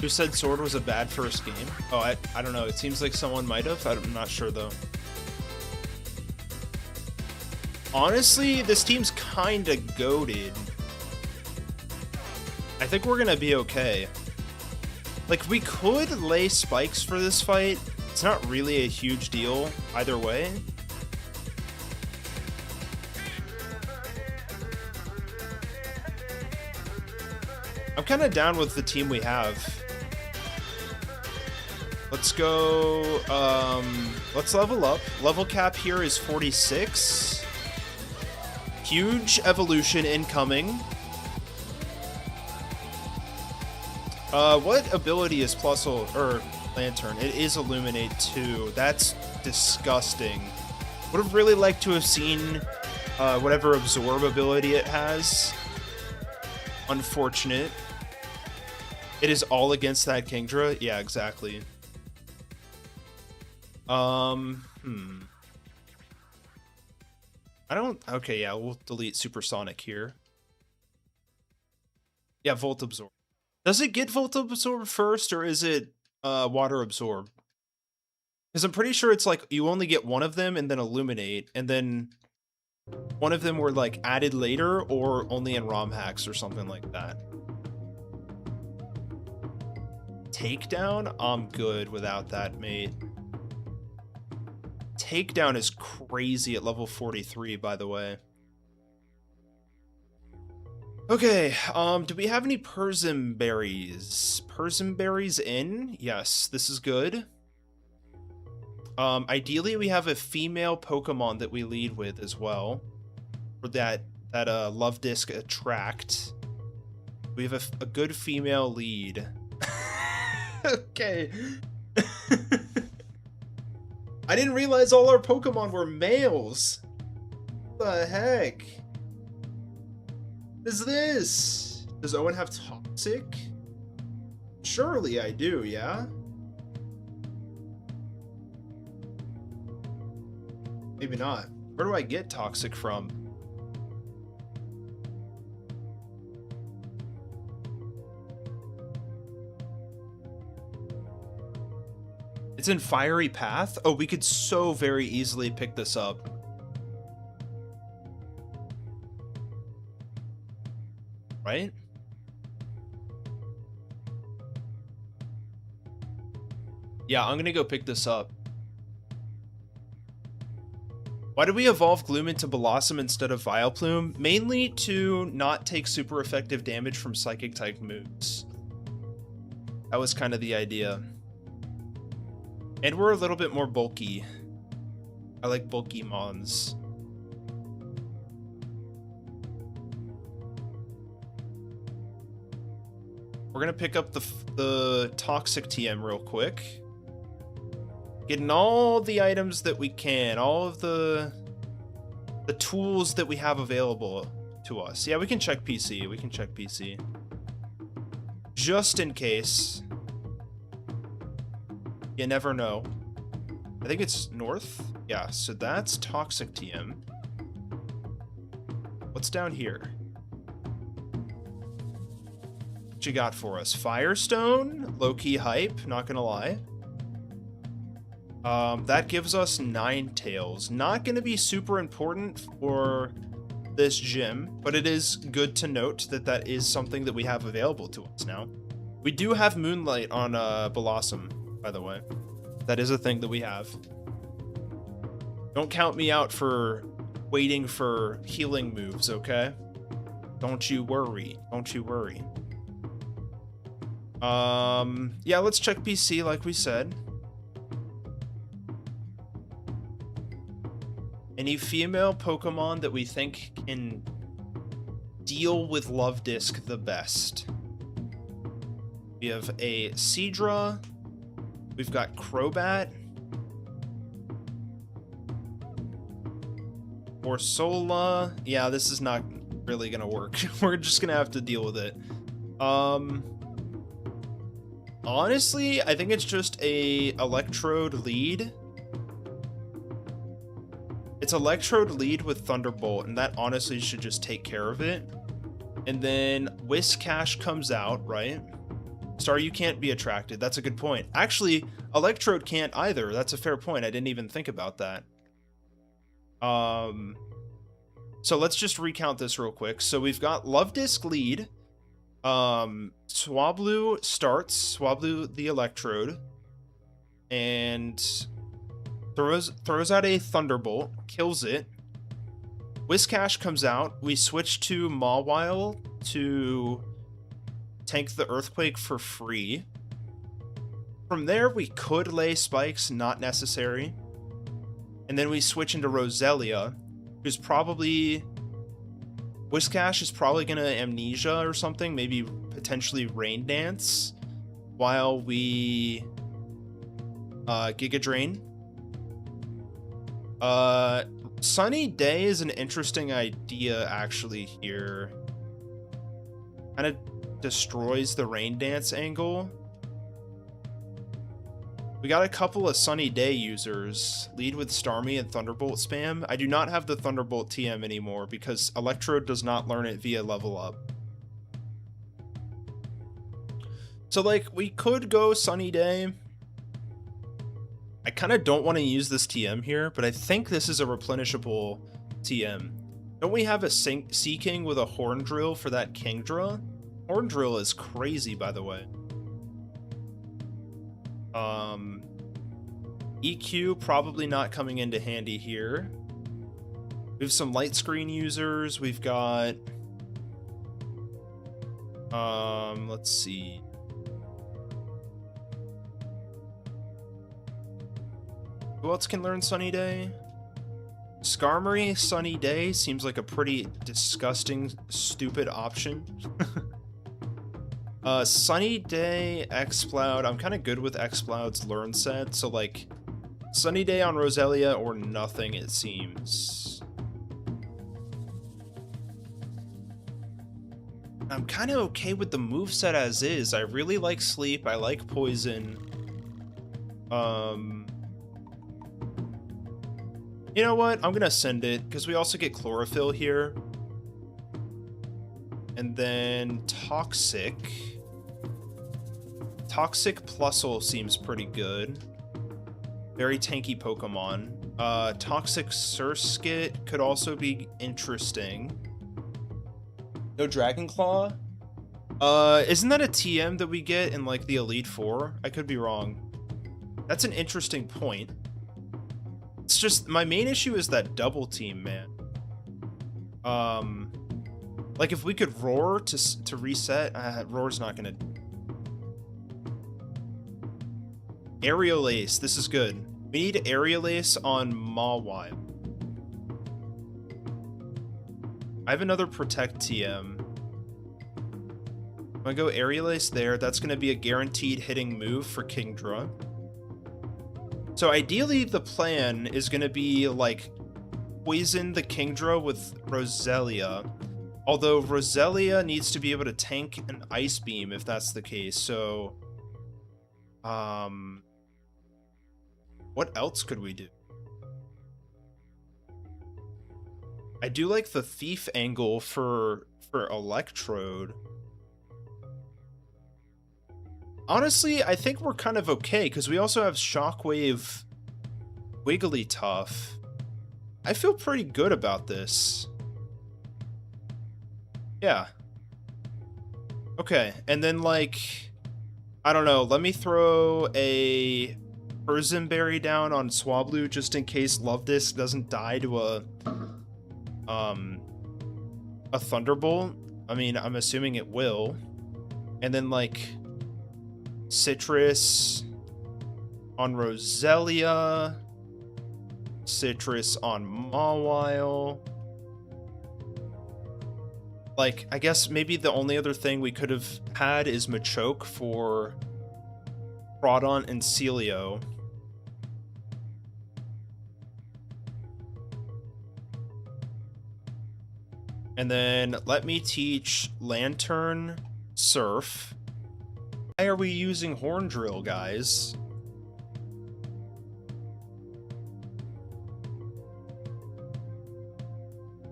Who said Sword was a bad first game? Oh, I don't know. It seems like someone might have. I'm not sure, though. Honestly, this team's kinda goated. I think we're gonna be okay. Like, we could lay spikes for this fight. It's not really a huge deal either way. I'm kinda down with the team we have. Let's go, let's level up. Level cap here is 46. Huge evolution incoming. What ability is Lantern? It is Illuminate too. That's disgusting. Would have really liked to have seen, whatever Absorb ability it has. Unfortunate. It is all against that Kingdra? Yeah, exactly. Okay, yeah, we'll delete Supersonic here. Yeah, Volt Absorb. Does it get Volt Absorb first, or is it Water Absorb? Because I'm pretty sure it's like you only get one of them and then illuminate, and then one of them were like added later or only in ROM hacks or something like that. Takedown? I'm good without that, mate. Takedown is crazy at level 43, by the way. Okay, do we have any Persim berries? Persim berries in? Yes, this is good. Ideally we have a female Pokemon that we lead with as well. For that Love Disc attract. We have a good female lead. Okay. I didn't realize all our Pokemon were males. What the heck? What is this? Does Owen have Toxic? Surely I do, yeah? Maybe not. Where do I get Toxic from? It's in Fiery Path? Oh, we could so very easily pick this up. Right? Yeah, I'm gonna go pick this up. Why did we evolve Gloom into Blossom instead of Vileplume? Mainly to not take super effective damage from Psychic type moves. That was kind of the idea. And we're a little bit more bulky. I like bulky mons. We're gonna pick up the Toxic TM real quick. Getting all the items that we can, all of the tools that we have available to us. Yeah, we can check PC. We can check PC. Just in case. You never know. I think it's north. Yeah, so that's Toxic TM. What's down here? What you got for us? Firestone? Low-key hype, not gonna lie. That gives us Ninetales. Not gonna be super important for this gym, but it is good to note that that is something that we have available to us now. We do have Moonlight on Blossom, by the way. That is a thing that we have. Don't count me out for waiting for healing moves, okay? Don't you worry. Don't you worry. Yeah, let's check PC like we said. Any female Pokemon that we think can deal with Love Disc the best? We have a Seadra. We've got Crobat. Orsola. Yeah, this is not really gonna work. We're just gonna have to deal with it. Honestly, I think it's just a Electrode lead. It's Electrode lead with Thunderbolt, and that honestly should just take care of it. And then Whiscash comes out, right? Sorry, you can't be attracted. That's a good point. Actually, Electrode can't either. That's a fair point. I didn't even think about that. So let's just recount this real quick. So we've got Love Disc lead. Swablu starts. Swablu the Electrode. And throws out a Thunderbolt. Kills it. Whiscash comes out. We switch to Mawile to tank the Earthquake for free. From there, we could lay Spikes, not necessary. And then we switch into Roselia, who's probably... Whiscash is probably going to Amnesia or something, maybe potentially Rain Dance, while we Giga Drain. Sunny Day is an interesting idea, actually, here. Kind of destroys the Rain Dance angle. We got a couple of Sunny Day users. Lead with Starmie and Thunderbolt spam. I do not have the Thunderbolt TM anymore because Electrode does not learn it via level up. So, like, we could go Sunny Day. I kind of don't want to use this TM here, but I think this is a replenishable TM. Don't we have a Sea King with a Horn Drill for that Kingdra? Horn Drill is crazy, by the way. EQ probably not coming into handy here. We have some light screen users. We've got... let's see. Who else can learn Sunny Day? Skarmory, Sunny Day seems like a pretty disgusting, stupid option. Sunny Day, Exploud. I'm kind of good with Exploud's learn set, so like Sunny Day on Roselia or nothing, it seems. I'm kind of okay with the moveset as is. I really like Sleep. I like Poison. You know what? I'm gonna send it, because we also get Chlorophyll here. And then Toxic. Toxic Plusle seems pretty good. Very tanky Pokemon. Toxic Surskit could also be interesting. No Dragon Claw? Isn't that a TM that we get in, like, the Elite Four? I could be wrong. That's an interesting point. It's just, my main issue is that double team, man. Like, if we could Roar to reset, Roar's not gonna... Aerial Ace, this is good. We need Aerial Ace on Mawile. I have another Protect TM. I'm gonna go Aerial Ace there. That's gonna be a guaranteed hitting move for Kingdra. So ideally, the plan is gonna be, like, poison the Kingdra with Roselia. Although Roselia needs to be able to tank an Ice Beam if that's the case, so... what else could we do? I do like the Thief angle for Electrode. Honestly, I think we're kind of okay, because we also have Shockwave Wigglytuff. I feel pretty good about this. Yeah. Okay, and then, like, I don't know, let me throw a Berry down on Swablu just in case Love Disc doesn't die to a Thunderbolt. I mean, I'm assuming it will. And then, like, Citrus on Roselia, Citrus on Mawile. Like, I guess maybe the only other thing we could have had is Machoke for Groudon and Celio. And then let me teach Lantern, Surf. Why are we using Horn Drill, guys?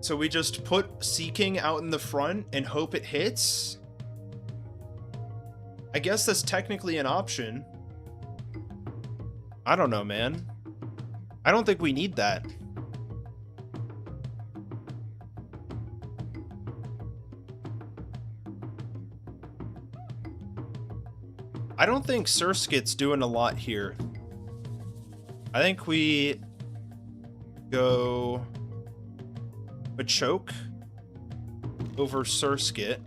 So we just put Seeking out in the front and hope it hits? I guess that's technically an option. I don't know, man. I don't think we need that. I don't think Surskit's doing a lot here. I think we go Machoke over Surskit.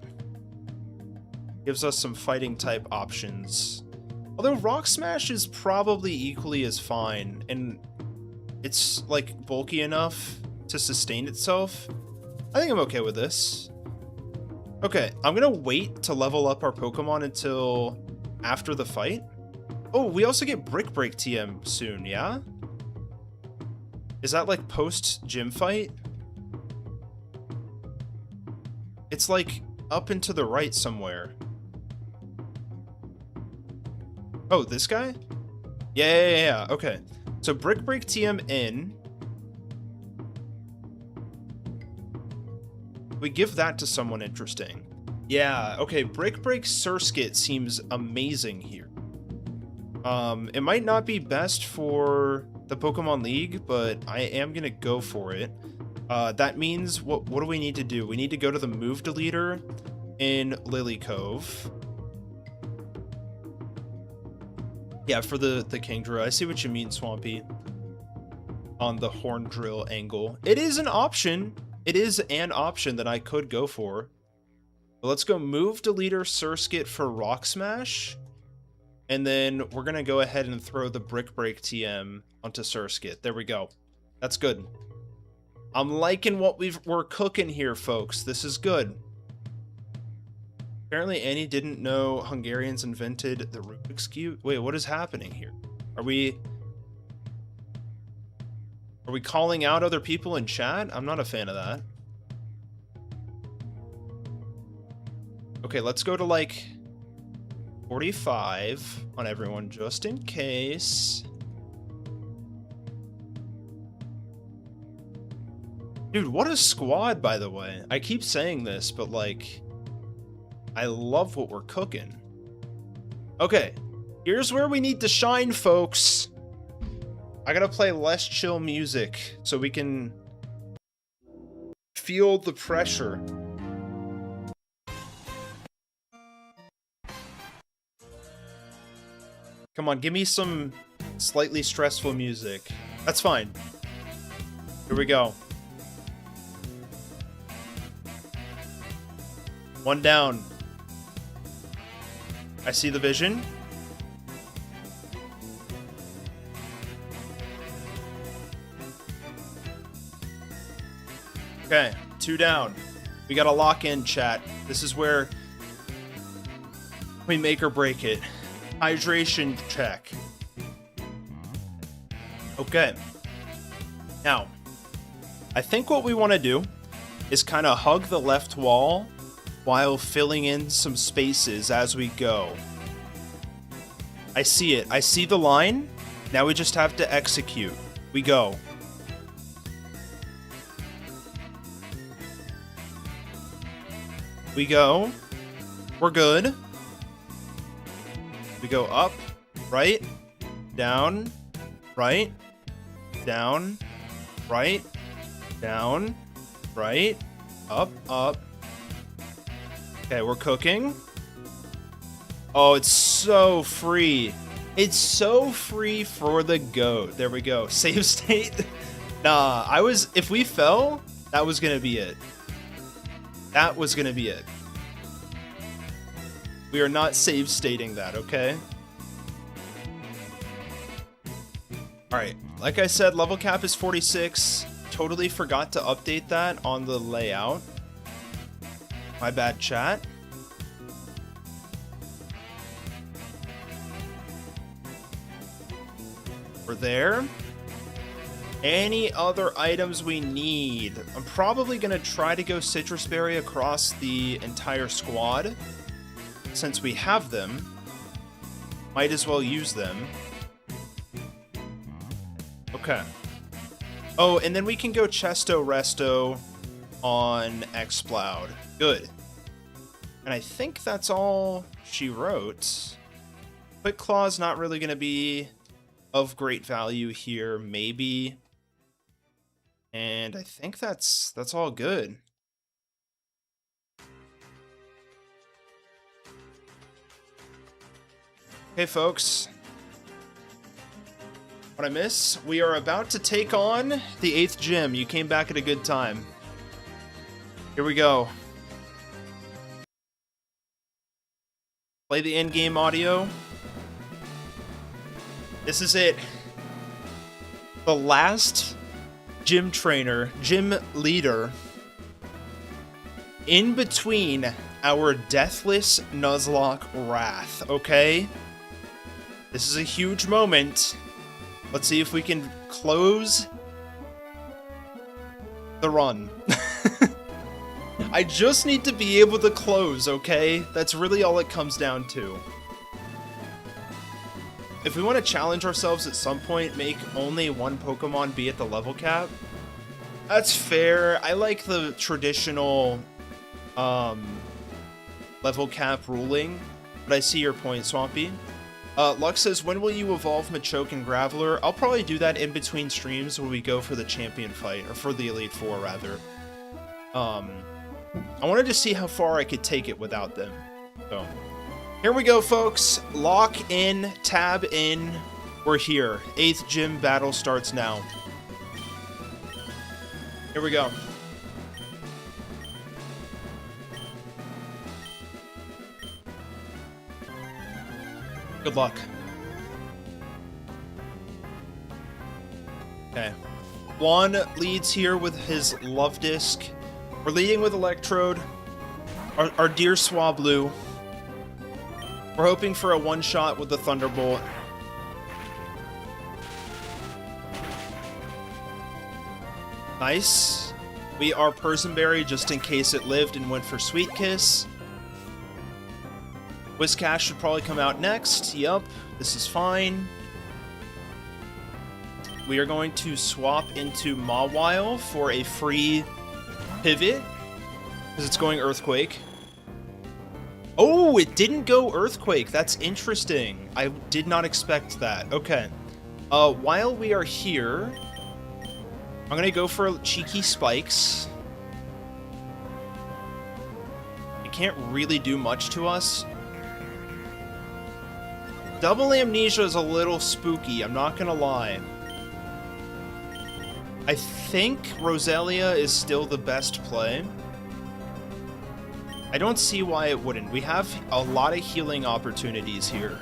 Gives us some fighting type options. Although Rock Smash is probably equally as fine, and it's, like, bulky enough to sustain itself. I think I'm okay with this. Okay, I'm gonna wait to level up our Pokemon until after the fight. Oh, we also get Brick Break TM soon, yeah? Is that, like, post-gym fight? It's, like, up and to the right somewhere. Oh, this guy? Yeah. Okay. So Brick Break TM in. We give that to someone interesting. Yeah, okay, Brick Break Surskit seems amazing here. It might not be best for the Pokemon League, but I am gonna go for it. That means, what do we need to do? We need to go to the move deleter in Lily Cove. Yeah, for the King Drill. I see what you mean, Swampy. On the Horn Drill angle. It is an option. It is an option that I could go for. But let's go move deleter Surskit for Rock Smash. And then we're going to go ahead and throw the Brick Break TM onto Surskit. There we go. That's good. I'm liking what we're cooking here, folks. This is good. Apparently Annie didn't know Hungarians invented the Rubik's Cube. Wait, what is happening here? Are we calling out other people in chat? I'm not a fan of that. Okay, let's go to like 45 on everyone just in case. Dude, what a squad, by the way. I keep saying this, but like, I love what we're cooking. Okay, here's where we need to shine, folks. I gotta play less chill music so we can feel the pressure. Come on, give me some slightly stressful music. That's fine. Here we go. One down. I see the vision. Okay, 2 down. We gotta lock in, chat. This is where we make or break it. Hydration check. Okay. Now, I think what we want to do is kind of hug the left wall while filling in some spaces as we go. I see it. I see the line. Now we just have to execute. We go. We go. We're good. We go up, right, down, right, down, right, down, right, up, up. Okay, we're cooking. Oh, it's so free. It's so free for the goat. There we go. Save state. Nah, if we fell, that was gonna be it. That was gonna be it. We are not save stating that, okay? Alright, like I said, level cap is 46. Totally forgot to update that on the layout. My bad, chat. We're there. Any other items we need? I'm probably going to try to go Citrus Berry across the entire squad. Since we have them, might as well use them. Okay. Oh, and then we can go Chesto Resto on Exploud. Good. And I think that's all she wrote. Quick Claw's not really going to be of great value here, maybe. And I think that's all good. Okay, folks. What I miss? We are about to take on the 8th gym. You came back at a good time. Here we go. Play the in-game audio. This is it. The last gym trainer, gym leader, in between our Deathless Nuzlocke Wrath, okay? This is a huge moment. Let's see if we can close the run. I just need to be able to close, okay? That's really all it comes down to. If we want to challenge ourselves at some point, make only one Pokemon be at the level cap, that's fair. I like the traditional level cap ruling, but I see your point, Swampy. Lux says, when will you evolve Machoke and Graveler? I'll probably do that in between streams when we go for the champion fight, or for the Elite Four, rather. I wanted to see how far I could take it without them. So, here we go, folks. Lock in, tab in. We're here. 8th gym battle starts now. Here we go. Good luck. Okay. Juan leads here with his Love Disc. We're leading with Electrode. Our dear Swablu. We're hoping for a one-shot with the Thunderbolt. Nice. We are Persenberry just in case it lived and went for Sweet Kiss. Whiscash should probably come out next. Yup, this is fine. We are going to swap into Mawile for a free pivot, because it's going Earthquake. Oh, it didn't go Earthquake. That's interesting. I did not expect that. Okay. While we are here, I'm going to go for Cheeky Spikes. It can't really do much to us. Double Amnesia is a little spooky, I'm not gonna lie. I think Roselia is still the best play. I don't see why it wouldn't. We have a lot of healing opportunities here.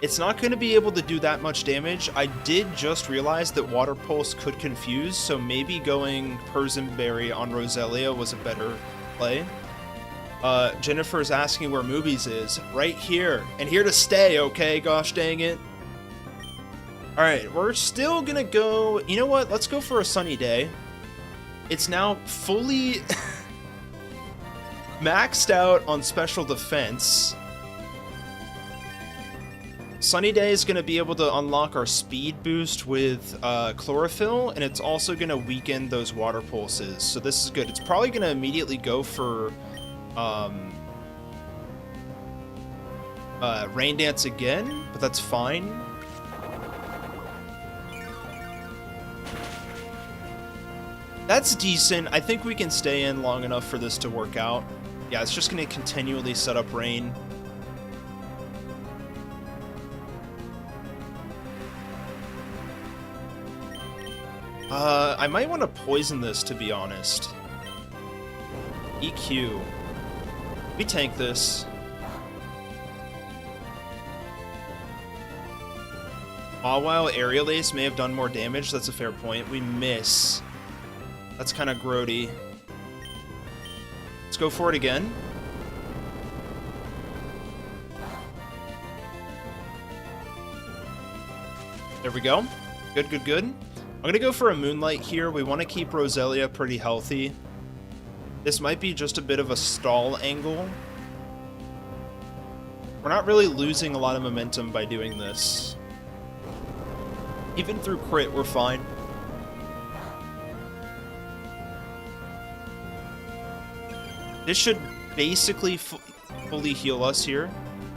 It's not going to be able to do that much damage. I did just realize that Water Pulse could confuse, so maybe going Persenberry on Roselia was a better play. Jennifer's asking where Moobies is. Right here. And here to stay, okay? Gosh dang it. Alright, we're still gonna go... You know what? Let's go for a sunny day. It's now fully maxed out on special defense. Sunny Day is going to be able to unlock our speed boost with Chlorophyll, and it's also going to weaken those water pulses. So this is good. It's probably going to immediately go for Rain Dance again, but that's fine. That's decent. I think we can stay in long enough for this to work out. Yeah, it's just going to continually set up rain. I might want to poison this, to be honest. EQ. We tank this. Mawile Aerial Ace may have done more damage. That's a fair point. We miss. That's kind of grody. Let's go for it again. There we go. Good, good, good. I'm going to go for a Moonlight here. We want to keep Roselia pretty healthy. This might be just a bit of a stall angle. We're not really losing a lot of momentum by doing this. Even through crit, we're fine. This should basically fully heal us here.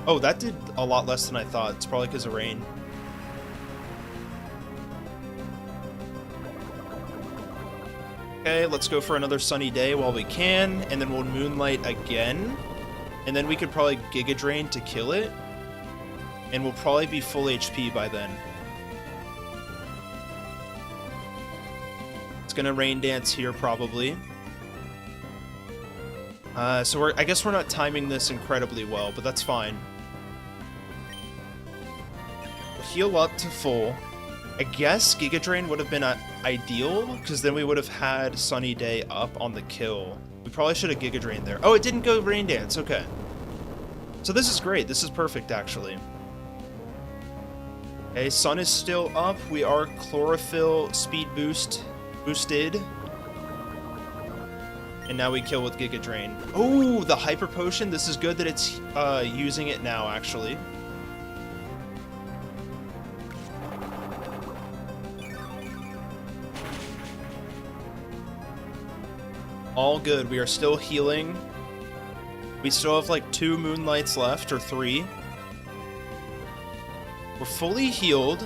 Oh, that did a lot less than I thought. It's probably because of rain. Okay, let's go for another sunny day while we can, and then we'll Moonlight again. And then we could probably Giga Drain to kill it. And we'll probably be full HP by then. It's gonna Rain Dance here, probably. So I guess we're not timing this incredibly well, but that's fine. We'll heal up to full. I guess Giga Drain would have been ideal, because then we would have had Sunny Day up on the kill. We probably should have Giga Drain there. Oh, it didn't go Rain Dance. Okay. So this is great. This is perfect, actually. Okay, Sun is still up. We are Chlorophyll speed boosted. And now we kill with Giga Drain. Oh, the Hyper Potion. This is good that it's using it now, actually. All good. We are still healing. We still have like 2 Moonlights left, or 3. We're fully healed.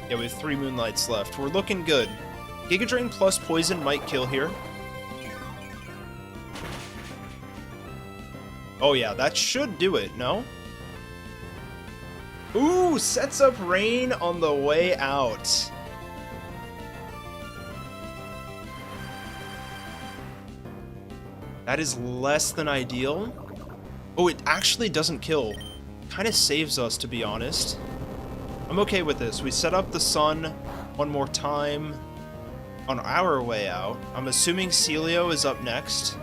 Yeah, we have 3 Moonlights left. We're looking good. Giga Drain plus Poison might kill here. Oh yeah, that should do it, no? Ooh, sets up Rain on the way out. That is less than ideal. Oh, it actually doesn't kill. Kind of saves us, to be honest. I'm okay with this. We set up the sun one more time on our way out. I'm assuming Celio is up next.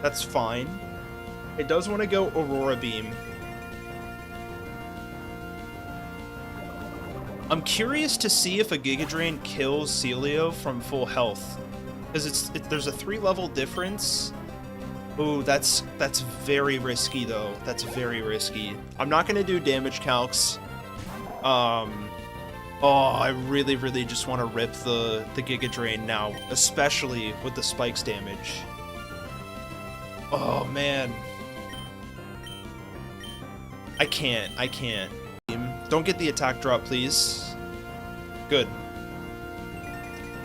That's fine. It does want to go Aurora Beam. I'm curious to see if a Giga Drain kills Celio from full health. Because there's a 3-level difference. Ooh, that's very risky, though. That's very risky. I'm not going to do damage calcs. Oh, I really, really just want to rip the Giga Drain now, especially with the spikes damage. Oh, man. I can't. Don't get the attack drop, please. Good.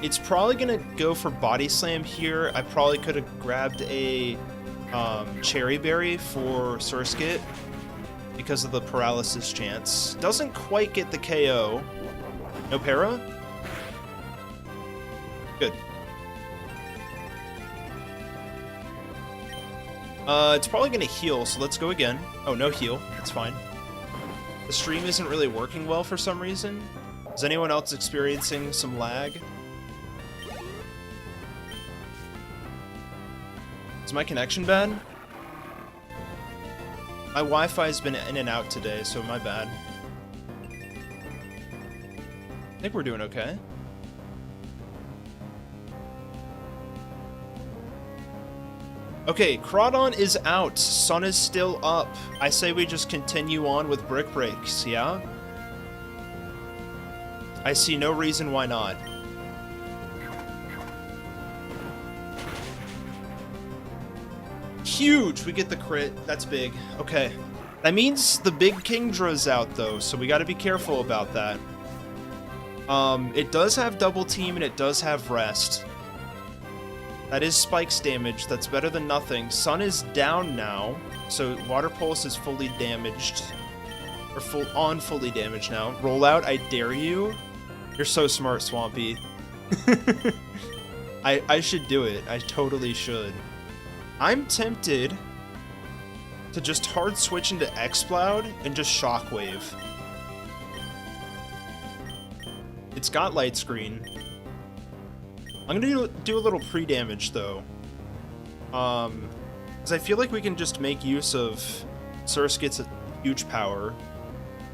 It's probably gonna go for Body Slam here. I probably could have grabbed a Cherry Berry for Surskit because of the paralysis chance. Doesn't quite get the KO. No para? Good. It's probably gonna heal, so let's go again. Oh, no heal. That's fine. The stream isn't really working well for some reason. Is anyone else experiencing some lag? Is my connection bad? My Wi-Fi's been in and out today, so my bad. I think we're doing okay. Okay, Crawdon is out. Sun is still up. I say we just continue on with Brick Breaks, yeah? I see no reason why not. Huge! We get the crit. That's big. Okay. That means the big Kingdra's out, though, so we gotta be careful about that. It does have Double Team, and it does have Rest. That is Spikes damage. That's better than nothing. Sun is down now, so Water Pulse is fully damaged. Or fully damaged now. Rollout, I dare you. You're so smart, Swampy. I should do it. I totally should. I'm tempted to just hard switch into Exploud and just Shockwave. It's got Light Screen. I'm gonna do a little pre-damage, though. Because I feel like we can just make use of Surskit's huge power.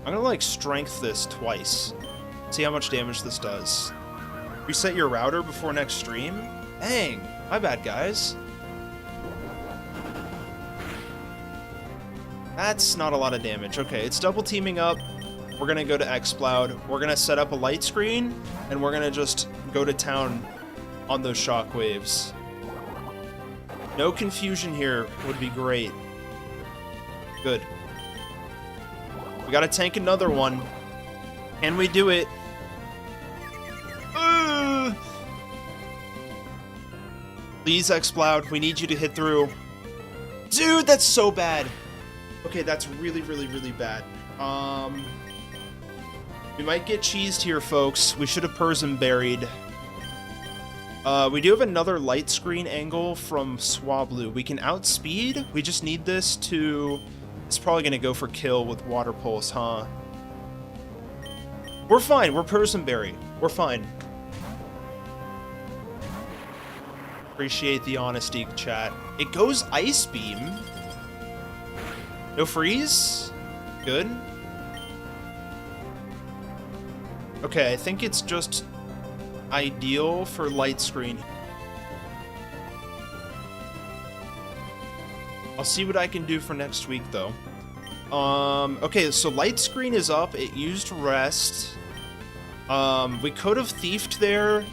I'm gonna, like, Strength this twice. See how much damage this does. Reset your router before next stream? Dang, my bad, guys. That's not a lot of damage. Okay, it's double teaming up. We're gonna go to Exploud. We're gonna set up a light screen, and we're gonna just go to town on those shockwaves. No confusion here would be great. Good. We gotta tank another one. Can we do it? Please, Exploud, we need you to hit through. Dude, that's so bad. Okay, that's really, really, really bad. We might get cheesed here, folks. We should have Persim buried. We do have another light screen angle from Swablu. We can outspeed. We just need this to... It's probably going to go for kill with Water Pulse, huh? We're fine. We're Persim Berry. We're fine. Appreciate the honesty, chat. It goes Ice Beam. No freeze? Good. Okay, I think it's just ideal for light screen. I'll see what I can do for next week, though. Okay, so light screen is up. It used rest. We could have thiefed there.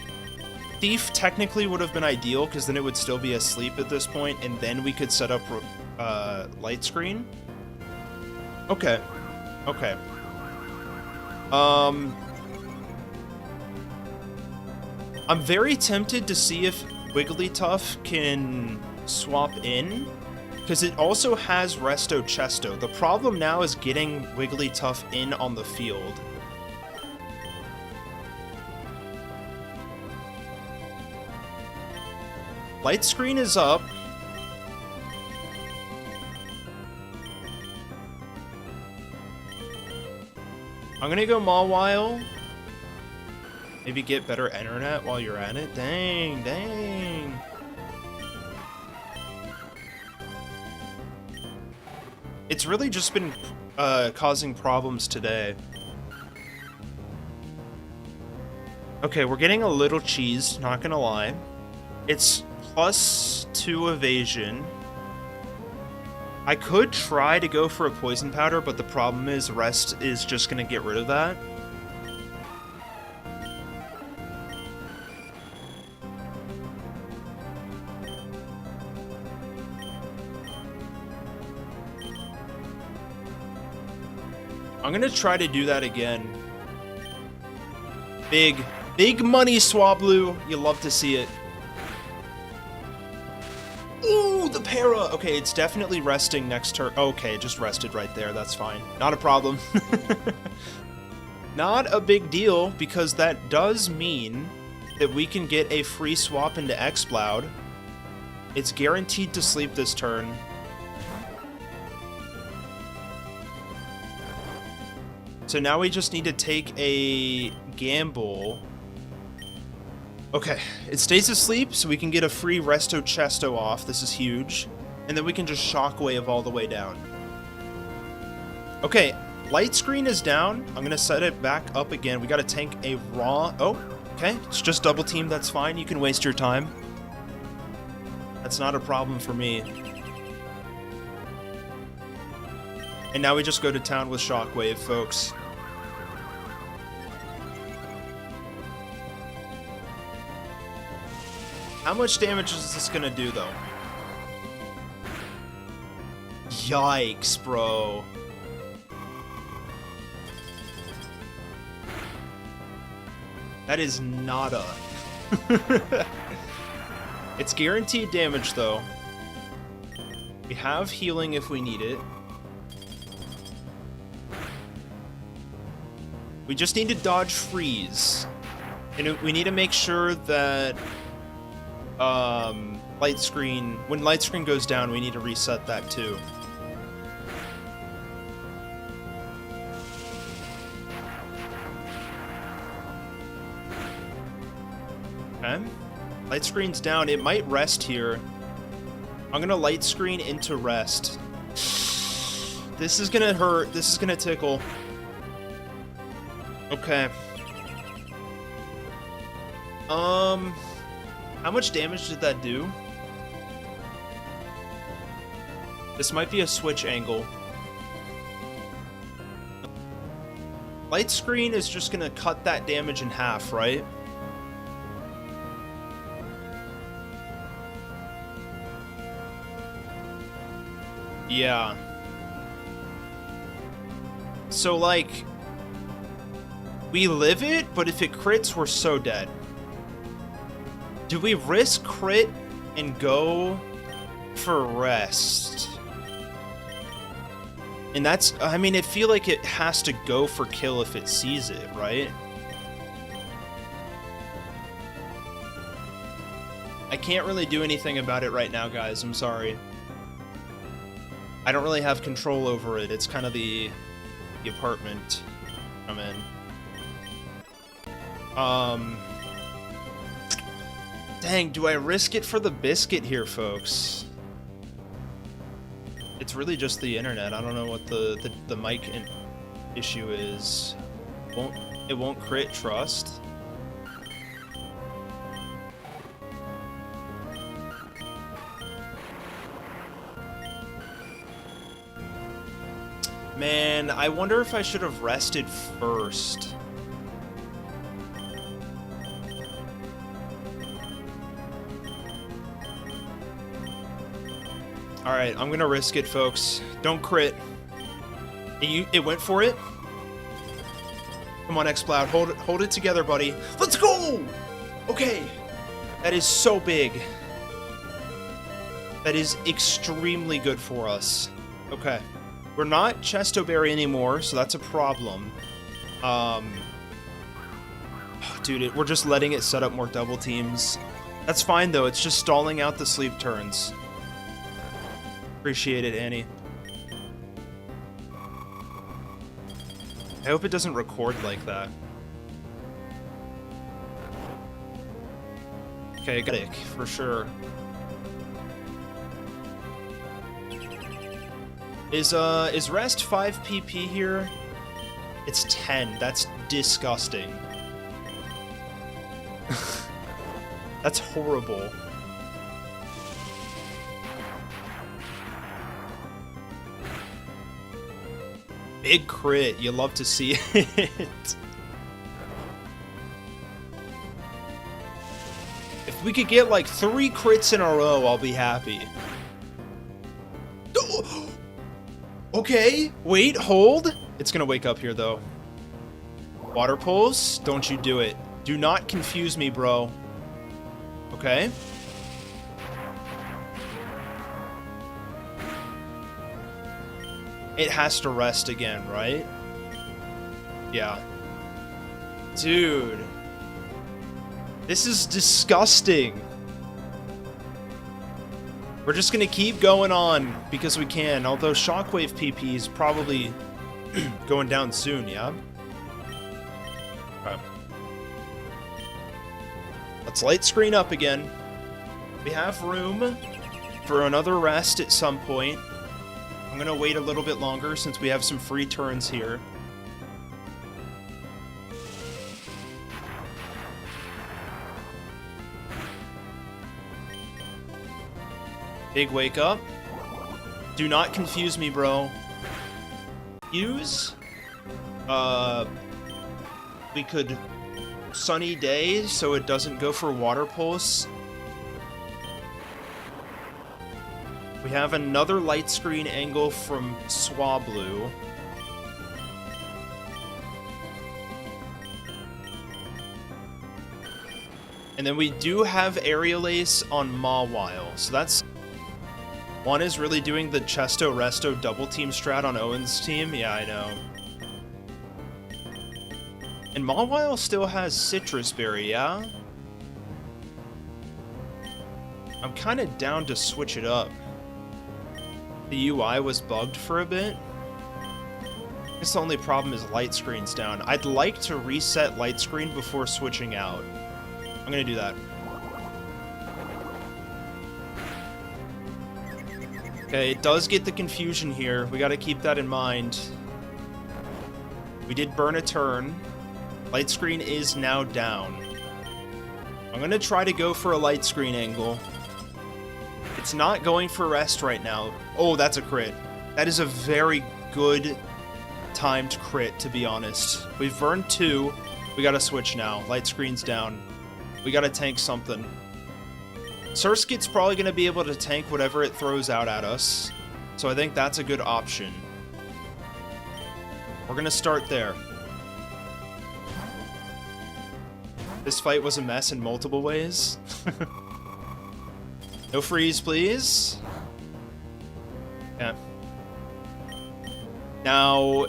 Thief technically would have been ideal, because then it would still be asleep at this point, and then we could set up light screen. Okay. Okay. I'm very tempted to see if Wigglytuff can swap in, because it also has Resto Chesto. The problem now is getting Wigglytuff in on the field. Light screen is up. I'm gonna go Mawile. Maybe get better internet while you're at it. Dang, dang. It's really just been causing problems today. Okay, we're getting a little cheese, not gonna lie. It's +2 evasion. I could try to go for a poison powder, but the problem is rest is just gonna get rid of that. I'm gonna try to do that again. Big money, Swablu. You love to see it. Ooh, the para! Okay, it's definitely resting next turn. Okay, it just rested right there. That's fine. Not a problem. Not a big deal, because that does mean that we can get a free swap into Exploud. It's guaranteed to sleep this turn. So now we just need to take a gamble. Okay, it stays asleep, so we can get a free Resto Chesto off. This is huge. And then we can just Shockwave all the way down. Okay, light screen is down. I'm gonna set it back up again. We gotta tank a raw... Oh, okay, it's just double team, that's fine. You can waste your time. That's not a problem for me. And now we just go to town with Shockwave, folks. How much damage is this gonna do, though? Yikes, bro. That is nada. It's guaranteed damage, though. We have healing if we need it. We just need to dodge freeze. And we need to make sure that... light screen, when light screen goes down, we need to reset that too. Okay. Light screen's down. It might rest here. I'm gonna light screen into rest. This is gonna hurt. This is gonna tickle. Okay. How much damage did that do? This might be a switch angle. Light screen is just gonna cut that damage in half, right? Yeah. So, like, we live it, but if it crits, we're so dead. Do we risk crit and go for rest? And that's, I mean, I feel like it has to go for kill if it sees it, right? I can't really do anything about it right now, guys. I'm sorry. I don't really have control over it. It's kind of the apartment I'm in. Dang, do I risk it for the biscuit here, folks? It's really just the internet. I don't know what the mic issue is. It won't crit trust. Man, I wonder if I should have rested first. Alright, I'm gonna risk it, folks. Don't crit. It went for it. Come on, X-Cloud. Hold it together, buddy. Let's go! Okay. That is so big. That is extremely good for us. Okay. We're not Chesto Berry anymore, so that's a problem. Dude, we're just letting it set up more double teams. That's fine, though. It's just stalling out the sleep turns. Appreciate it, Annie. I hope it doesn't record like that. Okay, got it, for sure. Is rest 5 PP here? It's 10. That's disgusting. That's horrible. Big crit. You love to see it. If we could get like 3 crits in a row, I'll be happy. Okay, wait, hold. It's gonna wake up here, though. Water pulse, don't you do it. Do not confuse me, bro. Okay. It has to rest again, right? Yeah. Dude. This is disgusting. We're just gonna keep going on because we can, although Shockwave PP is probably going down soon, yeah? Okay. Let's light screen up again. We have room for another rest at some point. I'm gonna wait a little bit longer since we have some free turns here. Big wake up. Do not confuse me, bro. Use. We could sunny day so it doesn't go for water pulse. We have another light screen angle from Swablu. And then we do have Aerial Ace on Mawile, so that's... One is really doing the Chesto Resto double team strat on Owen's team. Yeah, I know. And Mawile still has Citrus Berry, yeah? I'm kind of down to switch it up. The UI was bugged for a bit. I guess the only problem is light screen's down. I'd like to reset light screen before switching out. I'm gonna do that. Okay, it does get the confusion here. We gotta keep that in mind. We did burn a turn. Light screen is now down. I'm gonna try to go for a light screen angle. It's not going for rest right now. Oh, that's a crit. That is a very good timed crit, to be honest. We've burned 2. We gotta switch now. Light screen's down. We gotta tank something. Surskit's probably going to be able to tank whatever it throws out at us, so I think that's a good option. We're going to start there. This fight was a mess in multiple ways. No freeze, please. Yeah. Now,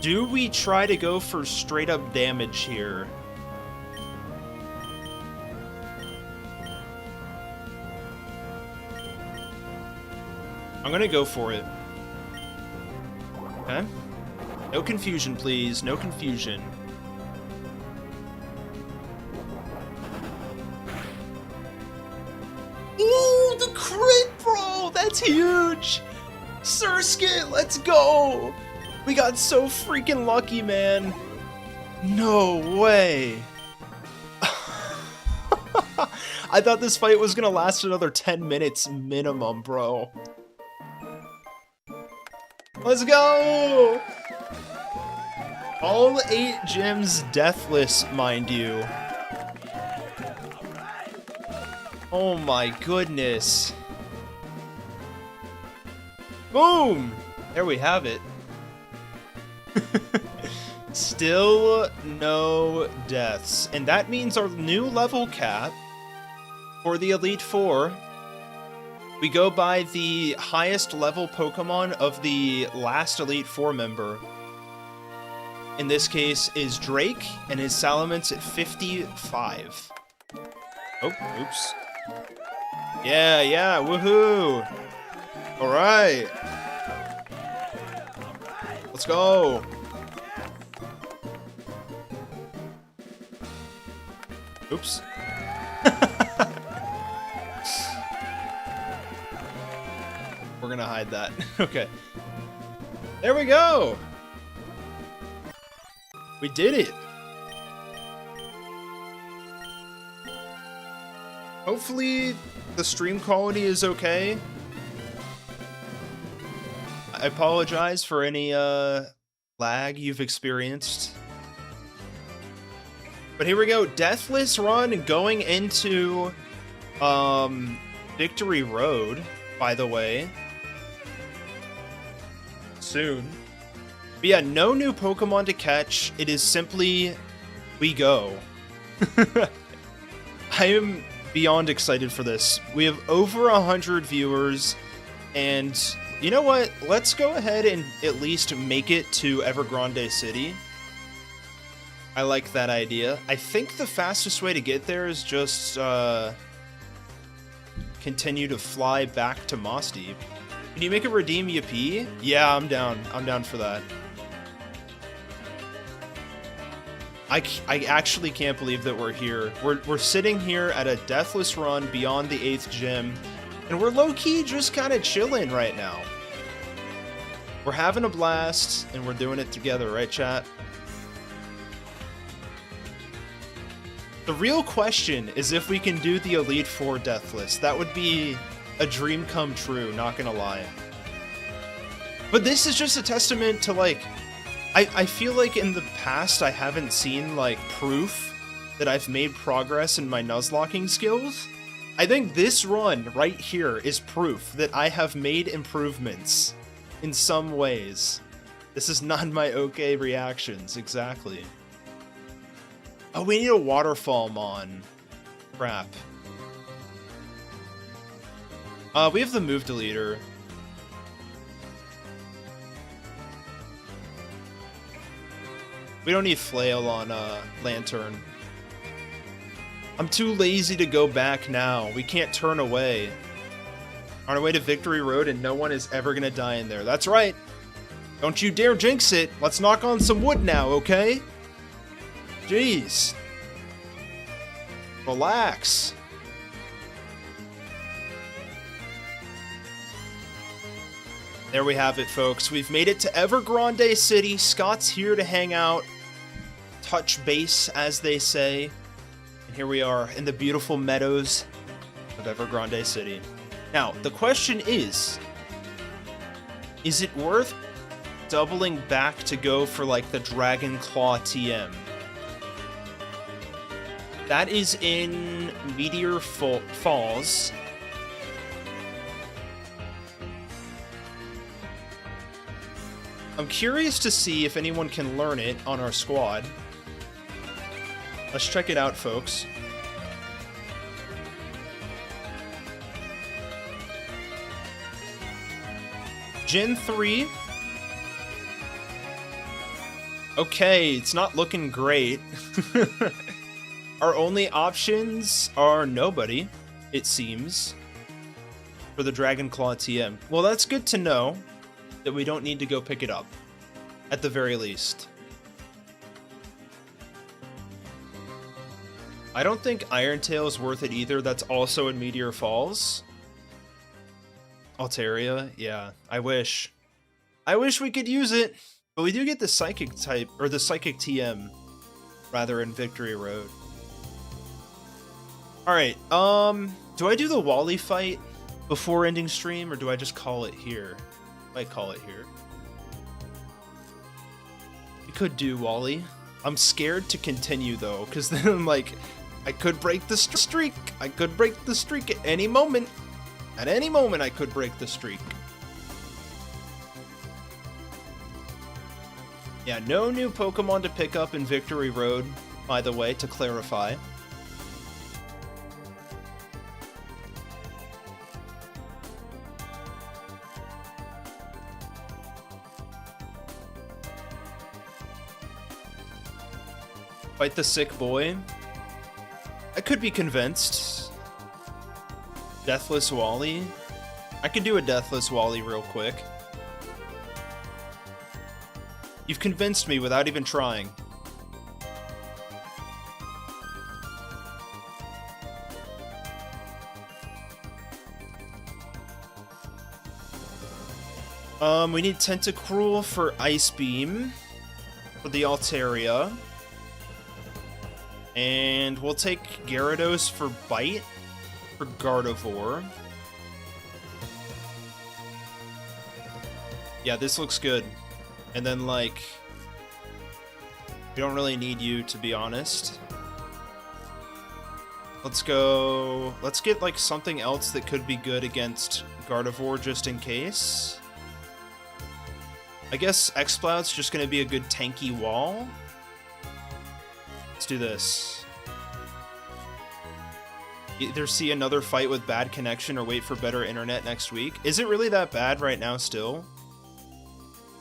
do we try to go for straight up damage here? I'm gonna go for it. Okay. No confusion, please. No confusion. Ooh, the crit, bro! That's huge! Surskit, let's go! We got so freaking lucky, man. No way. I thought this fight was gonna last another 10 minutes minimum, bro. Let's go! All 8 gyms deathless, mind you. Oh my goodness. Boom! There we have it. Still no deaths. And that means our new level cap for the Elite Four, we go by the highest level Pokemon of the last Elite Four member. In this case is Drake, and his Salament's at 55. Oh, oops. Yeah, woohoo! Alright. Let's go! Oops. We're gonna hide that. Okay. There we go! We did it! Hopefully the stream quality is okay. I apologize for any lag you've experienced. But here we go, Deathless Run going into Victory Road, by the way. Soon. But yeah, no new Pokemon to catch. It is simply, we go. I am beyond excited for this. We have over 100 viewers, and you know what? Let's go ahead and at least make it to Evergrande City. I like that idea. I think the fastest way to get there is just continue to fly back to Moss Deep. Can you make a Redeem Yippee? Yeah, I'm down. I'm down for that. I actually can't believe that we're here. We're sitting here at a Deathless Run beyond the 8th gym, and we're low-key just kind of chilling right now. We're having a blast, and we're doing it together, right, chat? The real question is if we can do the Elite Four Deathless. That would be a dream come true, not gonna lie. But this is just a testament to, like, I feel like in the past I haven't seen, like, proof that I've made progress in my Nuzlocking skills. I think this run right here is proof that I have made improvements in some ways. This is not my okay reactions, exactly. Oh, we need a Waterfall Mon. Crap. We have the move deleter. We don't need Flail on Lantern. I'm too lazy to go back now. We can't turn away. On our way to Victory Road, and no one is ever gonna die in there. That's right. Don't you dare jinx it. Let's knock on some wood now, okay? Jeez. Relax. There we have it, folks. We've made it to Evergrande City. Scott's here to hang out. Touch base, as they say. And here we are in the beautiful meadows of Evergrande City. Now, the question is it worth doubling back to go for, like, the Dragon Claw TM? That is in Meteor Falls. I'm curious to see if anyone can learn it on our squad. Let's check it out, folks. Gen 3. Okay, it's not looking great. Our only options are nobody, it seems, for the Dragon Claw TM. Well, that's good to know that we don't need to go pick it up, at the very least. I don't think Iron Tail is worth it either. That's also in Meteor Falls. Altaria, yeah, I wish. I wish we could use it, but we do get the Psychic type, or the Psychic TM, rather, in Victory Road. Alright, do I do the Wally fight before ending stream, or do I just call it here? I might call it here. We could do Wally. I'm scared to continue, though, because then I'm like, I could break the streak. I could break the streak at any moment. At any moment, I could break the streak. Yeah, no new Pokemon to pick up in Victory Road, by the way, to clarify. Fight the sick boy. I could be convinced. Deathless Wally. I could do a Deathless Wally real quick. You've convinced me without even trying. We need Tentacruel for Ice Beam. For the Altaria. And we'll take Gyarados for Bite. For Gardevoir. Yeah, this looks good. And then, like, we don't really need you, to be honest. Let's go... Let's get, like, something else that could be good against Gardevoir, just in case. I guess Explout's just going to be a good tanky wall. Let's do this. Either see another fight with bad connection or wait for better internet next week. Is it really that bad right now still?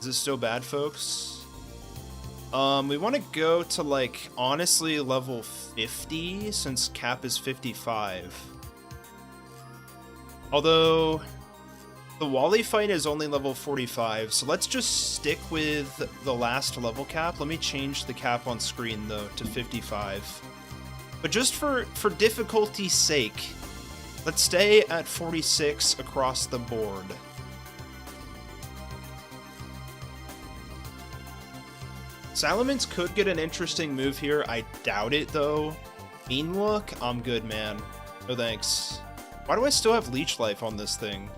Is it still bad, folks? We want to go to, like, honestly, level 50, since cap is 55. Although, the Wally fight is only level 45, so let's just stick with the last level cap. Let me change the cap on screen, though, to 55. But just for difficulty's sake, let's stay at 46 across the board. Salamence could get an interesting move here. I doubt it, though. Mean Look? I'm good, man. No thanks. Why do I still have Leech Life on this thing?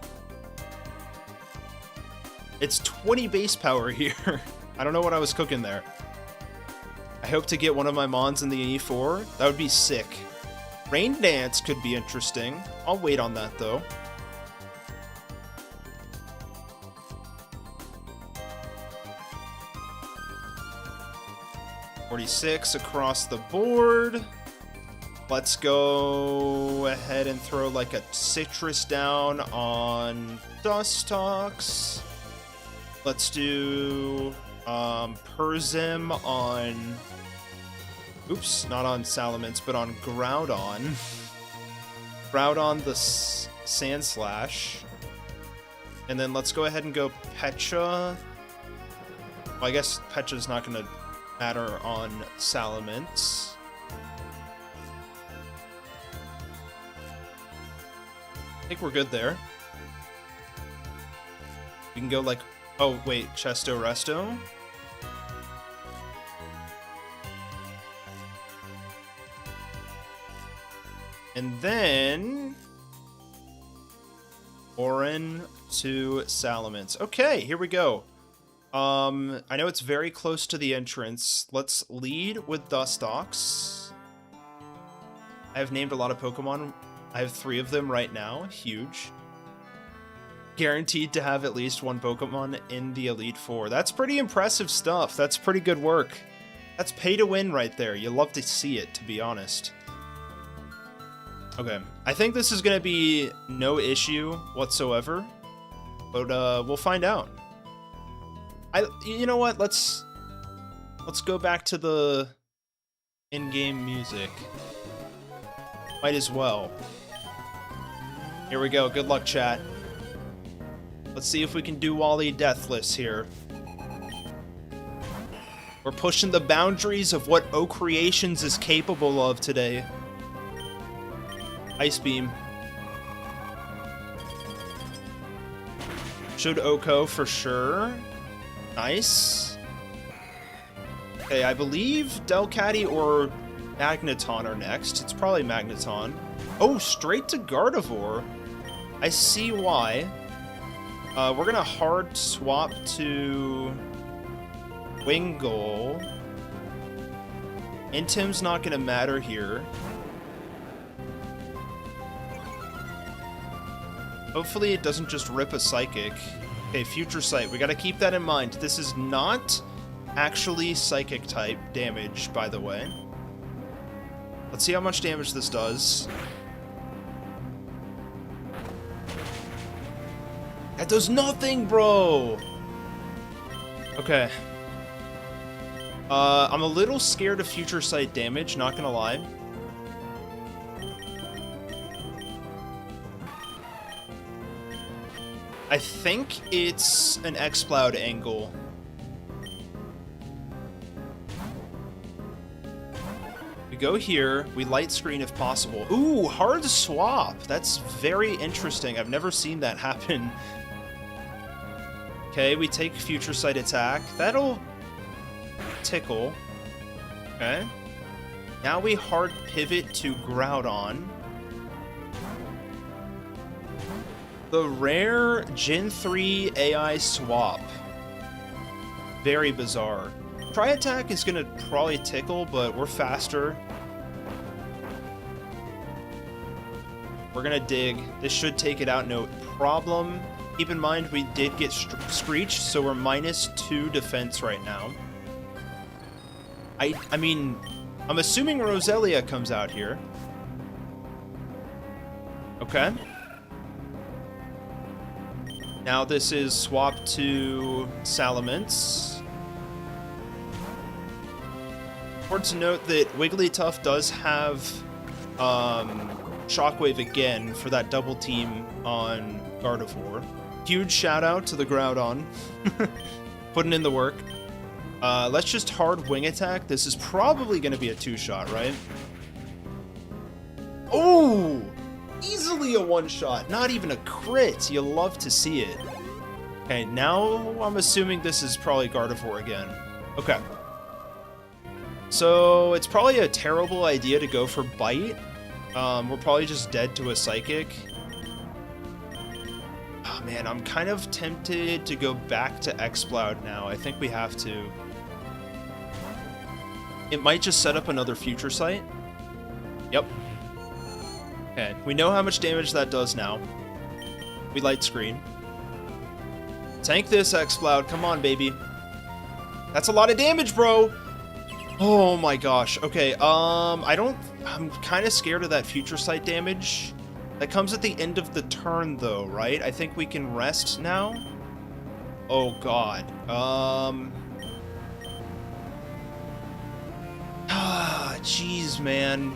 It's 20 base power here. I don't know what I was cooking there. I hope to get one of my Mons in the E4. That would be sick. Rain Dance could be interesting. I'll wait on that, though. $46 across the board. Let's go ahead and throw like a Citrus down on Dustox. Let's do Persim on... Oops, not on Salamence, but on Groudon. Groudon the Sand Slash. And then let's go ahead and go Pecha. Well, I guess Pecha's not going to matter on Salamence. I think we're good there. We can go like... Oh, wait, Chesto Resto? And then... Orin to Salamence. Okay, here we go. I know it's very close to the entrance. Let's lead with Dustox. I have named a lot of Pokemon. I have 3 of them right now. Huge. Guaranteed to have at least 1 Pokemon in the Elite Four. That's pretty impressive stuff. That's pretty good work. That's pay to win right there. You love to see it, to be honest. Okay. I think this is going to be no issue whatsoever. But we'll find out. You know what? Let's go back to the in-game music. Might as well. Here we go. Good luck, chat. Let's see if we can do Wally Deathless here. We're pushing the boundaries of what OKreations is capable of today. Ice Beam. Should Oko for sure. Nice. Okay, I believe Delcatty or Magneton are next. It's probably Magneton. Oh, straight to Gardevoir. I see why. We're gonna hard swap to Wingull. Intim's not gonna matter here. Hopefully it doesn't just rip a Psychic. Okay, Future Sight. We gotta keep that in mind. This is not actually Psychic type damage, by the way. Let's see how much damage this does. That does nothing, bro! Okay. I'm a little scared of Future Sight damage, not gonna lie. I think it's an X-Cloud angle. We go here, we light screen if possible. Ooh, hard swap! That's very interesting. I've never seen that happen. Okay, we take Future Sight attack. That'll tickle. Okay. Now we hard pivot to Groudon. The rare Gen 3 AI swap. Very bizarre. Tri attack is gonna probably tickle, but we're faster. We're gonna dig. This should take it out, no problem. Keep in mind we did get screeched, so we're -2 defense right now. I mean, I'm assuming Roselia comes out here. Okay. Now this is swapped to Salamence. Important to note that Wigglytuff does have Shockwave again for that double team on Gardevoir. Huge shout out to the Groudon. Putting in the work. Let's just hard wing attack. This is probably going to be a 2-shot, right? Oh! Easily a 1-shot. Not even a crit. You love to see it. Okay, now I'm assuming this is probably Gardevoir again. Okay. So it's probably a terrible idea to go for Bite. We're probably just dead to a Psychic. Oh man, I'm kind of tempted to go back to X-Cloud now. I think we have to. It might just set up another Future Sight. Yep. Okay, we know how much damage that does now. We light screen. Tank this, X-Cloud. Come on, baby. That's a lot of damage, bro! Oh my gosh. Okay, I'm kind of scared of that Future Sight damage. That comes at the end of the turn, though, right? I think we can rest now? Oh god. Jeez, man.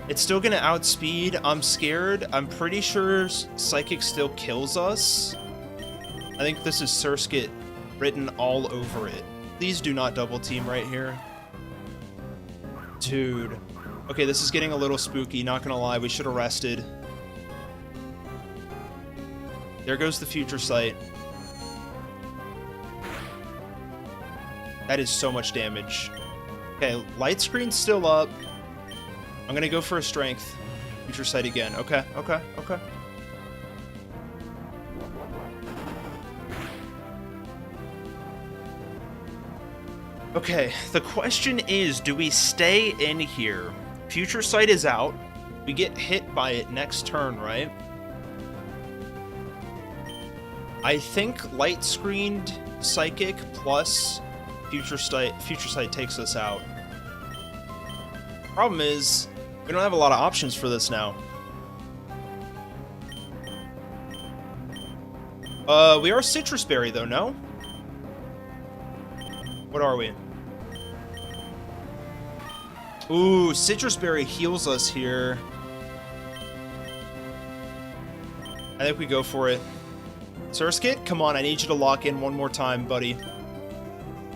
It's still gonna outspeed. I'm scared. I'm pretty sure Psychic still kills us. I think this is Surskit written all over it. Please do not double team right here. Dude. Okay, this is getting a little spooky, not gonna lie. We should have rested. There goes the Future Sight. That is so much damage. Okay, light screen's still up. I'm gonna go for a strength. Future Sight again. Okay, okay, okay. Okay, the question is, do we stay in here? Future Sight is out. We get hit by it next turn, right? I think light screened Psychic plus Future Sight takes us out. Problem is, we don't have a lot of options for this now. We are Citrus Berry though, no? What are we? Ooh, Citrus Berry heals us here. I think we go for it. Surskit, come on, I need you to lock in one more time, buddy.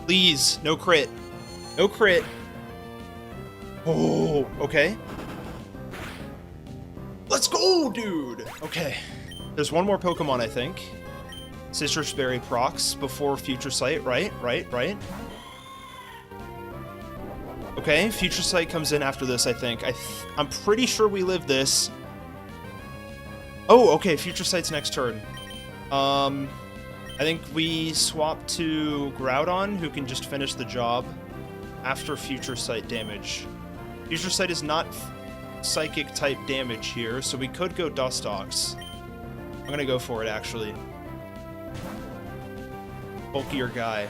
Please, no crit. No crit. Oh, okay. Let's go, dude! Okay. There's one more Pokemon, I think. Citrus Berry procs before Future Sight, right? Right. Okay, Future Sight comes in after this, I think. I'm pretty sure we live this. Oh, okay, Future Sight's next turn. I think we swap to Groudon, who can just finish the job after Future Sight damage. Future Sight is not Psychic type damage here, so we could go Dustox. I'm gonna go for it, actually. bulkier guy.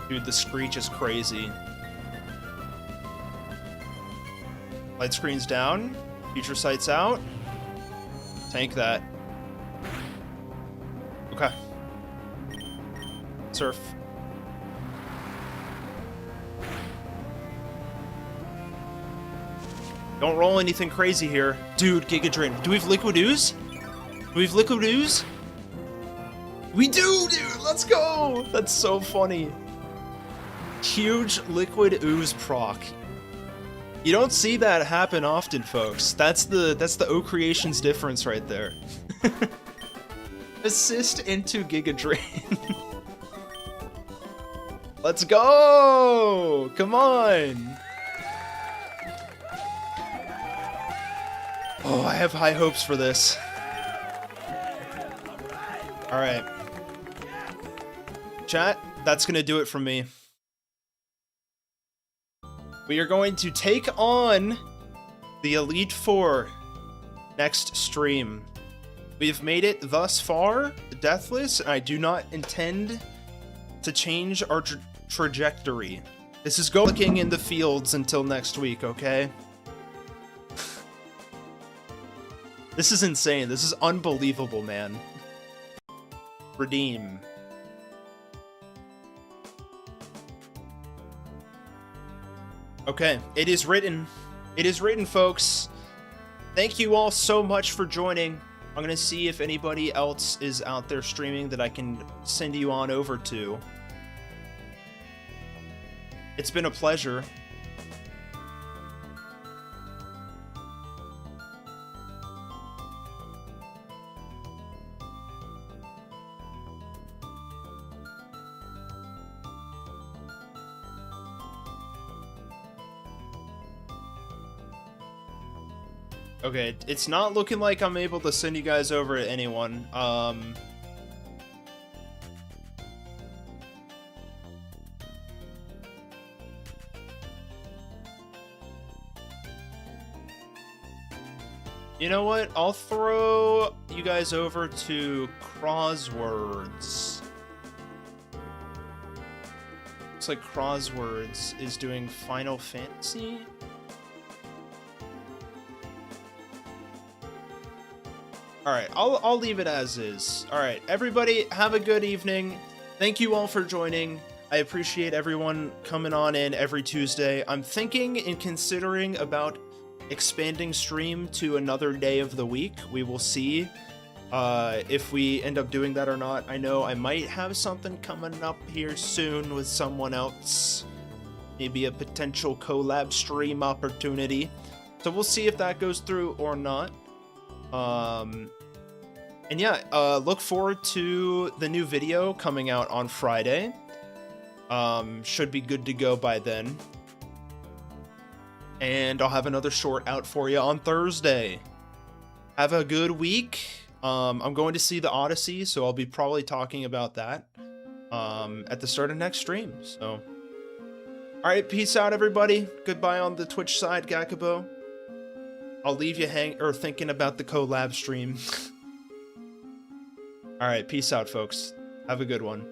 Dude, the screech is crazy. Light screen's down. Future sight's out. Tank that. Okay. Surf. Don't roll anything crazy here. Dude, Giga Drain. Do we have Liquid Ooze? Do we have Liquid Ooze? We do, dude! Let's go! That's so funny. Huge Liquid Ooze proc. You don't see that happen often, folks. That's the OCreations difference right there. Assist into Giga Drain. Let's go! Come on! Oh, I have high hopes for this. Alright. Chat, that's gonna do it from me. We are going to take on the Elite Four next stream. We have made it thus far, deathless, and I do not intend to change our trajectory. This is looking in the fields until next week, okay? This is insane. This is unbelievable, man. Redeem. Okay, it is written. It is written, folks. Thank you all so much for joining. I'm gonna see if anybody else is out there streaming that I can send you on over to. It's been a pleasure. Okay, it's not looking like I'm able to send you guys over to anyone. You know what? I'll throw you guys over to Crosswords. Looks like Crosswords is doing Final Fantasy. Alright, I'll leave it as is. Alright, everybody, have a good evening. Thank you all for joining. I appreciate everyone coming on in every Tuesday. I'm thinking and considering about expanding stream to another day of the week. We will see if we end up doing that or not. I know I might have something coming up here soon with someone else. Maybe a potential collab stream opportunity. So we'll see if that goes through or not. And yeah, look forward to the new video coming out on Friday. Should be good to go by then. And I'll have another short out for you on Thursday. Have a good week. I'm going to see the Odyssey, so I'll be probably talking about that at the start of next stream. So, alright, peace out, everybody. Goodbye on the Twitch side, Gakubo. I'll leave you thinking about the collab stream. Alright, peace out, folks. Have a good one.